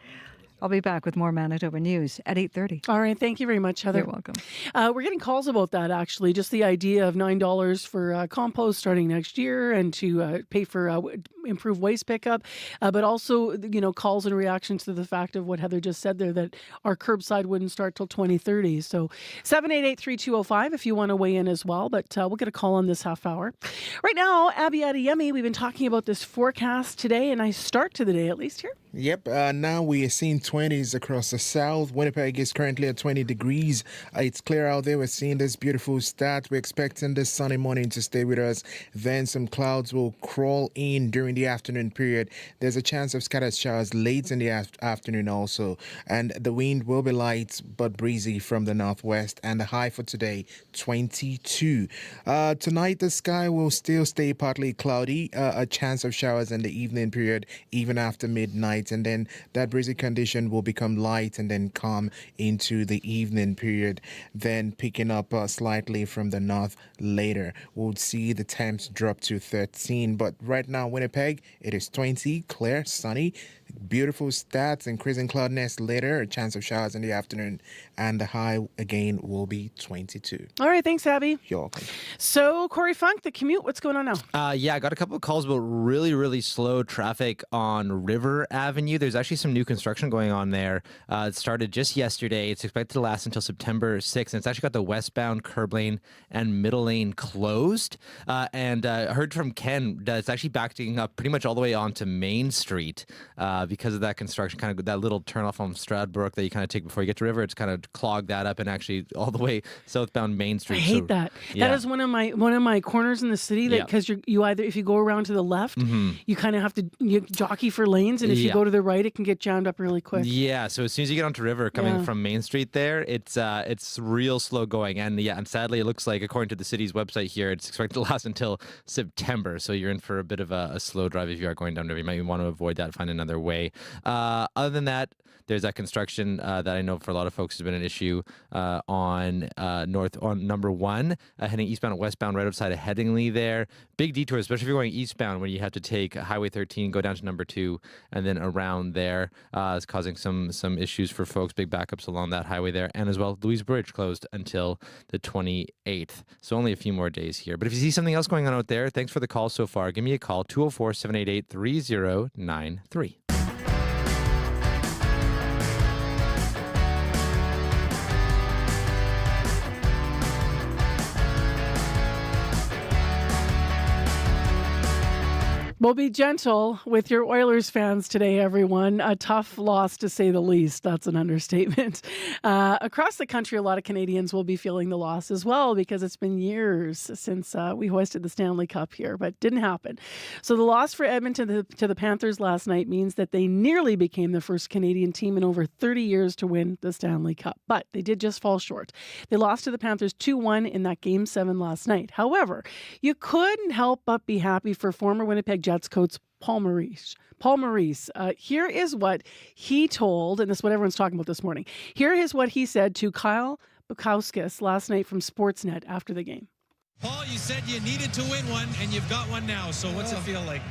I'll be back with more Manitoba news at 8:30. All right. Thank you very much, Heather. You're welcome. We're getting calls about that, actually. Just the idea of $9 for compost starting next year and to pay for improved waste pickup. But also, calls and reactions to the fact of what Heather just said there, that our curbside wouldn't start till 2030. So 788-3205 if you want to weigh in as well. But we'll get a call on this half hour. Right now, Abby Adeyemi, we've been talking about this forecast today, and I start to the day at least here. Yep, now we are seeing 20s across the south. Winnipeg is currently at 20 degrees. It's clear out there. We're seeing this beautiful start. We're expecting this sunny morning to stay with us. Then some clouds will crawl in during the afternoon period. There's a chance of scattered showers late in the afternoon also. And the wind will be light but breezy from the northwest. And the high for today, 22. Tonight, the sky will still stay partly cloudy. A chance of showers in the evening period, even after midnight. And then that breezy condition will become light and then calm into the evening period, then picking up slightly from the north later. We'll see the temps drop to 13, but right now Winnipeg, it is 20, clear, sunny, beautiful stats, increasing cloudiness later, a chance of showers in the afternoon, and the high again will be 22. All right, thanks, Abby. You're welcome. So, Corey Funk, the commute, what's going on now? Yeah, I got a couple of calls about really slow traffic on River Avenue. There's actually some new construction going on there. It started just yesterday. It's expected to last until September 6th, and it's actually got the westbound curb lane and middle lane closed. And I heard from Ken that it's actually backing up pretty much all the way onto Main Street because of that construction, kind of that little turnoff on Stradbrook that you kind of take before you get to River. It's kind of clogged that up and actually all the way southbound Main Street. I hate that. Yeah. That is one of my corners in the city that because you either, if you go around to the left, you kind of have to jockey for lanes, and if you go to the right, it can get jammed up really quick. quick. Yeah, so as soon as you get onto River coming from Main Street there, it's real slow going. And sadly, it looks like, according to the city's website here, it's expected to last until September. So you're in for a bit of a slow drive if you are going down River. You might want to avoid that, find another way. Other than that, there's that construction that I know for a lot of folks has been an issue on number 1, heading eastbound and westbound right outside of Headingley there. Big detour, especially if you're going eastbound, when you have to take Highway 13, go down to number 2, and then around there. It's causing some issues for folks, big backups along that highway there. And as well, Louise Bridge closed until the 28th. So only a few more days here. But if you see something else going on out there, thanks for the call so far. Give me a call, 204-788-3093. Well, be gentle with your Oilers fans today, everyone. A tough loss, to say the least. That's an understatement. Across the country, a lot of Canadians will be feeling the loss as well, because it's been years since we hoisted the Stanley Cup here, but didn't happen. So the loss for Edmonton to the Panthers last night means that they nearly became the first Canadian team in over 30 years to win the Stanley Cup. But they did just fall short. They lost to the Panthers 2-1 in that Game 7 last night. However, you couldn't help but be happy for former Winnipeg Jets coach Paul Maurice. Here is what he told, and this is what everyone's talking about this morning. Here is what he said to Kyle Bukowskis last night from Sportsnet after the game. Paul, you said you needed to win one, and you've got one now. So what's it feel like?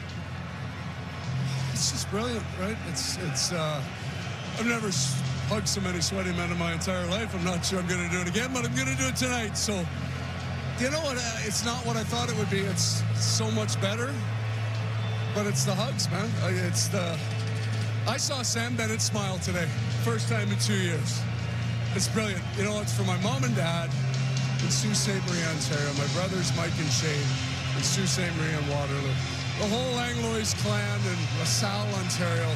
It's just brilliant, right? It's I've never hugged so many sweaty men in my entire life. I'm not sure I'm going to do it again, but I'm going to do it tonight. So, you know what? It's not what I thought it would be. It's so much better. But it's the hugs, man. I saw Sam Bennett smile today. First time in 2 years. It's brilliant. You know, it's for my mom and dad in Sault Ste. Marie, Ontario. My brothers, Mike and Shane, in Sault Ste. Marie and Waterloo. The whole Langlois clan in LaSalle, Ontario.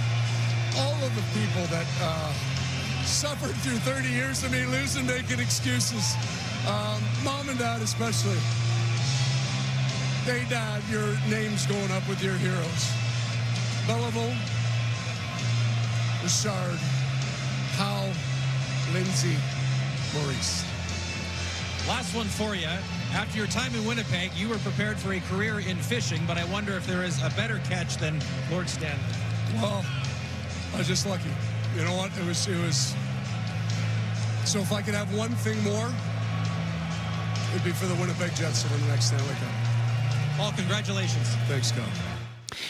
All of the people that suffered through 30 years of me losing, making excuses. Mom and dad especially. Hey, Dad, your name's going up with your heroes. Belleville, Richard, Howe, Lindsay, Maurice. Last one for you. After your time in Winnipeg, you were prepared for a career in fishing, but I wonder if there is a better catch than Lord Stanley. Well, I was just lucky. You know what? It was. So if I could have one thing more, it'd be for the Winnipeg Jets to win the next Stanley Cup. Paul, congratulations. Thanks, Scott.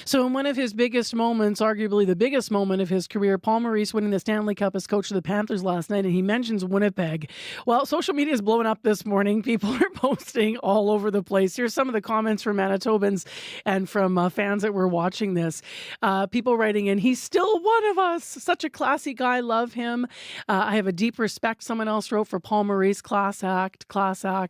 So in one of his biggest moments, arguably the biggest moment of his career, Paul Maurice winning the Stanley Cup as coach of the Panthers last night, and he mentions Winnipeg. Well, social media is blowing up this morning. People are posting all over the place. Here's some of the comments from Manitobans and from fans that were watching this. People writing in, he's still one of us. Such a classy guy. Love him. I have a deep respect, someone else wrote, for Paul Maurice. Class act.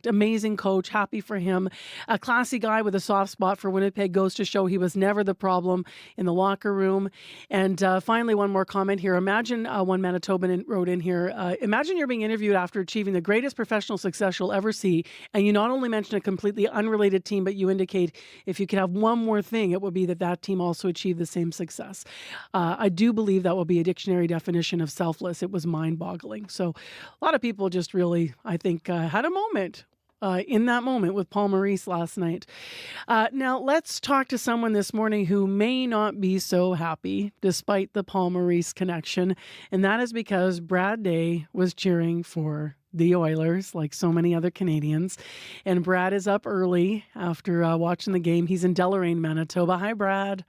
Amazing coach. Happy for him. A classy guy with a soft spot for Winnipeg. Goes to show he was never the problem in the locker room. And finally, one more comment here. Imagine, one Manitoban wrote in here, imagine you're being interviewed after achieving the greatest professional success you'll ever see, and you not only mention a completely unrelated team, but you indicate if you could have one more thing, it would be that team also achieved the same success. I do believe that will be a dictionary definition of selfless. It was mind-boggling. So a lot of people just really, I think, had a moment in that moment with Paul Maurice last night. Now, let's talk to someone this morning who may not be so happy despite the Paul Maurice connection, and that is because Brad Day was cheering for the Oilers, like so many other Canadians. And Brad is up early after watching the game. He's in Deloraine, Manitoba. Hi, Brad.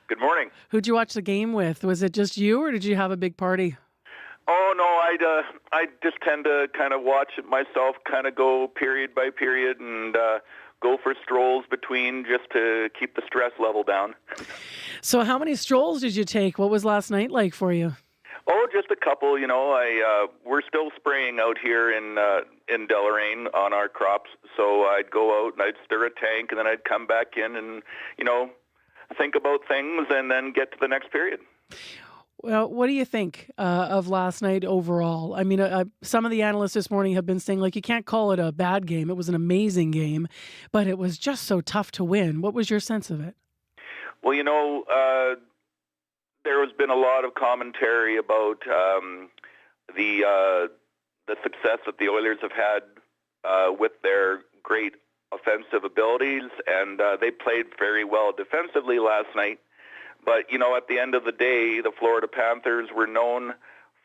Good morning. Who'd you watch the game with? Was it just you, or did you have a big party? Oh, no, I just tend to kind of watch it myself, kind of go period by period and go for strolls between just to keep the stress level down. So how many strolls did you take? What was last night like for you? Oh, just a couple. You know, we're still spraying out here in Deloraine on our crops, so I'd go out and I'd stir a tank, and then I'd come back in and, you know, think about things and then get to the next period. Well, what do you think of last night overall? I mean, some of the analysts this morning have been saying, like, you can't call it a bad game. It was an amazing game, but it was just so tough to win. What was your sense of it? Well, you know, there has been a lot of commentary about the success that the Oilers have had with their great offensive abilities, and they played very well defensively last night. But, you know, at the end of the day, the Florida Panthers were known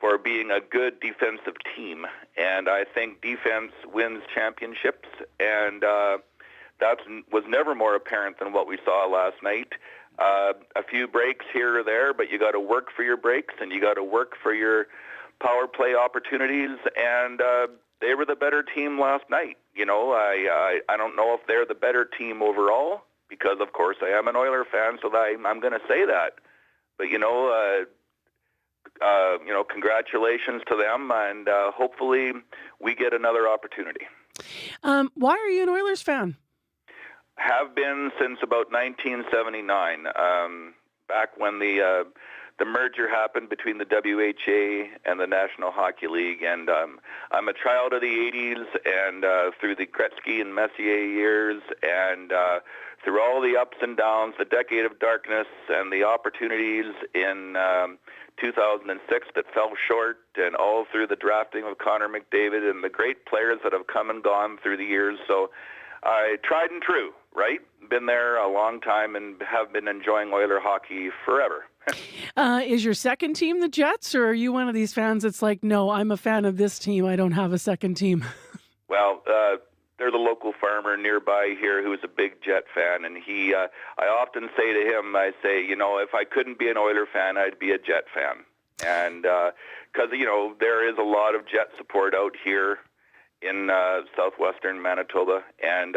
for being a good defensive team, and I think defense wins championships, and that was never more apparent than what we saw last night. A few breaks here or there, but you got to work for your breaks, and you got to work for your power play opportunities, and they were the better team last night. You know, I don't know if they're the better team overall, because, of course, I am an Oiler fan, so I'm going to say that. But, congratulations to them, and hopefully we get another opportunity. Why are you an Oilers fan? Have been since about 1979, back when the merger happened between the WHA and the National Hockey League, and I'm a child of the 80s, and through the Gretzky and Messier years, and through all the ups and downs, the decade of darkness, and the opportunities in 2006 that fell short, and all through the drafting of Connor McDavid and the great players that have come and gone through the years. So I tried and true, right? Been there a long time and have been enjoying Oiler hockey forever. Is your second team the Jets, or are you one of these fans that's like, no, I'm a fan of this team, I don't have a second team? Well, there's a local farmer nearby here who is a big Jet fan, and I often say to him, I say, if I couldn't be an Oiler fan, I'd be a Jet fan. And because, there is a lot of Jet support out here in southwestern Manitoba. And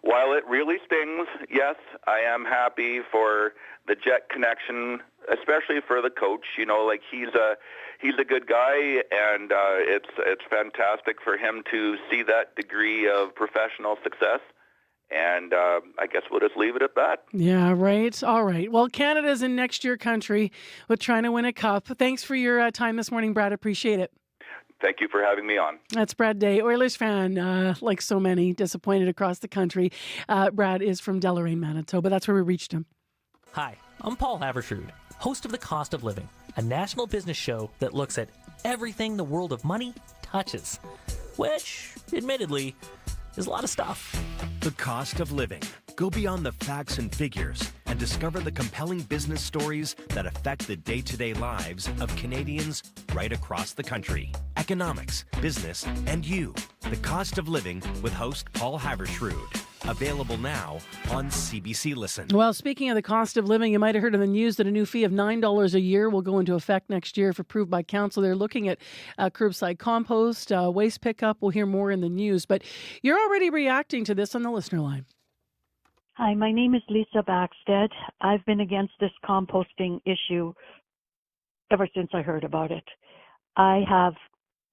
while it really stings, yes, I am happy for the Jet connection, especially for the coach. He's a good guy, and it's fantastic for him to see that degree of professional success. And I guess we'll just leave it at that. Yeah, right. All right. Well, Canada's in next year country with trying to win a cup. Thanks for your time this morning, Brad. Appreciate it. Thank you for having me on. That's Brad Day, Oilers fan, like so many, disappointed across the country. Brad is from Deloraine, Manitoba. That's where we reached him. Hi, I'm Paul Havershrud, host of The Cost of Living, a national business show that looks at everything the world of money touches, which, admittedly, is a lot of stuff. The Cost of Living. Go beyond the facts and figures and discover the compelling business stories that affect the day-to-day lives of Canadians right across the country. Economics, business, and you. The Cost of Living with host Paul Havershrud. Available now on CBC Listen. Well, speaking of the cost of living, you might have heard in the news that a new fee of $9 a year will go into effect next year if approved by council. They're looking at curbside compost, waste pickup. We'll hear more in the news. But you're already reacting to this on the listener line. Hi, my name is Lisa Backstead. I've been against this composting issue ever since I heard about it. I have,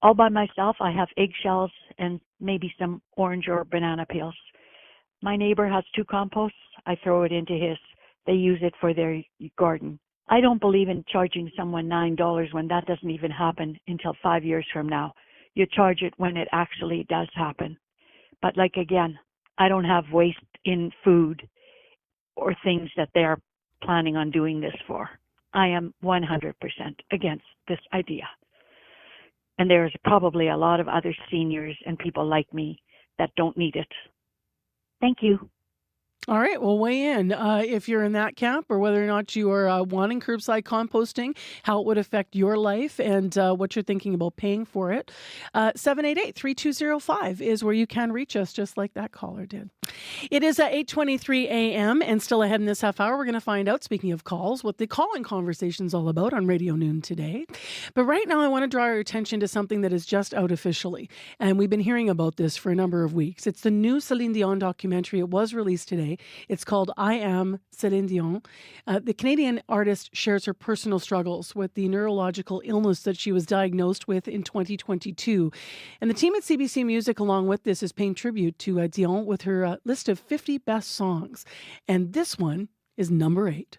all by myself, I have eggshells and maybe some orange or banana peels. My neighbor has 2 composts. I throw it into his. They use it for their garden. I don't believe in charging someone $9 when that doesn't even happen until 5 years from now. You charge it when it actually does happen. But again, I don't have waste in food or things that they are planning on doing this for. I am 100% against this idea. And there's probably a lot of other seniors and people like me that don't need it. Thank you. All right, well, weigh in if you're in that camp or whether or not you are wanting curbside composting, how it would affect your life and what you're thinking about paying for it. 788-3205 is where you can reach us, just like that caller did. It is 8:23 a.m. and still ahead in this half hour, we're going to find out, speaking of calls, what the call-in conversation is all about on Radio Noon today. But right now, I want to draw your attention to something that is just out officially, and we've been hearing about this for a number of weeks. It's the new Celine Dion documentary. It was released today. It's called I Am Celine Dion. The Canadian artist shares her personal struggles with the neurological illness that she was diagnosed with in 2022. And the team at CBC Music, along with this, is paying tribute to Dion with her list of 50 best songs. And this one is number 8.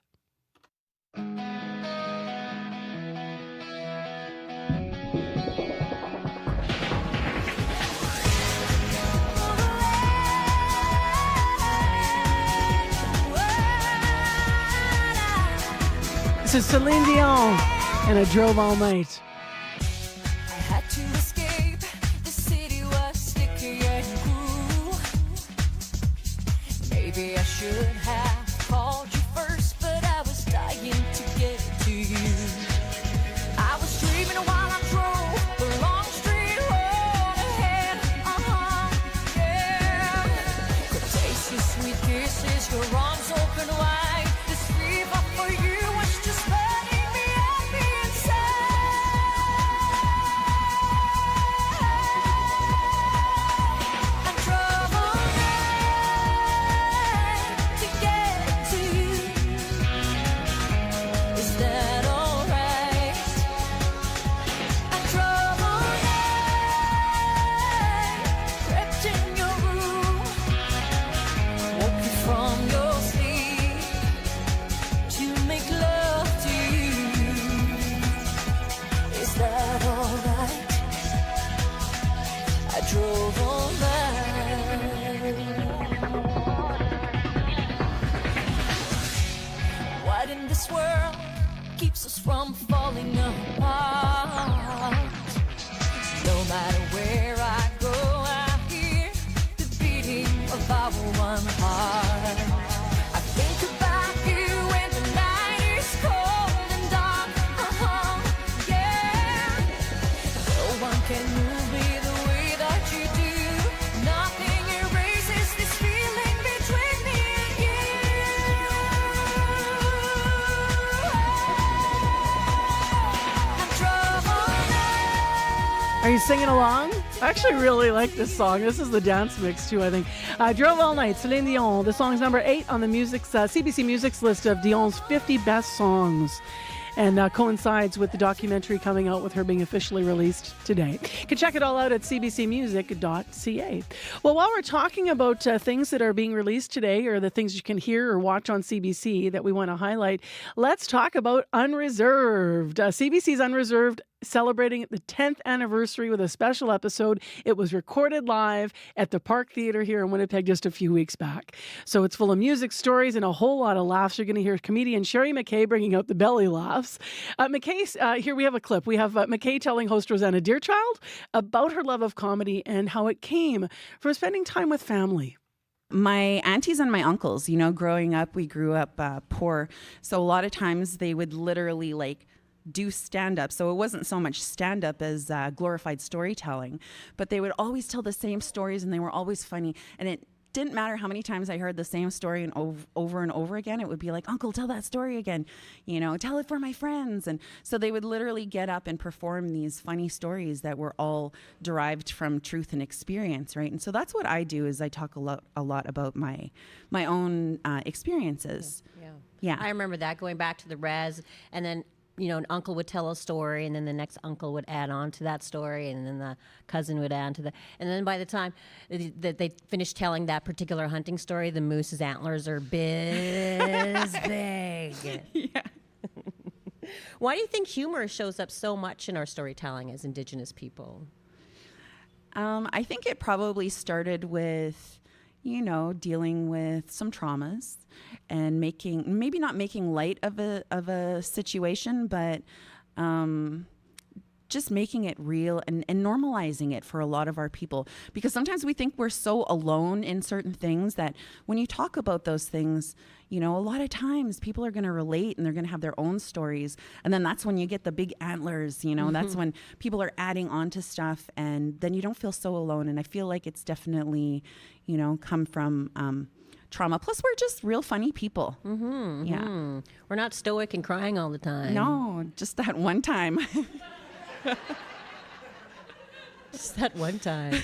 This is Celine Dion, and I drove all night. I had to escape. The city was sticky and cool. Maybe I should have called you first, but I was dying to get to you. I was dreaming while I drove the long street road ahead. Yeah. Could taste your sweet kisses, your arms open wide. This fever for you was just burning me up inside. I drove all night to get to you. Is that alright? I drove all night, crept in your room, woke you from your sleep to make love to you. Is that alright? I drove all night. What in this world keeps us from falling apart? No matter where I go, I hear the beating of our one heart. I think about you when the night is cold and dark. Yeah. No one can move me the way that you do. Nothing erases this feeling between me and you. I drove all night. Are you singing along? I actually really like this song. This is the dance mix too, I think. I drove all night, Celine Dion. The song's number 8 on the CBC Music's list of Dion's 50 best songs, and coincides with the documentary coming out with her being officially released today. You can check it all out at cbcmusic.ca. Well, while we're talking about things that are being released today, or the things you can hear or watch on CBC that we want to highlight, let's talk about Unreserved. CBC's Unreserved celebrating the 10th anniversary with a special episode. It was recorded live at the Park Theatre here in Winnipeg just a few weeks back. So it's full of music, stories, and a whole lot of laughs. You're going to hear comedian Sherry McKay bringing out the belly laughs. Here we have a clip. We have McKay telling host Rosanna Deerchild about her love of comedy and how it came from spending time with family. My aunties and my uncles, growing up, we grew up poor. So a lot of times they would literally do stand-up. So it wasn't so much stand-up as glorified storytelling, but they would always tell the same stories and they were always funny. And it didn't matter how many times I heard the same story and over and over again. It would be like, Uncle, tell that story again, tell it for my friends. And so they would literally get up and perform these funny stories that were all derived from truth and experience, right? And so that's what I do, is I talk a lot about my own experiences. Yeah. I remember that, going back to the res, and then an uncle would tell a story, and then the next uncle would add on to that story, and then the cousin would add to that. And then by the time that they finished telling that particular hunting story, the moose's antlers are big. Yeah. Why do you think humor shows up so much in our storytelling as Indigenous people? I think it probably started with dealing with some traumas and maybe not making light of a situation, but just making it real and normalizing it for a lot of our people. Because sometimes we think we're so alone in certain things that when you talk about those things, a lot of times people are going to relate and they're going to have their own stories. And then that's when you get the big antlers, that's when people are adding on to stuff, and then you don't feel so alone. And I feel like it's definitely, come from trauma. Plus, we're just real funny people. Mm-hmm, yeah. Mm-hmm. We're not stoic and crying all the time. No, just that one time. Just that one time.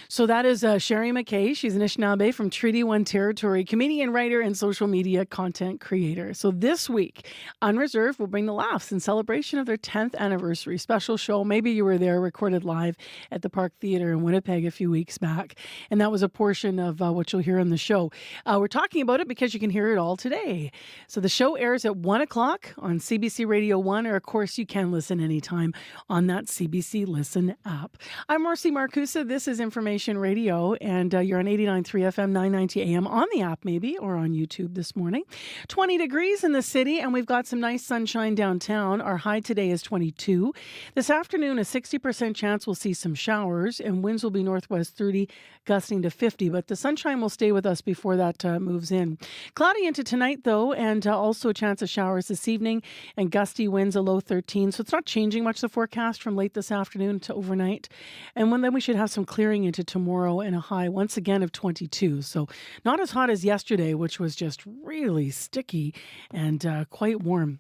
So that is Sherry McKay. She's an Anishinaabe from Treaty 1 territory, comedian, writer, and social media content creator. So this week, Unreserved will bring the laughs in celebration of their 10th anniversary special show. Maybe you were there, recorded live at the Park Theatre in Winnipeg a few weeks back. And that was a portion of what you'll hear on the show. We're talking about it because you can hear it all today. So the show airs at 1 o'clock on CBC Radio 1, or of course you can listen anytime on that CBC Listen app. I'm Marcy Marcusa. This is Information Nation Radio, and you're on 89.3 FM, 990 AM on the app maybe, or on YouTube this morning. 20 degrees in the city, and we've got some nice sunshine downtown. Our high today is 22. This afternoon, a 60% chance we'll see some showers, and winds will be northwest 30, gusting to 50, but the sunshine will stay with us before that moves in. Cloudy into tonight, though, and also a chance of showers this evening, and gusty winds, a low 13, so it's not changing much the forecast from late this afternoon to overnight. And then we should have some clearing into tomorrow and a high once again of 22. So not as hot as yesterday, which was just really sticky and quite warm.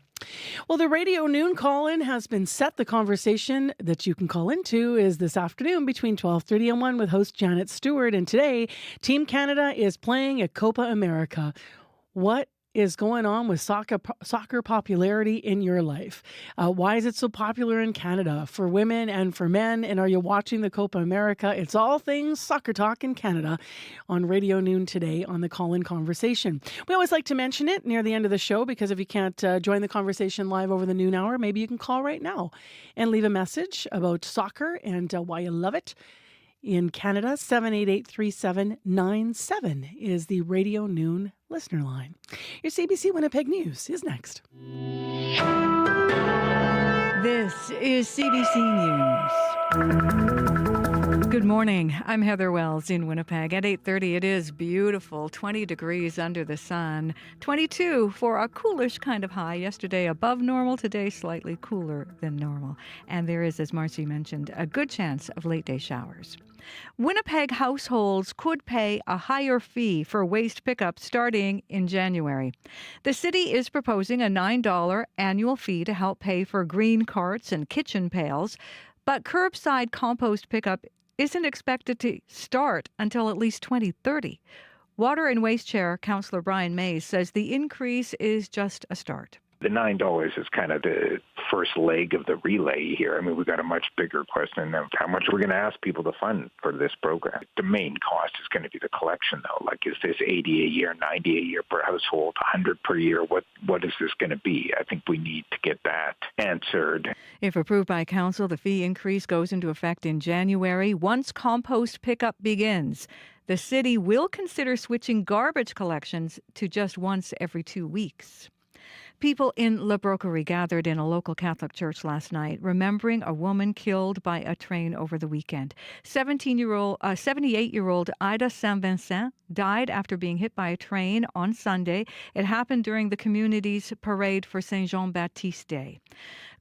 Well, the Radio Noon call-in has been set. The conversation that you can call into is this afternoon between 12:30 and 1 with host Janet Stewart. And today, Team Canada is playing at Copa America. What is going on with soccer popularity in your life? Why is it so popular in Canada for women and for men? And are you watching the Copa America? It's all things soccer talk in Canada on Radio Noon today on the Call-In Conversation. We always like to mention it near the end of the show because if you can't join the conversation live over the noon hour, maybe you can call right now and leave a message about soccer and why you love it. In Canada, 788-3797 is the Radio Noon listener line. Your CBC Winnipeg News is next. This is CBC News. Good morning. I'm Heather Wells in Winnipeg. At 8:30, it is beautiful. 20 degrees under the sun. 22 for a coolish kind of high. Yesterday above normal. Today slightly cooler than normal. And there is, as Marcy mentioned, a good chance of late day showers. Winnipeg households could pay a higher fee for waste pickup starting in January. The city is proposing a $9 annual fee to help pay for green carts and kitchen pails, but curbside compost pickup isn't expected to start until at least 2030. Water and Waste Chair Councillor Brian Mays says the increase is just a start. The $9 is kind of the first leg of the relay here. I mean, we've got a much bigger question of how much we're going to ask people to fund for this program. The main cost is going to be the collection, though. Like, is this 80 a year, 90 a year per household, 100 per year? What is this going to be? I think we need to get that answered. If approved by council, the fee increase goes into effect in January once compost pickup begins. The city will consider switching garbage collections to just once every 2 weeks. People in La Broquerie gathered in a local Catholic church last night, remembering a woman killed by a train over the weekend. 78-year-old Ida Saint-Vincent died after being hit by a train on Sunday. It happened during the community's parade for Saint Jean-Baptiste Day.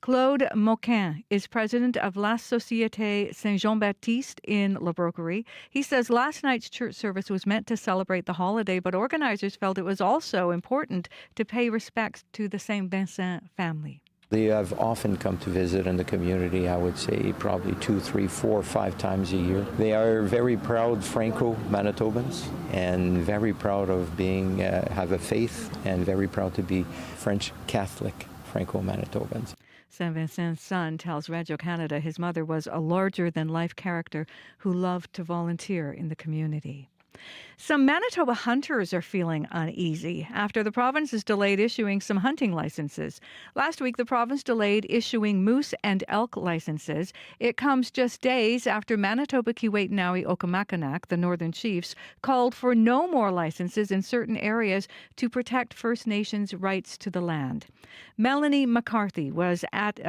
Claude Moquin is president of La Société Saint Jean-Baptiste in La Broquerie. He says last night's church service was meant to celebrate the holiday, but organizers felt it was also important to pay respects to the Saint Vincent family. They have often come to visit in the community, I would say probably 2, 3, 4, 5 times a year. They are very proud Franco-Manitobans and very proud of have a faith and very proud to be French Catholic Franco-Manitobans. Saint Vincent's son tells Radio Canada his mother was a larger-than-life character who loved to volunteer in the community. Some Manitoba hunters are feeling uneasy after the province has delayed issuing some hunting licenses. Last week, the province delayed issuing moose and elk licenses. It comes just days after Manitoba Kiiwetinowi Okimakanak, the Northern Chiefs, called for no more licenses in certain areas to protect First Nations rights to the land. Melanie McCarthy is at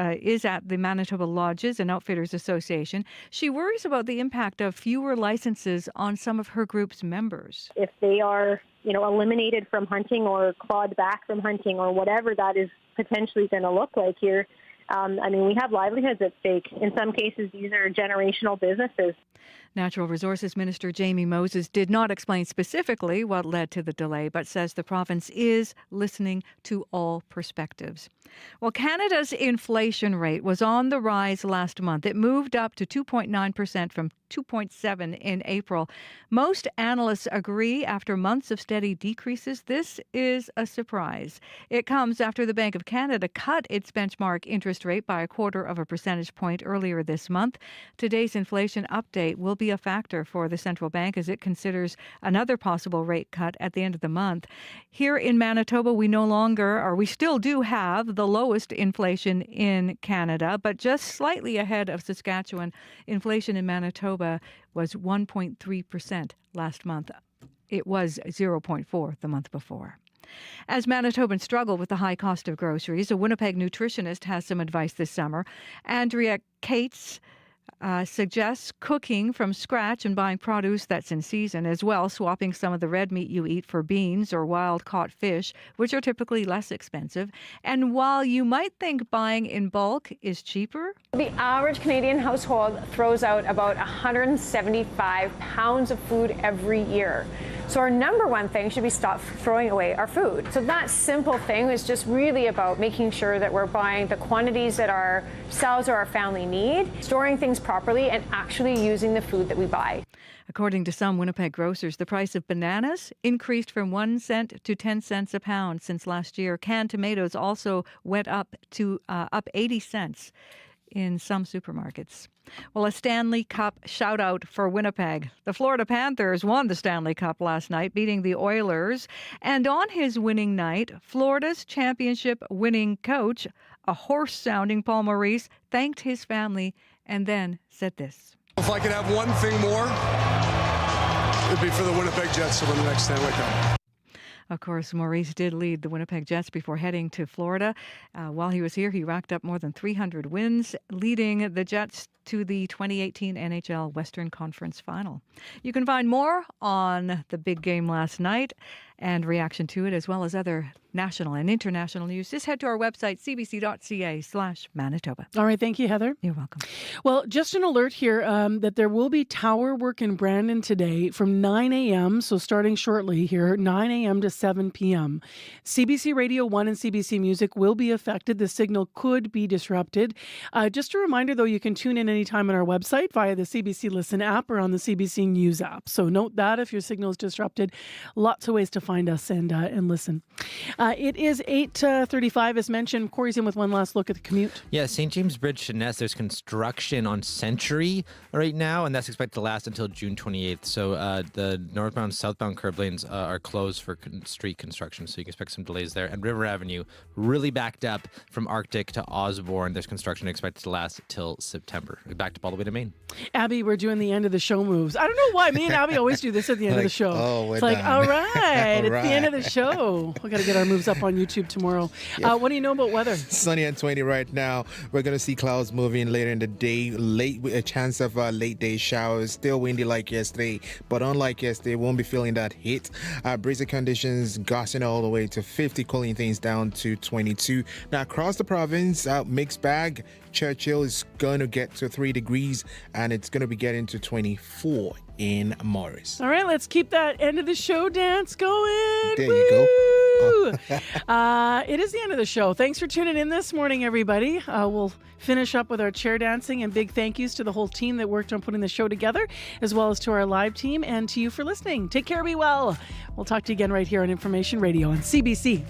the Manitoba Lodges and Outfitters Association. She worries about the impact of fewer licenses on some of her group's members. If they are, eliminated from hunting or clawed back from hunting or whatever that is potentially going to look like here, we have livelihoods at stake. In some cases, these are generational businesses. Natural Resources Minister Jamie Moses did not explain specifically what led to the delay, but says the province is listening to all perspectives. Well, Canada's inflation rate was on the rise last month. It moved up to 2.9% from 2.7% in April. Most analysts agree after months of steady decreases, this is a surprise. It comes after the Bank of Canada cut its benchmark interest interest rate by 1/4 percentage point earlier this month. Today's inflation update will be a factor for the central bank as it considers another possible rate cut at the end of the month. Here in Manitoba, we still do have the lowest inflation in Canada, but just slightly ahead of Saskatchewan. Inflation in Manitoba was 1.3% last month. It was 0.4% the month before. As Manitobans struggle with the high cost of groceries, a Winnipeg nutritionist has some advice this summer. Andrea Cates suggests cooking from scratch and buying produce that's in season, as well swapping some of the red meat you eat for beans or wild-caught fish, which are typically less expensive. And while you might think buying in bulk is cheaper, the average Canadian household throws out about 175 pounds of food every year. So our number one thing should be stop throwing away our food. So that simple thing is just really about making sure that we're buying the quantities that ourselves or our family need, storing things properly, and actually using the food that we buy. According to some Winnipeg grocers, the price of bananas increased from 1 cent to 10 cents a pound since last year. Canned tomatoes also went up 80 cents in some supermarkets. Well, a Stanley Cup shout out for Winnipeg. The Florida Panthers won the Stanley Cup last night, beating the Oilers. And on his winning night, Florida's championship winning coach, a hoarse-sounding Paul Maurice, thanked his family and then said this. If I could have one thing more, it'd be for the Winnipeg Jets to win the next Stanley Cup. Of course, Maurice did lead the Winnipeg Jets before heading to Florida. While he was here, he racked up more than 300 wins, leading the Jets to the 2018 NHL Western Conference Final. You can find more on the big game last night and reaction to it, as well as other national and international news. Just head to our website, cbc.ca/Manitoba. All right. Thank you, Heather. You're welcome. Well, just an alert here that there will be tower work in Brandon today from 9 a.m. So starting shortly here, 9 a.m. to 7 p.m. CBC Radio 1 and CBC Music will be affected. The signal could be disrupted. Just a reminder, though, you can tune in anytime on our website via the CBC Listen app or on the CBC News app. So note that if your signal is disrupted, lots of ways to find us and listen. It is 8:35 as mentioned. Corey's in with one last look at the commute. Yeah, St. James Bridge, Sheerness, there's construction on Century right now, and that's expected to last until June 28th. So the northbound, southbound curb lanes are closed for street construction, so you can expect some delays there. And River Avenue, really backed up from Arctic to Osborne. There's construction expected to last till September. Back up all the way to Maine. Abby, we're doing the end of the show moves. I don't know why. Me and Abby always do this at the end of the show. It's like, all right, it's the end of the show. We got to get our moves up on YouTube tomorrow. Yep. What do you know about weather? Sunny and 20 right now. We're going to see clouds moving later in the day. Late, a chance of late day showers. Still windy like yesterday, but unlike yesterday, won't be feeling that heat. Breezy conditions gusting all the way to 50, cooling things down to 22. Now across the province, mixed bag. Churchill is going to get to 3 degrees, and it's going to be getting to 24 in Morris. All right, let's keep that end of the show dance going. There you go. It is the end of the show. Thanks for tuning in this morning, everybody. We'll finish up with our chair dancing, and big thank yous to the whole team that worked on putting the show together, as well as to our live team and to you for listening. Take care, be well. We'll talk to you again right here on Information Radio on CBC.